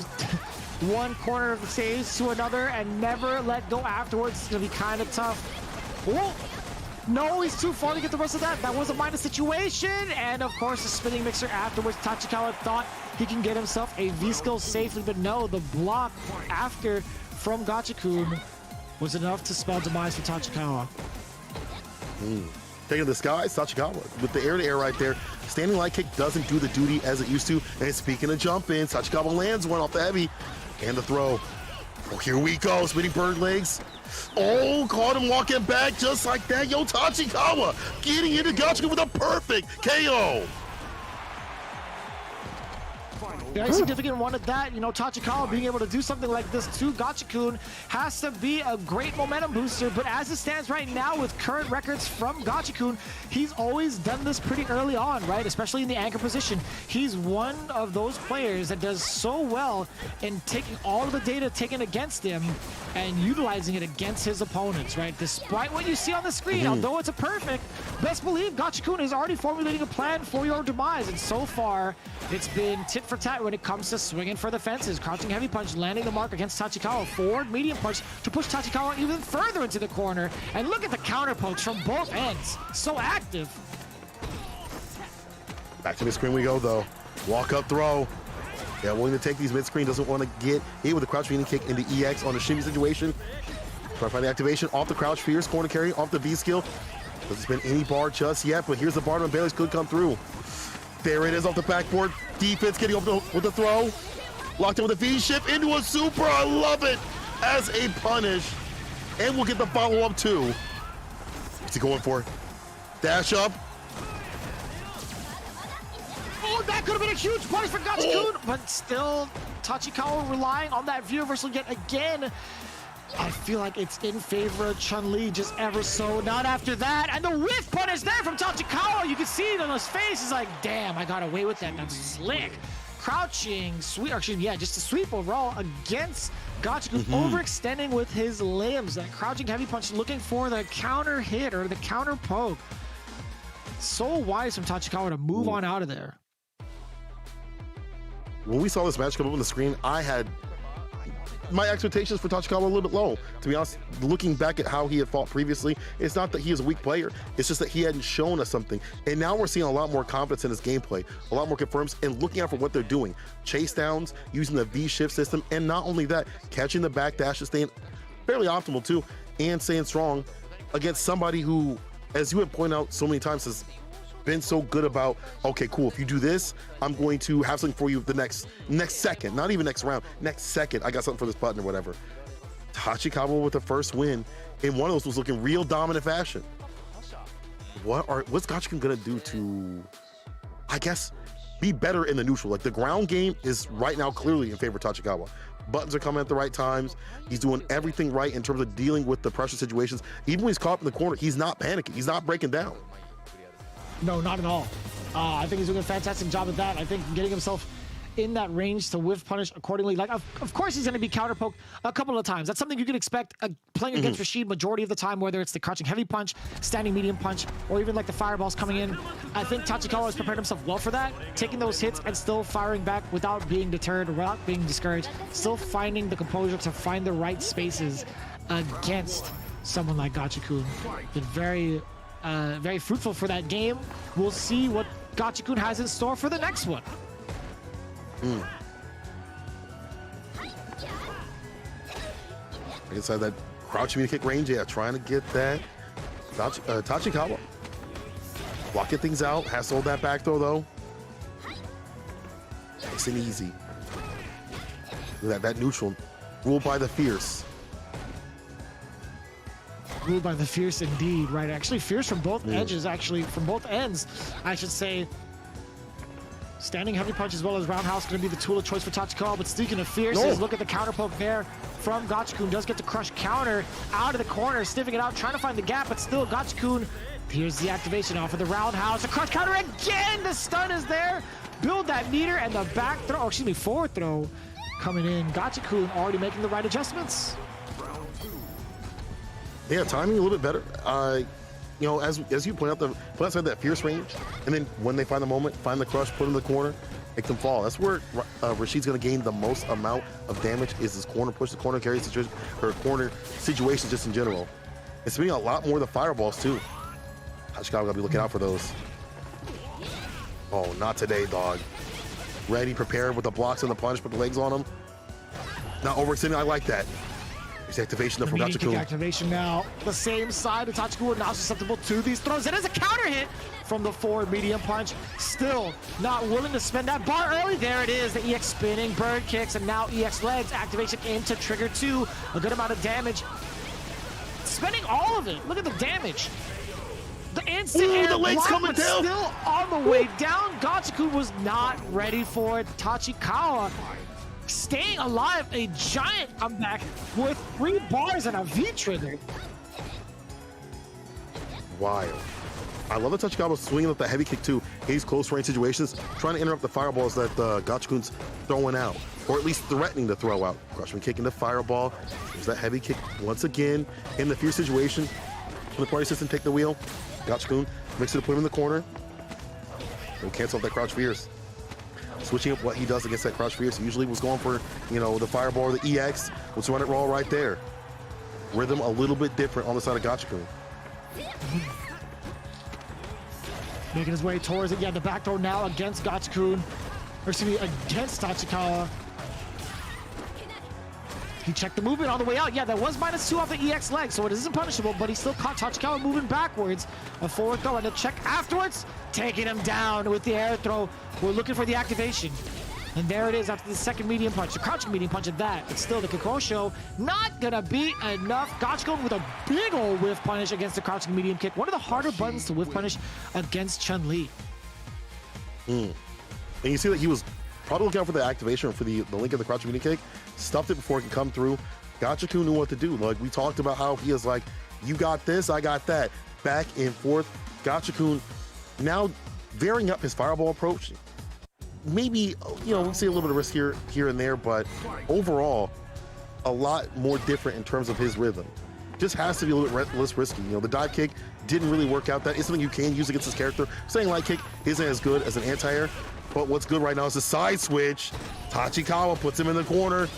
one corner of the stage to another and never let go afterwards. It's going to be kind of tough. Oh, no, he's too far to get the rest of that. That was a minus situation. And of course, the spinning mixer afterwards. Tachikawa thought he can get himself a V-skill safely, but no, the block after from Gachikun was enough to spell demise for Tachikawa. Taking the skies, Tachikawa with the air-to-air right there. Standing light kick doesn't do the duty as it used to. And speaking of jump-in, Tachikawa lands one off the heavy. And the throw. Oh, here we go, spinning bird legs. Oh, caught him walking back just like that. Yo, Tachikawa getting into Gachikun with a perfect KO. Very significant one at that. Tachikawa being able to do something like this to Gachikun has to be a great momentum booster, but as it stands right now with current records from Gachikun, he's always done this pretty early on, right? Especially in the anchor position. He's one of those players that does so well in taking all of the data taken against him and utilizing it against his opponents, right? Despite what you see on the screen, although it's a perfect, best believe Gachikun is already formulating a plan for your demise, and so far, it's been tit for tat when it comes to swinging for the fences. Crouching heavy punch, landing the mark against Tachikawa. Forward medium punch to push Tachikawa even further into the corner. And look at the counter punch from both ends. So active. Back to the screen we go, though. Walk up throw. Yeah, willing to take these mid-screen, doesn't want to get hit with a crouch feeding kick into EX on a shimmy situation. Trying to find the activation off the crouch fierce, corner carry, off the V skill. Doesn't spend any bar just yet, but here's the bar when Bailey's could come through. There it is off the backboard. Defense getting over with the throw. Locked in with a V shift into a super. I love it as a punish. And we'll get the follow-up too. What's he going for? Dash up. Oh, that could have been a huge punish for Gachikun, but still Tachikawa relying on that view reversal yet again. I feel like it's in favor of Chun-Li just ever so. Not after that. And the whiff punish there from Tachikawa. You can see it on his face. He's like, damn, I got away with that. That's slick. Crouching, sweep, actually, yeah, just a sweep overall against Gachikun, overextending with his limbs. That crouching heavy punch, looking for the counter hit or the counter poke. So wise from Tachikawa to move on out of there. When we saw this match come up on the screen, I had my expectations for Tachikawa a little bit low. To be honest, looking back at how he had fought previously, it's not that he is a weak player. It's just that he hadn't shown us something. And now we're seeing a lot more confidence in his gameplay, a lot more confirms, and looking out for what they're doing. Chase downs, using the V-shift system, and not only that, catching the back dash, staying fairly optimal too, and staying strong against somebody who, as you have pointed out so many times, has been so good about, okay, cool, if you do this, I'm going to have something for you the next second, not even next round, next second, I got something for this button or whatever. Tachikawa with the first win, and one of those was looking real dominant fashion. What's Gachikun gonna do to, I guess, be better in the neutral? Like, the ground game is right now clearly in favor of Tachikawa. Buttons are coming at the right times. He's doing everything right in terms of dealing with the pressure situations. Even when he's caught up in the corner, he's not panicking, he's not breaking down. No, not at all. I think he's doing a fantastic job at that. I think getting himself in that range to whiff punish accordingly. Like, of course he's going to be counter poked a couple of times. That's something you can expect playing against Rashid majority of the time, whether it's the crouching heavy punch, standing medium punch, or even like the fireballs coming in. I think Tachikawa has prepared himself well for that, taking those hits and still firing back without being deterred, without being discouraged, still finding the composure to find the right spaces against someone like Gachikun. Been very fruitful for that game. We'll see what Gachikun has in store for the next one. Inside that crouch media kick range, yeah, trying to get that. Tachikawa blocking things out, has sold that back throw though. Nice and easy. Look at that neutral, ruled by the fierce. Ruled by the fierce indeed, right? Actually, fierce from both edges, actually, from both ends, I should say. Standing heavy punch as well as roundhouse going to be the tool of choice for Tachikawa, but speaking of fierces, look at the counter poke there from Gachikun. Does get the crush counter out of the corner, sniffing it out, trying to find the gap, but still Gachikun. Here's the activation off of the roundhouse. The crush counter again! The stun is there. Build that meter and the back throw, or excuse me, forward throw coming in. Gachikun already making the right adjustments. Yeah, timing a little bit better. You know, as you point out, put outside that fierce range, and then when they find the moment, find the crush, put in the corner, make them fall. That's where Rashid's going to gain the most amount of damage, is this corner push, the corner carry situation, or corner situation just in general. It's being a lot more of the fireballs too. Tachikawa got to be looking out for those. Oh, not today, dog. Ready, prepared with the blocks and the punch, put the legs on him. Not overextending, I like that. There's activation from Gachikun. Activation now. The same side of Tachikawa now susceptible to these throws. It is a counter hit from the forward medium punch. Still not willing to spend that bar early. There it is. The EX spinning, bird kicks, and now EX legs. Activation into trigger 2. A good amount of damage. Spending all of it. Look at the damage. The instant air the legs block, coming but down. still on the way down. Gachikun was not ready for it. Tachikawa staying alive, a giant comeback with 3 bars and a V-trigger. Wild. I love the Tachikawa swinging with the heavy kick too. He's close range situations, trying to interrupt the fireballs that Gachikun's throwing out, or at least threatening to throw out. Crushman kicking the fireball. There's that heavy kick once again in the fierce situation. When the party system take the wheel, Gachikun makes it to put him in the corner. He'll cancel out that crouch fierce. Switching up what he does against that crouch fierce. Usually was going for, you know, the fireball or the EX. Let's run it raw right there. Rhythm a little bit different on the side of Gachikun. Making his way towards it. Yeah, the back throw now against Gachikun. or excuse me, against Tachikawa. He checked the movement on the way out. Yeah, that was -2 off the EX leg, so it isn't punishable, but he still caught Tachikawa moving backwards. A forward throw and a check afterwards, taking him down with the air throw. We're looking for the activation. And there it is after the second medium punch, the crouching medium punch at that. But still, the Kokosho not gonna be enough. Gachikun with a big old whiff punish against the crouching medium kick. One of the harder buttons to whiff punish against Chun-Li. And you see that he was probably looking out for the activation for the link of the crouching medium kick. Stuffed it before it could come through. Gachikun knew what to do. Like we talked about how he is like, you got this, I got that. Back and forth. Gachikun now varying up his fireball approach. Maybe, you know, we'll see a little bit of risk here and there, but overall, a lot more different in terms of his rhythm. Just has to be a little bit less risky. You know, the dive kick didn't really work out. That is something you can use against this character. Saying light kick isn't as good as an anti-air, but what's good right now is the side switch. Tachikawa puts him in the corner.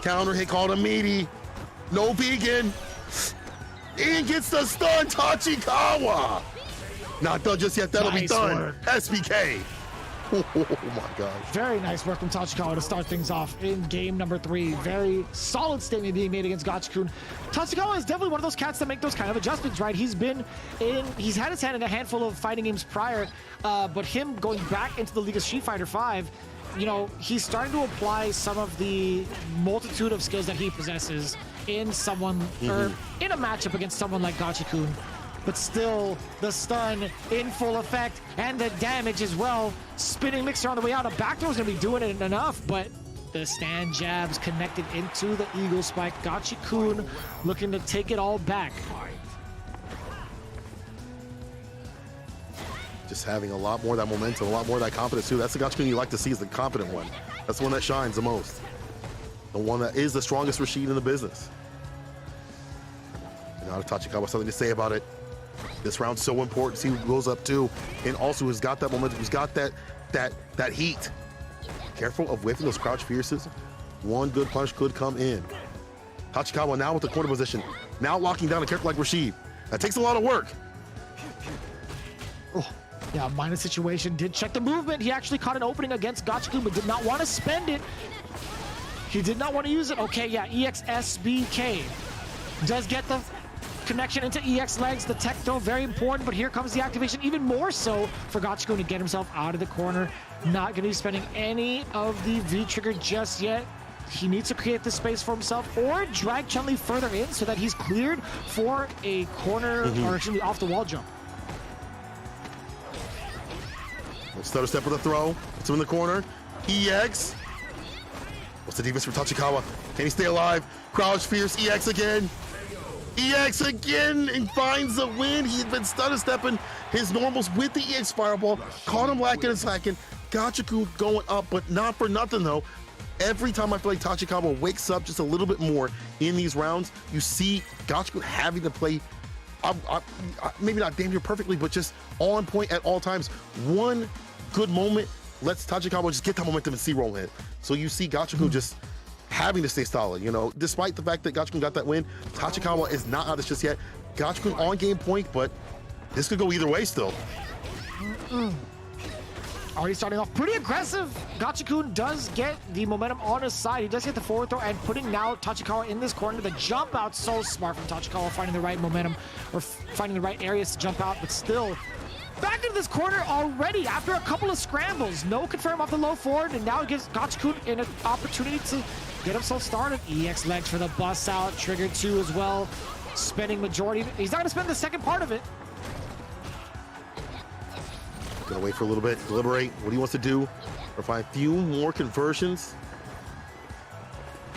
Counter hit called a meaty. No vegan. Ian gets the stun, Tachikawa. Not done just yet, that'll be done. Work. SBK. Oh my God. Very nice work from Tachikawa to start things off in game number 3. Very solid statement being made against Gachikun. Tachikawa is definitely one of those cats that make those kind of adjustments, right? He's had his hand in a handful of fighting games prior, but him going back into the League of Street Fighter 5, you know, he's starting to apply some of the multitude of skills that he possesses in someone, or in a matchup against someone like Gachikun. But still, the stun in full effect, and the damage as well. Spinning mixer on the way out. A backdoor is going to be doing it enough, but the stand jabs connected into the eagle spike. Gachikun looking to take it all back. Just having a lot more of that momentum, a lot more of that confidence too. That's the Gachikun you like to see, is the confident one. That's the one that shines the most. The one that is the strongest Rashid in the business. And now Tachikawa something to say about it. This round's so important. See who goes up too, and also has got that momentum. He's got that heat. Careful of whiffing those crouch fierces. One good punch could come in. Tachikawa now with the corner position. Now locking down a character like Rashid. That takes a lot of work. Oh, yeah, minus situation. Did check the movement. He actually caught an opening against Gachikun, but did not want to spend it. He did not want to use it. Okay, yeah, EXSBK does get the connection into EX legs. The tech throw, very important, but here comes the activation, even more so for Gachikun to get himself out of the corner. Not going to be spending any of the V-trigger just yet. He needs to create the space for himself or drag Chun-Li further in so that he's cleared for a corner, or actually off the wall jump. Stutter step with a throw. Puts him in the corner. EX. What's the defense for Tachikawa? Can he stay alive? Crouch fierce. EX again. EX again, and finds the win. He had been stutter stepping his normals with the EX fireball. Caught him lacking and slacking. Gachikun going up, but not for nothing though. Every time I feel like Tachikawa wakes up just a little bit more in these rounds, you see Gachikun having to play, maybe not damn near perfectly, but just on point at all times. One good moment lets Tachikawa just get that momentum and see roll in. So you see Gachikun just having to stay solid, you know, despite the fact that Gachikun got that win. Tachikawa is not out of this just yet. Gachikun on game point, but this could go either way still. Already starting off pretty aggressive. Gachikun does get the momentum on his side. He does get the forward throw and putting now Tachikawa in this corner. The jump out, so smart from Tachikawa, finding the right momentum or finding the right areas to jump out, but still back into this corner already after a couple of scrambles. No confirm off the low forward, and now it gives Gachikun an opportunity to get himself started. EX legs for the bust out, trigger 2 as well. Spending majority. He's not going to spend the second part of it. Gonna wait for a little bit, deliberate what he wants to do, or find a few more conversions.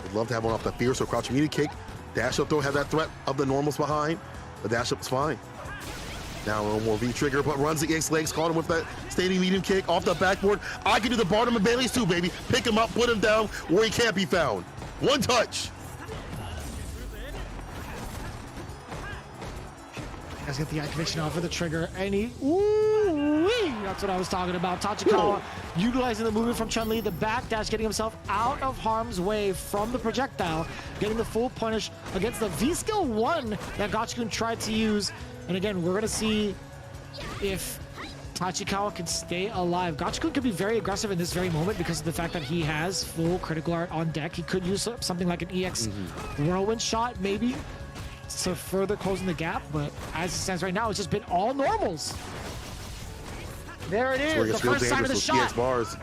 Would love to have one off the fierce or crouch immediate kick. Dash up throw, have that threat of the normals behind. The dash up is fine. Now a little more V-trigger, but runs the EX legs, caught him with that standing medium kick off the backboard. I can do the bottom of Bailey's too, baby. Pick him up, put him down where he can't be found. One touch. Let's get the activation off of the trigger, and he, ooh-wee, that's what I was talking about. Tachikawa utilizing the movement from Chun-Li, the backdash, getting himself out of harm's way from the projectile, getting the full punish against the V-Skill 1 that Gachikun tried to use. And again, we're gonna see if Tachikawa can stay alive. Gachikun can be very aggressive in this very moment because of the fact that he has full critical art on deck. He could use something like an EX whirlwind shot, maybe, to further closing the gap. But as it stands right now, it's just been all normals. There it is, the first sign of the shot. Bars.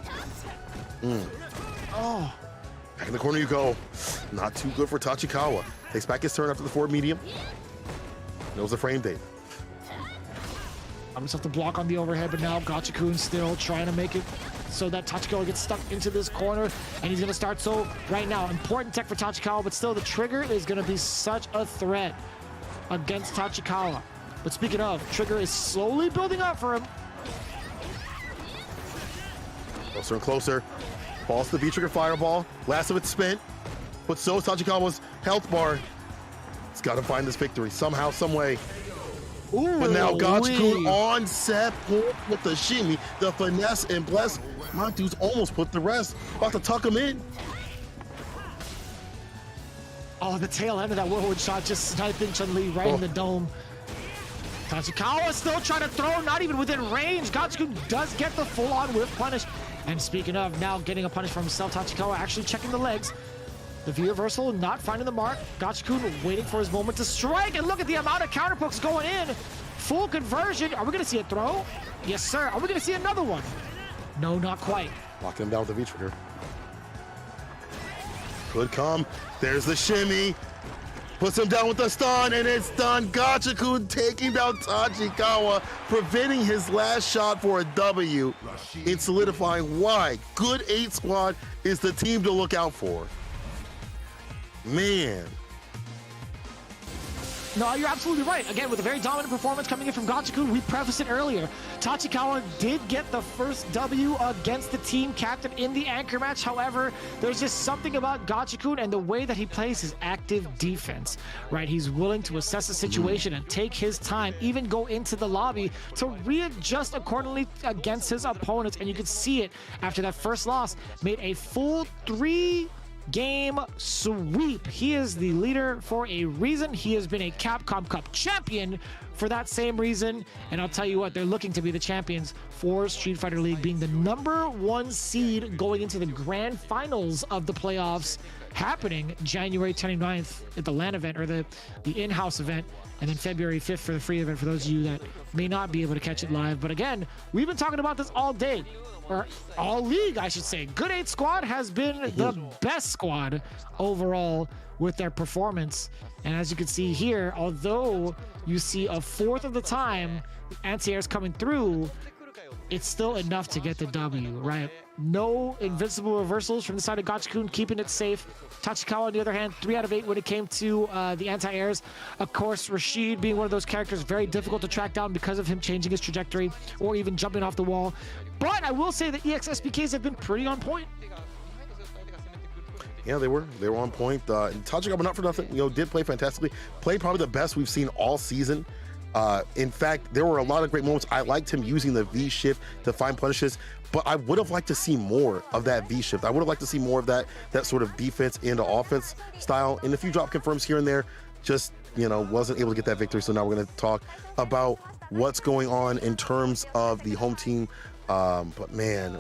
Oh. Back in the corner you go. Not too good for Tachikawa. Takes back his turn after the forward medium. Knows the frame date. I'm just have to block on the overhead, but now Gachikun still trying to make it so that Tachikawa gets stuck into this corner, and he's going to start. So right now, important tech for Tachikawa, but still the trigger is going to be such a threat against Tachikawa. But speaking of, trigger is slowly building up for him. Closer and closer. Falls to the V-trigger fireball. Last of it spent. But so is Tachikawa's health bar. He's got to find this victory somehow, some way. Ooh, but now Gachikun on set with the shimmy, the finesse, and bless. My dude's almost put the rest. About to tuck him in. Oh, the tail end of that whirlwind shot just sniping Chun-Li right in the dome. Tachikawa still trying to throw, not even within range. Gachikun does get the full-on whip punish. And speaking of now getting a punish for himself, Tachikawa actually checking the legs. The V-reversal not finding the mark. Gachikun waiting for his moment to strike. And look at the amount of counter pokes going in. Full conversion. Are we going to see a throw? Yes, sir. Are we going to see another one? No, not quite. Locking him down with the V-trigger. Could come. There's the shimmy. Puts him down with the stun, and it's done. Gachikun taking down Tachikawa, preventing his last shot for a W and solidifying why Good 8 Squad is the team to look out for. Man. No, you're absolutely right. Again, with a very dominant performance coming in from Gachikun, we prefaced it earlier. Tachikawa did get the first W against the team captain in the anchor match. However, there's just something about Gachikun and the way that he plays his active defense, right? He's willing to assess the situation and take his time, even go into the lobby to readjust accordingly against his opponents. And you could see it after that first loss, made a full 3-game sweep. He is the leader for a reason. He has been a Capcom Cup champion for that same reason. And I'll tell you what, they're looking to be the champions for Street Fighter League, being the #1 seed going into the grand finals of the playoffs happening January 29th at the LAN event, or the in-house event, and then February 5th for the free event for those of you that may not be able to catch it live. But again, we've been talking about this all day, or all league, I should say. Good 8 Squad has been the best squad overall with their performance. And as you can see here, although you see a fourth of the time anti-airs coming through, it's still enough to get the W, right? No invincible reversals from the side of Gachikun, keeping it safe. Tachikawa, on the other hand, 3 out of 8 when it came to the anti-airs. Of course, Rashid being one of those characters very difficult to track down because of him changing his trajectory or even jumping off the wall. But I will say that EX SPKs have been pretty on point. Yeah, they were on point. Tachikawa, not for nothing, did play fantastically. Played probably the best we've seen all season. In fact, there were a lot of great moments. I liked him using the V shift to find punishes, but I would have liked to see more of that V shift. I would have liked to see more of that sort of defense into offense style. And a few drop confirms here and there, just wasn't able to get that victory. So now we're going to talk about what's going on in terms of the home team. But man,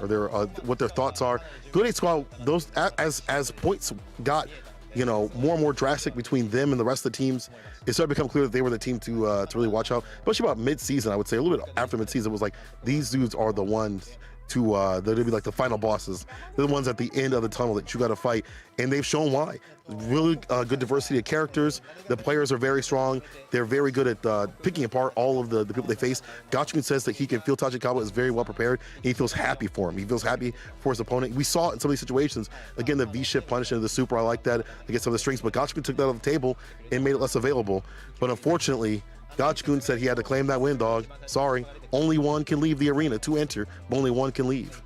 what their thoughts are. Good 8 Squad, those as points got more and more drastic between them and the rest of the teams, it started to become clear that they were the team to really watch out. Especially about mid-season, I would say, a little bit after mid-season, it was like, these dudes are the ones to they're gonna be like the final bosses. They're the ones at the end of the tunnel that you got to fight, and they've shown why. Really good diversity of characters. The players are very strong. They're very good at picking apart all of the people they face. Gachikun says that he can feel Tachikawa is very well prepared, and he feels happy for him. He feels happy for his opponent. We saw it in some of these situations. Again, the V-shift punish into the super, I like that against some of the strings, but Gachikun took that off the table and made it less available. But unfortunately, Gachikun said he had to claim that win, dog. Sorry, only one can leave the arena. 2 enter, but only one can leave.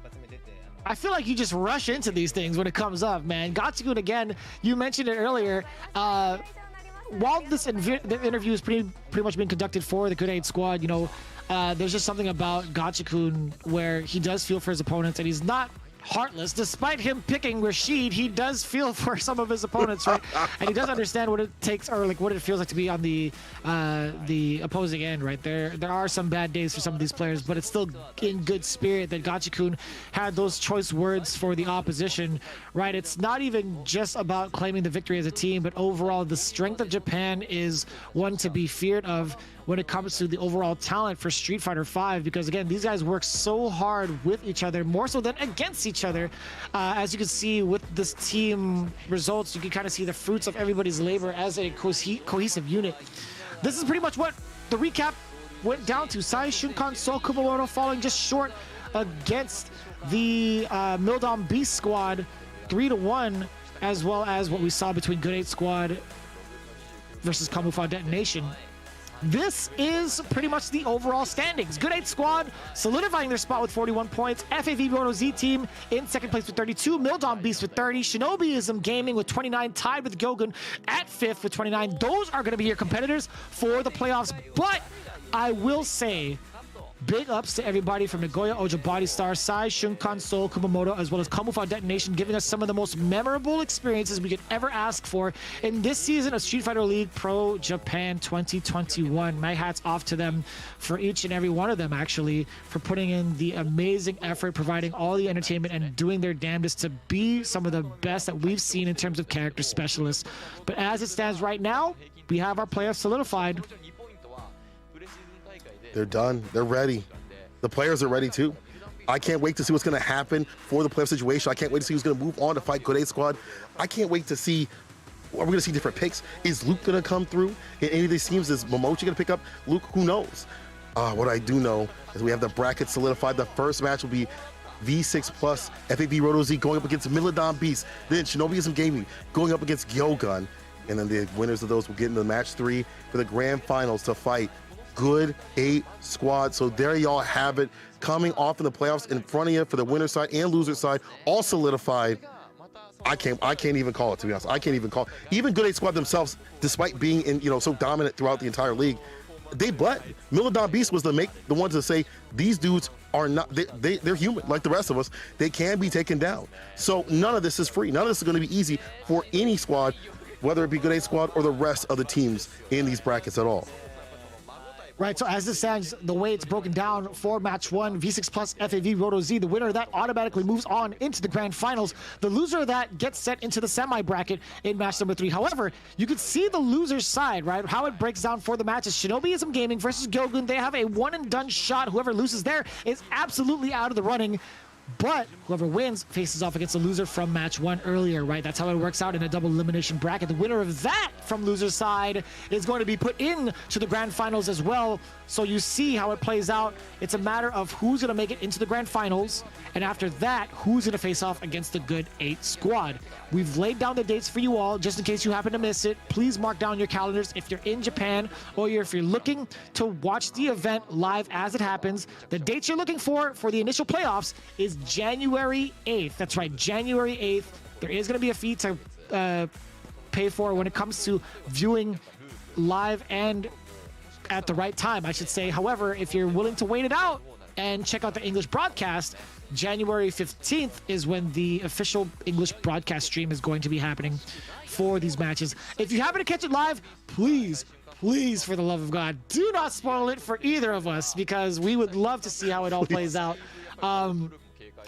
I feel like you just rush into these things when it comes up, man. Gachikun, again, you mentioned it earlier. While this interview is pretty much being conducted for the Good 8 Squad, there's just something about Gachikun where he does feel for his opponents, and he's not heartless. Despite him picking Rashid, he does feel for some of his opponents, right? And he does understand what it takes, or like what it feels like to be on the opposing end, right? There are some bad days for some of these players, but it's still in good spirit that Gachikun had those choice words for the opposition, right? It's not even just about claiming the victory as a team, but overall the strength of Japan is one to be feared of when it comes to the overall talent for Street Fighter V, because again, these guys work so hard with each other, more so than against each other. As you can see with this team results, you can kind of see the fruits of everybody's labor as a cohesive unit. This is pretty much what the recap went down to. Saishunkan So Kumamoto falling just short against the Mildom Beast squad 3-1, as well as what we saw between Good 8 squad versus Camouflage Detonation. This is pretty much the overall standings. Good 8 squad solidifying their spot with 41 points. FAV Roto Z team in second place with 32. Mildom Beast with 30. Shinobiism Gaming with 29, tied with Gyogun at 5th with 29. Those are going to be your competitors for the playoffs. But I will say, big ups to everybody from Nagoya Oja Body Star, Saishunkan Soul Kumamoto, as well as Camouflage Detonation, giving us some of the most memorable experiences we could ever ask for in this season of Street Fighter League Pro Japan 2021. My hat's off to them for each and every one of them, actually, for putting in the amazing effort, providing all the entertainment, and doing their damnedest to be some of the best that we've seen in terms of character specialists. But as it stands right now, we have our playoffs solidified. They're done. They're ready. The players are ready too. I can't wait to see what's going to happen for the playoff situation. I can't wait to see who's going to move on to fight Good 8 squad. I can't wait to see, are we going to see different picks? Is Luke going to come through in any of these teams? Is Momochi going to pick up Luke? Who knows? What I do know is we have the bracket solidified. The first match will be V6 plus FAV Roto Z going up against Mildom Beast. Then Shinobiism Gaming going up against Gyogun. And then the winners of those will get into match 3 for the grand finals to fight Good 8 squad. So there y'all have it, coming off in the playoffs in front of you for the winner side and loser side, all solidified. I can't even call it, to be honest. I can't even call it. Even Good 8 squad themselves, despite being in, so dominant throughout the entire league, they bled. Mildom Beast was the ones to say these dudes are not, they're human like the rest of us. They can be taken down. So none of this is free. None of this is going to be easy for any squad, whether it be Good 8 squad or the rest of the teams in these brackets at all. Right, so as this stands, the way it's broken down for match 1, V6 plus FAV Roto Z, the winner of that automatically moves on into the grand finals. The loser of that gets sent into the semi-bracket in match number 3. However, you can see the loser's side, right? How it breaks down for the matches. Shinobiism Gaming versus Gyogun. They have a one-and-done shot. Whoever loses there is absolutely out of the running. But whoever wins faces off against the loser from match 1 earlier, right? That's how it works out in a double elimination bracket. The winner of that from loser's side is going to be put in to the grand finals as well. So you see how it plays out. It's a matter of who's going to make it into the grand finals. And after that, who's going to face off against the Good 8 squad. We've laid down the dates for you all, just in case you happen to miss it. Please mark down your calendars if you're in Japan or if you're looking to watch the event live as it happens. The dates you're looking for the initial playoffs is January 8th. That's right, January 8th. There is going to be a fee to pay for when it comes to viewing live and at the right time, I should say. However, if you're willing to wait it out and check out the English broadcast, January 15th is when the official English broadcast stream is going to be happening for these matches. If you happen to catch it live, please, for the love of God, do not spoil it for either of us, because we would love to see how it all plays out.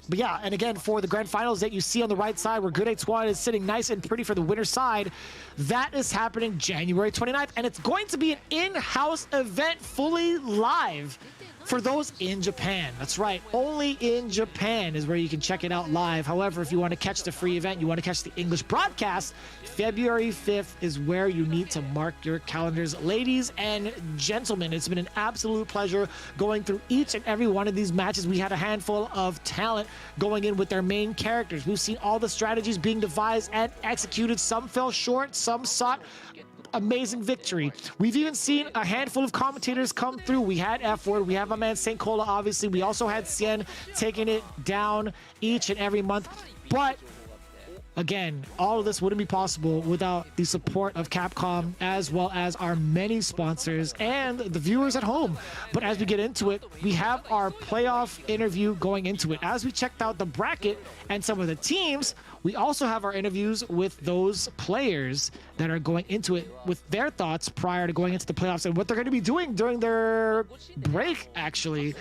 But yeah, and again, for the grand finals that you see on the right side, where Good 8 squad is sitting nice and pretty for the winner's side, that is happening January 29th, and it's going to be an in-house event, fully live for those in Japan. That's right, only in Japan is where you can check it out live. However, if you want to catch the free event, you want to catch the English broadcast, February 5th is where you need to mark your calendars. Ladies and gentlemen, it's been an absolute pleasure going through each and every one of these matches. We had a handful of talent going in with their main characters. We've seen all the strategies being devised and executed. Some fell short, some sought amazing victory. We've even seen a handful of commentators come through. We had F-Word, we have my man St. Cola, obviously. We also had Sien taking it down each and every month. But Again, all of this wouldn't be possible without the support of Capcom, as well as our many sponsors and the viewers at home. But as we get into it, we have our playoff interview going into it. As we checked out the bracket and some of the teams, we also have our interviews with those players that are going into it with their thoughts prior to going into the playoffs and what they're going to be doing during their break, actually.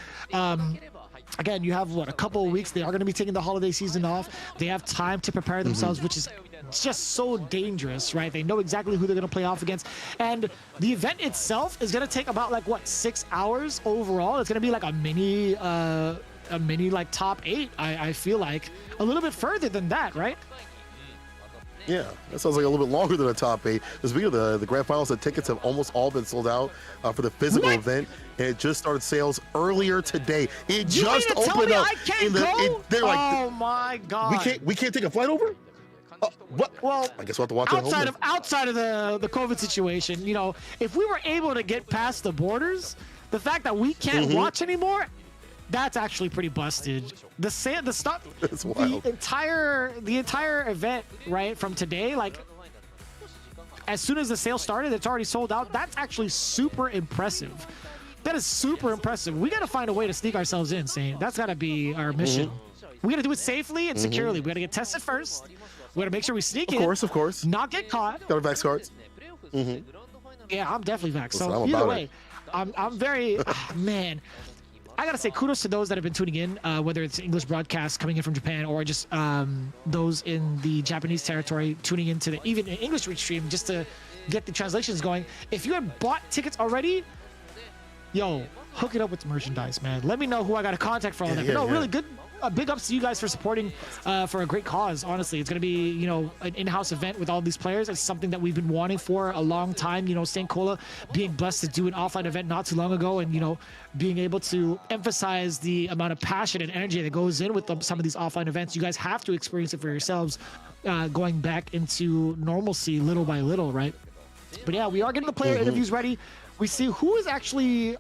Again, you have, a couple of weeks. They are going to be taking the holiday season off. They have time to prepare themselves, which is just so dangerous, right? They know exactly who they're going to play off against. And the event itself is going to take about, 6 hours overall. It's going to be like a mini top 8, I feel like. A little bit further than that, right? Yeah, that sounds like a little bit longer than a top 8. Speaking of the grand finals, the tickets have almost all been sold out for the physical event, and it just started sales earlier today. It just opened up. I can't go? They're like, oh my god! We can't take a flight over. What? Well, I guess we'll have to watch it at home. Outside of the COVID situation, if we were able to get past the borders, the fact that we can't watch anymore. That's actually pretty busted. The stuff, That's wild. the entire event, right, from today, as soon as the sale started, it's already sold out. That's actually super impressive. That is super impressive. We got to find a way to sneak ourselves in, Saint. That's got to be our mission. We got to do it safely and securely. We got to get tested first. We got to make sure we sneak in. Of course. Not get caught. Got our vax cards. Yeah, I'm definitely vaxxed. Listen, So I'm either about way, I'm very, man. I gotta say kudos to those that have been tuning in, whether it's English broadcasts coming in from Japan or just those in the Japanese territory tuning into even an English stream just to get the translations going. If you had bought tickets already, yo, hook it up with the merchandise, man. Let me know who I got to contact for all that. But no, really good. Big ups to you guys for supporting for a great cause. Honestly, it's going to be, an in-house event with all these players. It's something that we've been wanting for a long time. St. Cola being blessed to do an offline event not too long ago, and being able to emphasize the amount of passion and energy that goes in with some of these offline events. You guys have to experience it for yourselves, going back into normalcy little by little, right? But yeah, we are getting the player interviews ready. We see who is actually in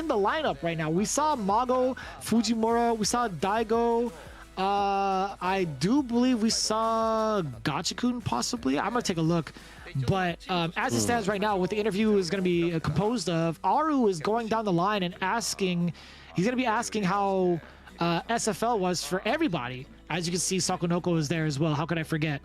the lineup right now. We saw Mago, Fujimura, we saw Daigo. I do believe we saw Gachikun possibly. I'm going to take a look. But as it stands right now, what the interview is going to be composed of, Aru is going down the line and he's going to be asking how SFL was for everybody. As you can see, Sakonoko is there as well. How could I forget?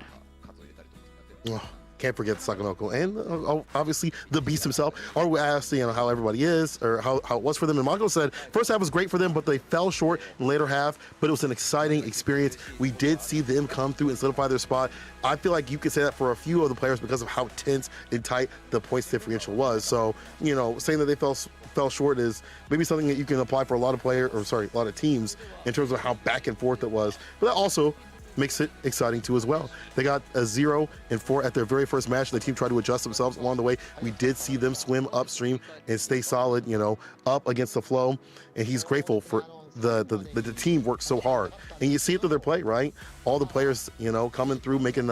Can't forget Sakonoko and obviously the beast himself. Or we asked how everybody is or how it was for them. And Mago said first half was great for them, but they fell short in the later half. But it was an exciting experience. We did see them come through and solidify their spot. I feel like you could say that for a few of the players because of how tense and tight the points differential was. So saying that they fell short is maybe something that you can apply for a lot of teams in terms of how back and forth it was. But that also makes it exciting too as well. They got a 0-4 at their very first match. The team tried to adjust themselves along the way. We did see them swim upstream and stay solid, up against the flow. And he's grateful for the team worked so hard. And you see it through their play, right? All the players, coming through, making,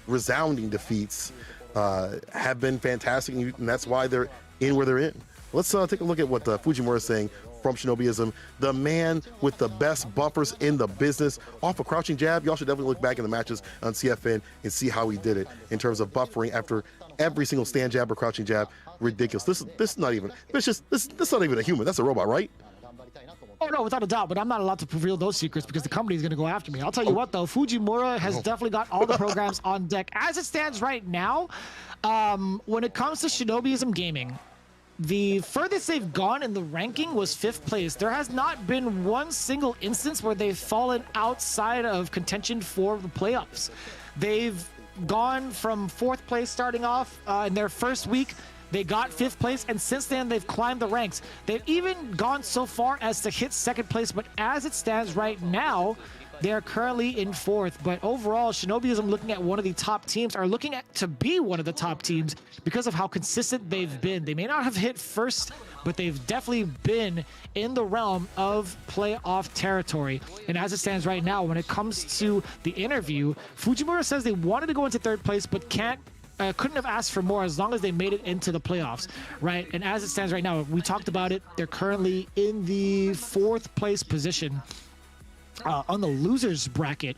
resounding defeats have been fantastic. And that's why they're in where they're in. Let's take a look at what Fujimura is saying from Shinobiism, the man with the best buffers in the business. Off a crouching jab, y'all should definitely look back in the matches on CFN and see how he did it in terms of buffering after every single stand jab or crouching jab. Ridiculous. This is not even. This not even a human. That's a robot, right? Oh, no, without a doubt, but I'm not allowed to reveal those secrets because the company is going to go after me. I'll tell you what, though, Fujimura has definitely got all the programs on deck. As it stands right now, when it comes to Shinobiism Gaming, the furthest they've gone in the ranking was 5th place. There has not been one single instance where they've fallen outside of contention for the playoffs. They've gone from 4th place starting off in their first week. They got 5th place, and since then they've climbed the ranks. They've even gone so far as to hit 2nd place, but as it stands right now, they're currently in 4th. But overall, Shinobiism, looking at one of the top teams, are looking at to be one of the top teams because of how consistent they've been. They may not have hit first, but they've definitely been in the realm of playoff territory. And as it stands right now, when it comes to the interview, Fujimura says they wanted to go into 3rd place, but couldn't have asked for more as long as they made it into the playoffs, right? And as it stands right now, we talked about it, they're currently in the 4th place position. on the losers bracket.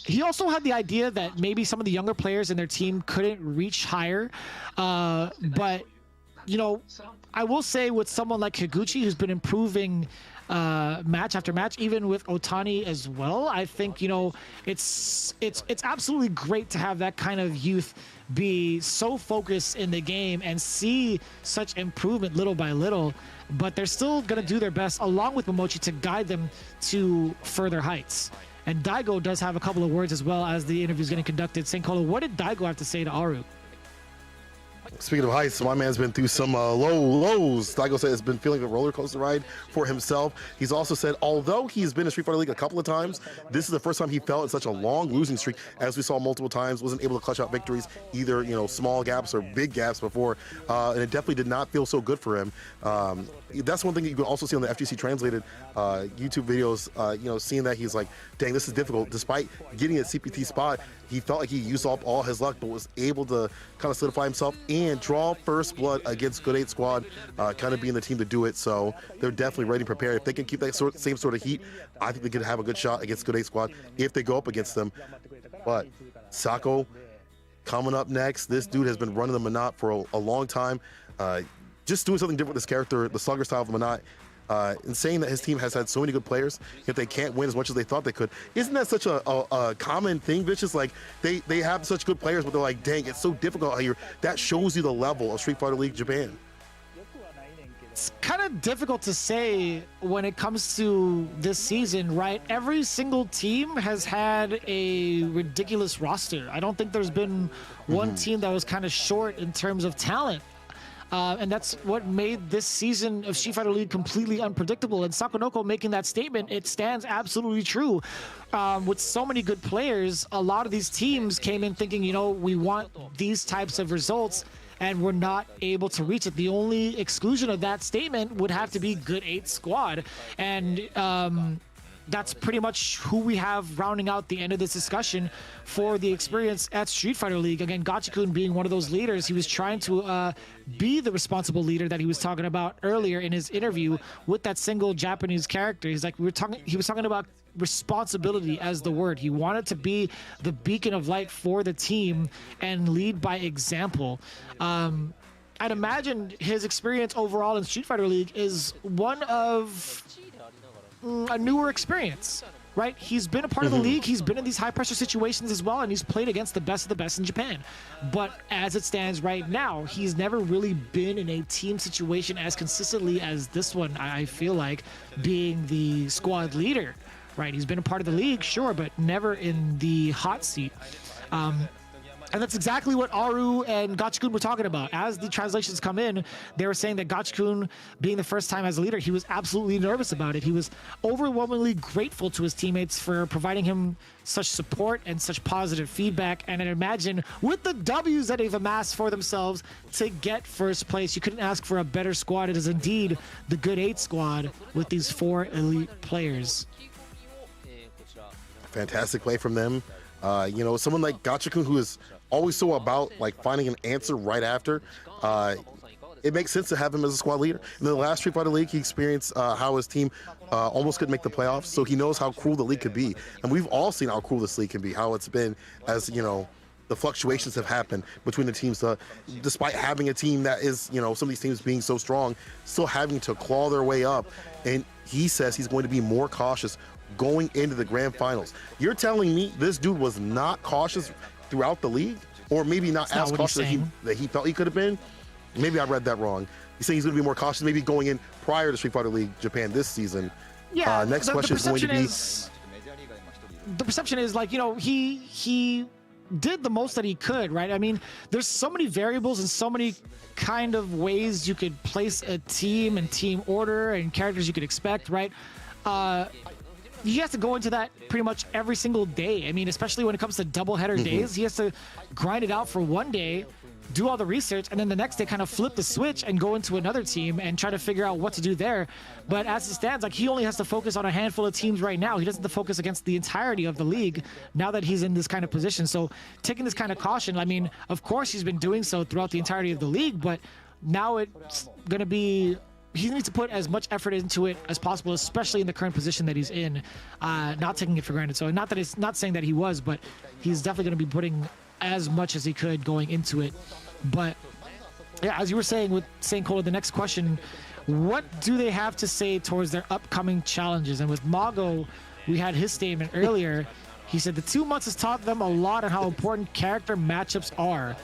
He also had the idea that maybe some of the younger players in their team couldn't reach higher. But, you know, I will say with someone like Higuchi, who's been improving match after match, even with Otani as well, I think, you know, it's absolutely great to have that kind of youth be so focused in the game and see such improvement little by little. But they're still going to do their best, along with Mochi, to guide them to further heights. And Daigo does have a couple of words as well as the interview is getting conducted. St. Colo, what did Daigo have to say to Aru? Speaking of heights, my man's been through some lows. Daigo said it's been feeling a roller coaster ride for himself. He's also said, although he's been in Street Fighter League a couple of times, this is the first time he fell in such a long losing streak, as we saw multiple times, wasn't able to clutch out victories, either, you know, small gaps or big gaps before, and it definitely did not feel so good for him. That's one thing that you can also see on the FGC translated YouTube videos, you know, seeing that he's like, dang, this is difficult. Despite getting a CPT spot, he felt like he used up all his luck, but was able to kind of solidify himself and draw first blood against Good 8 Squad, kind of being the team to do it. So they're definitely ready and prepared. If they can keep that same sort of heat, I think they could have a good shot against Good 8 Squad if they go up against them. But Sako coming up next. This dude has been running the Manat for a long time. Just doing something different with this character, the slugger style of the Manat. And saying that his team has had so many good players, yet they can't win as much as they thought they could. Isn't that such a common thing, Vicious? Like, they have such good players, but they're like, dang, it's so difficult out here. That shows you the level of Street Fighter League Japan. It's kind of difficult to say when it comes to this season, right? Every single team has had a ridiculous roster. I don't think there's been one team that was kind of short in terms of talent. And that's what made this season of Street Fighter League completely unpredictable. And Sakonoko making that statement, it stands absolutely true. With so many good players, a lot of these teams came in thinking, you know, we want these types of results, and we're not able to reach it. The only exclusion of that statement would have to be Good 8 Squad. And that's pretty much who we have rounding out the end of this discussion for the experience at Street Fighter League. Again, Gachikun being one of those leaders. He was trying to be the responsible leader that he was talking about earlier in his interview with that single Japanese character. He's like, he was talking about responsibility as the word. He wanted to be the beacon of light for the team and lead by example. I'd imagine his experience overall in Street Fighter League is one of a newer experience, right? He's been a part of the league. He's been in these high pressure situations as well, and he's played against the best of the best in Japan. But as it stands right now, he's never really been in a team situation as consistently as this one, I feel like, being the squad leader, right? He's been a part of the league, sure, but never in the hot seat. And that's exactly what Aru and Gachikun were talking about. As the translations come in, they were saying that Gachikun, being the first time as a leader, he was absolutely nervous about it. He was overwhelmingly grateful to his teammates for providing him such support and such positive feedback. And I imagine with the W's that they've amassed for themselves to get first place, you couldn't ask for a better squad. It is indeed the Good 8 Squad with these 4 elite players. Fantastic play from them. You know, someone like Gachikun, who is always so about like finding an answer right after, it makes sense to have him as a squad leader. In the last Street Fighter League, he experienced how his team almost couldn't make the playoffs, so he knows how cruel the league could be. And we've all seen how cruel this league can be, how it's been, as you know, the fluctuations have happened between the teams, despite having a team that is, you know, some of these teams being so strong, still having to claw their way up. And he says he's going to be more cautious going into the grand finals. You're telling me this dude was not cautious throughout the league, or maybe not as cautious that he felt he could have been? Maybe I read that wrong. He's saying he's going to be more cautious, maybe going in prior to Street Fighter League Japan this season. Yeah. Next question is going to be. The perception is like, you know, he did the most that he could, right? I mean, there's so many variables and so many kind of ways you could place a team and team order and characters you could expect, right? He has to go into that pretty much every single day. I mean, especially when it comes to doubleheader days, he has to grind it out for one day, do all the research, and then the next day kind of flip the switch and go into another team and try to figure out what to do there. But as it stands, like, he only has to focus on a handful of teams right now. He doesn't have to focus against the entirety of the league now that he's in this kind of position. So taking this kind of caution, I mean, of course he's been doing so throughout the entirety of the league, but now it's going to be to put as much effort into it as possible, especially in the current position that he's in, not taking it for granted. So not that it's not saying that he was, but he's definitely going to be putting as much as he could going into it. But yeah, as you were saying with St. Cola, the next question, what do they have to say towards their upcoming challenges? And with Mago, we had his statement earlier. He said the 2 months has taught them a lot on how important character matchups are.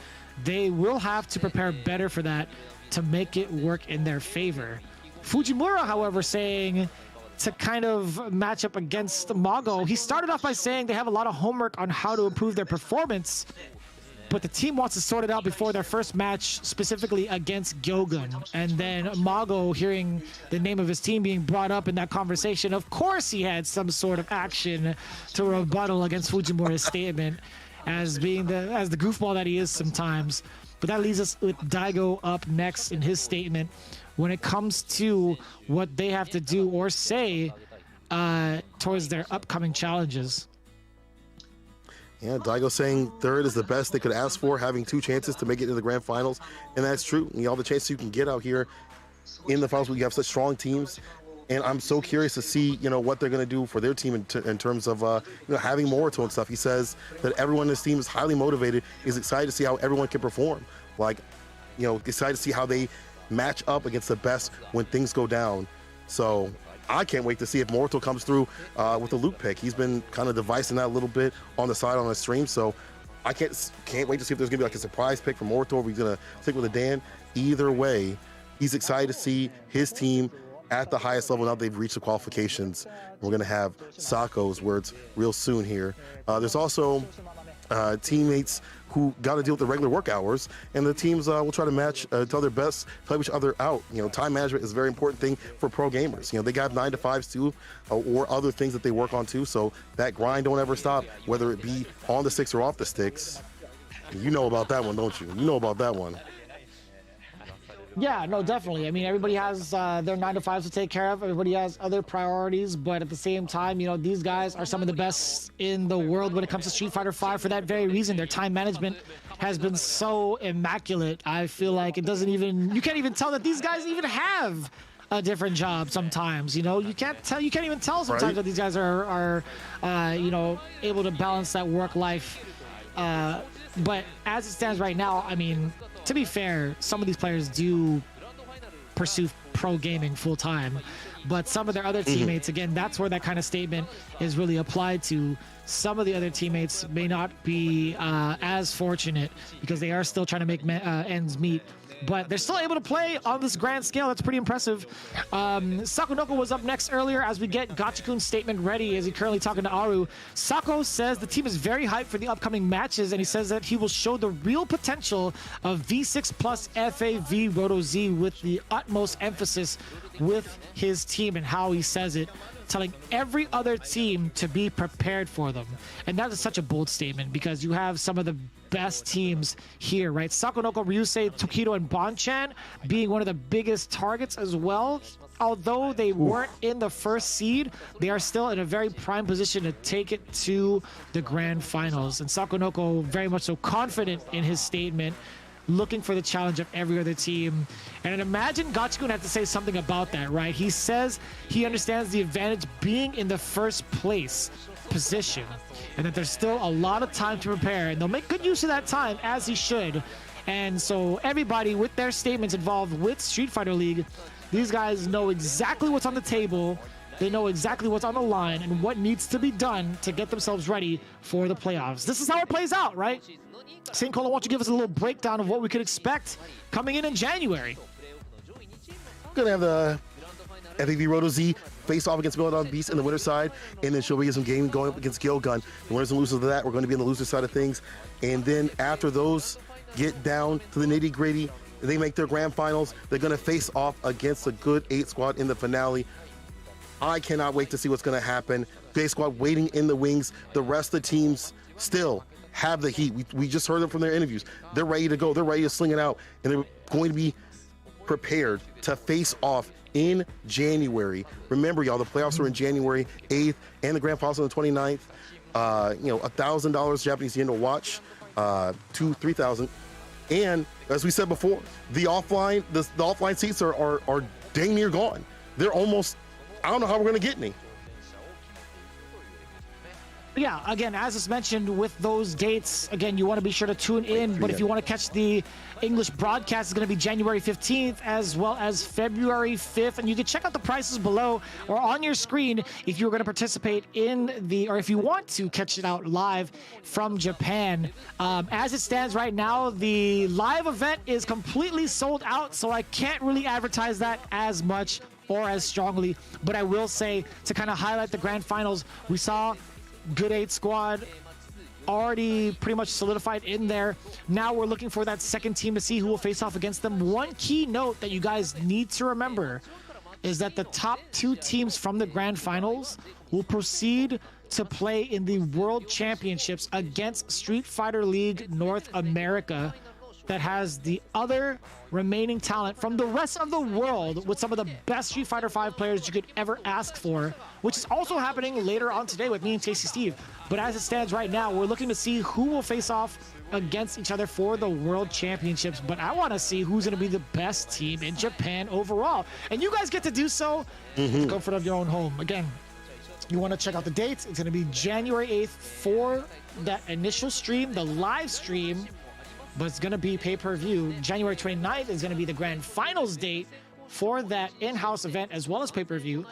They will have to prepare better for that to make it work in their favor. Fujimura, however, saying to kind of match up against Mago, he started off by saying they have a lot of homework on how to improve their performance, but the team wants to sort it out before their first match, specifically against Gyogun. And then Mago, hearing the name of his team being brought up in that conversation, of course he had some sort of action to rebuttal against Fujimura's statement as being the goofball that he is sometimes. But that leaves us with Daigo up next in his statement when it comes to what they have to do or say towards their upcoming challenges. Yeah, Daigo saying third is the best they could ask for, having 2 chances to make it into the grand finals. And that's true. All the chances you can get out here in the finals, we have such strong teams. And I'm so curious to see, what they're going to do for their team in terms of, having Morito and stuff. He says that everyone in his team is highly motivated, is excited to see how everyone can perform. Excited to see how they match up against the best when things go down. So I can't wait to see if Morito comes through with the Luke pick. He's been kind of devising that a little bit on the side on the stream. So I can't wait to see if there's going to be like a surprise pick from Morito, or we're going to stick with a Dan. Either way, he's excited to see his team at the highest level now they've reached the qualifications. We're going to have Sako's words real soon here. There's also teammates who got to deal with the regular work hours, and the teams will try to match to their best, help each other out. Time management is a very important thing for pro gamers. They got 9 to 5s too, or other things that they work on too. So that grind don't ever stop, whether it be on the sticks or off the sticks. You know about that one, don't you? You know about that one. Yeah, no, definitely. I mean, everybody has their 9 to 5s to take care of. Everybody has other priorities, but at the same time, these guys are some of the best in the world when it comes to Street Fighter V for that very reason. Their time management has been so immaculate. I feel like you can't even tell that these guys even have a different job sometimes. You can't even tell sometimes right? that these guys are able to balance that work life. But as it stands right now, I mean, to be fair, some of these players do pursue pro gaming full time, but some of their other teammates, again, that's where that kind of statement is really applied to. Some of the other teammates may not be as fortunate because they are still trying to make ends meet, but they're still able to play on this grand scale. That's pretty impressive. Sakunoko was up next earlier as we get Gachikun's statement ready as he's currently talking to Aru. Sako says the team is very hyped for the upcoming matches, and he says that he will show the real potential of V6 plus FAV Roto Z with the utmost emphasis with his team, and how he says it, telling every other team to be prepared for them. And that is such a bold statement because you have some of the best teams here, right? Sakonoko, Ryusei, Tokido, and Bonchan being one of the biggest targets as well. Although they weren't in the first seed, they are still in a very prime position to take it to the grand finals. And Sakonoko very much so confident in his statement, looking for the challenge of every other team. And imagine Gachikun had to say something about that, right? He says he understands the advantage being in the first place position, and that there's still a lot of time to prepare, and they'll make good use of that time, as he should. And so everybody with their statements involved with Street Fighter League, these guys know exactly what's on the table. They know exactly what's on the line and what needs to be done to get themselves ready for the playoffs. This is how it plays out, right? St. Cola, why don't you give us a little breakdown of what we could expect coming in January? Gonna have the FAV Roto Z face off against Melodon Beast in the winner's side, and then she'll be some game going up against Gilgun. The winners and losers of that, we're going to be on the loser side of things. And then after those get down to the nitty gritty, they make their grand finals. They're going to face off against a good 8 squad in the finale. I cannot wait to see what's going to happen. J squad waiting in the wings. The rest of the teams still have the heat. We just heard them from their interviews. They're ready to go. They're ready to sling it out, and they're going to be prepared to face off in January. Remember, y'all, the playoffs are in January 8th and the grand finals on the 29th. $1,000 Japanese yen to watch, $3,000 And as we said before, the offline seats are dang near gone. They're almost, I don't know how we're gonna get any. Yeah, again, as it's mentioned with those dates, again, you want to be sure to tune in. But if you want to catch the English broadcast, it's going to be January 15th as well as February 5th. And you can check out the prices below or on your screen if you're going to participate in or if you want to catch it out live from Japan. As it stands right now, the live event is completely sold out, so I can't really advertise that as much or as strongly. But I will say, to kind of highlight the grand finals, we saw Good 8 squad already pretty much solidified in there. Now we're looking for that second team to see who will face off against them. One key note that you guys need to remember is that the top 2 teams from the grand finals will proceed to play in the World Championships against Street Fighter League North America, that has the other remaining talent from the rest of the world with some of the best Street Fighter V players you could ever ask for, which is also happening later on today with me and Tasty Steve. But as it stands right now, we're looking to see who will face off against each other for the World Championships. But I want to see who's going to be the best team in Japan overall. And you guys get to do so in the comfort of your own home. Again, you want to check out the dates. It's going to be January 8th for that initial stream, the live stream, but it's going to be pay-per-view. January 29th is going to be the grand finals date for that in-house event as well as pay-per-view.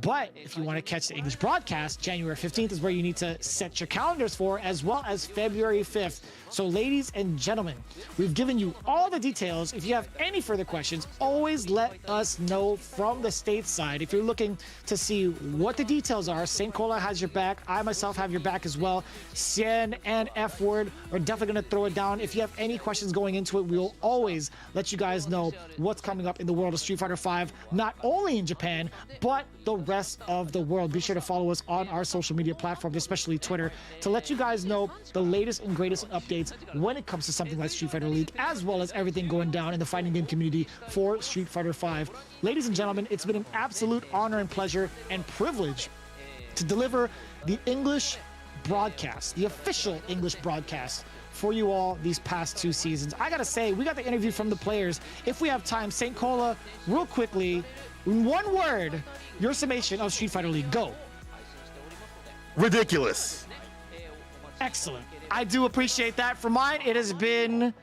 But if you want to catch the English broadcast, January 15th is where you need to set your calendars for, as well as February 5th. So ladies and gentlemen, we've given you all the details. If you have any further questions, always let us know from the stateside. If you're looking to see what the details are, St. Cola has your back. I myself have your back as well. Cien and F Word are definitely going to throw it down. If you have any questions going into it, we'll always let you guys know what's coming up in the world of Street Fighter V, not only in Japan, but the rest of the world. Be sure to follow us on our social media platforms, especially Twitter, to let you guys know the latest and greatest updates when it comes to something like Street Fighter League, as well as everything going down in the fighting game community for Street Fighter V. Ladies and gentlemen, it's been an absolute honor and pleasure and privilege to deliver the English broadcast, the official English broadcast for you all these past 2 seasons. I gotta say, we got the interview from the players. If we have time, St. Cola, real quickly, in one word, your summation of Street Fighter League. Go. Ridiculous. Excellent. I do appreciate that. For mine, it has been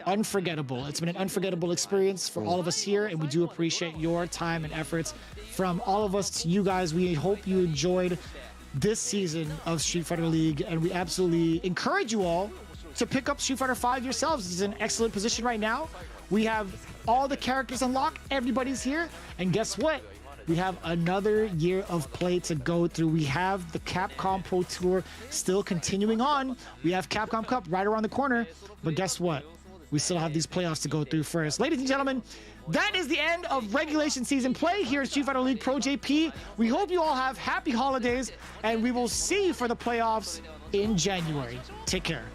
unforgettable. It's been an unforgettable experience for all of us here, and we do appreciate your time and efforts. From all of us to you guys, we hope you enjoyed this season of Street Fighter League, and we absolutely encourage you all to pick up Street Fighter V yourselves. It's in an excellent position right now. We have all the characters unlocked. Everybody's here. And guess what? We have another year of play to go through. We have the Capcom Pro Tour still continuing on. We have Capcom Cup right around the corner. But guess what? We still have these playoffs to go through first. Ladies and gentlemen, that is the end of regulation season play here at Street Fighter League Pro-JP. We hope you all have happy holidays, and we will see you for the playoffs in January. Take care.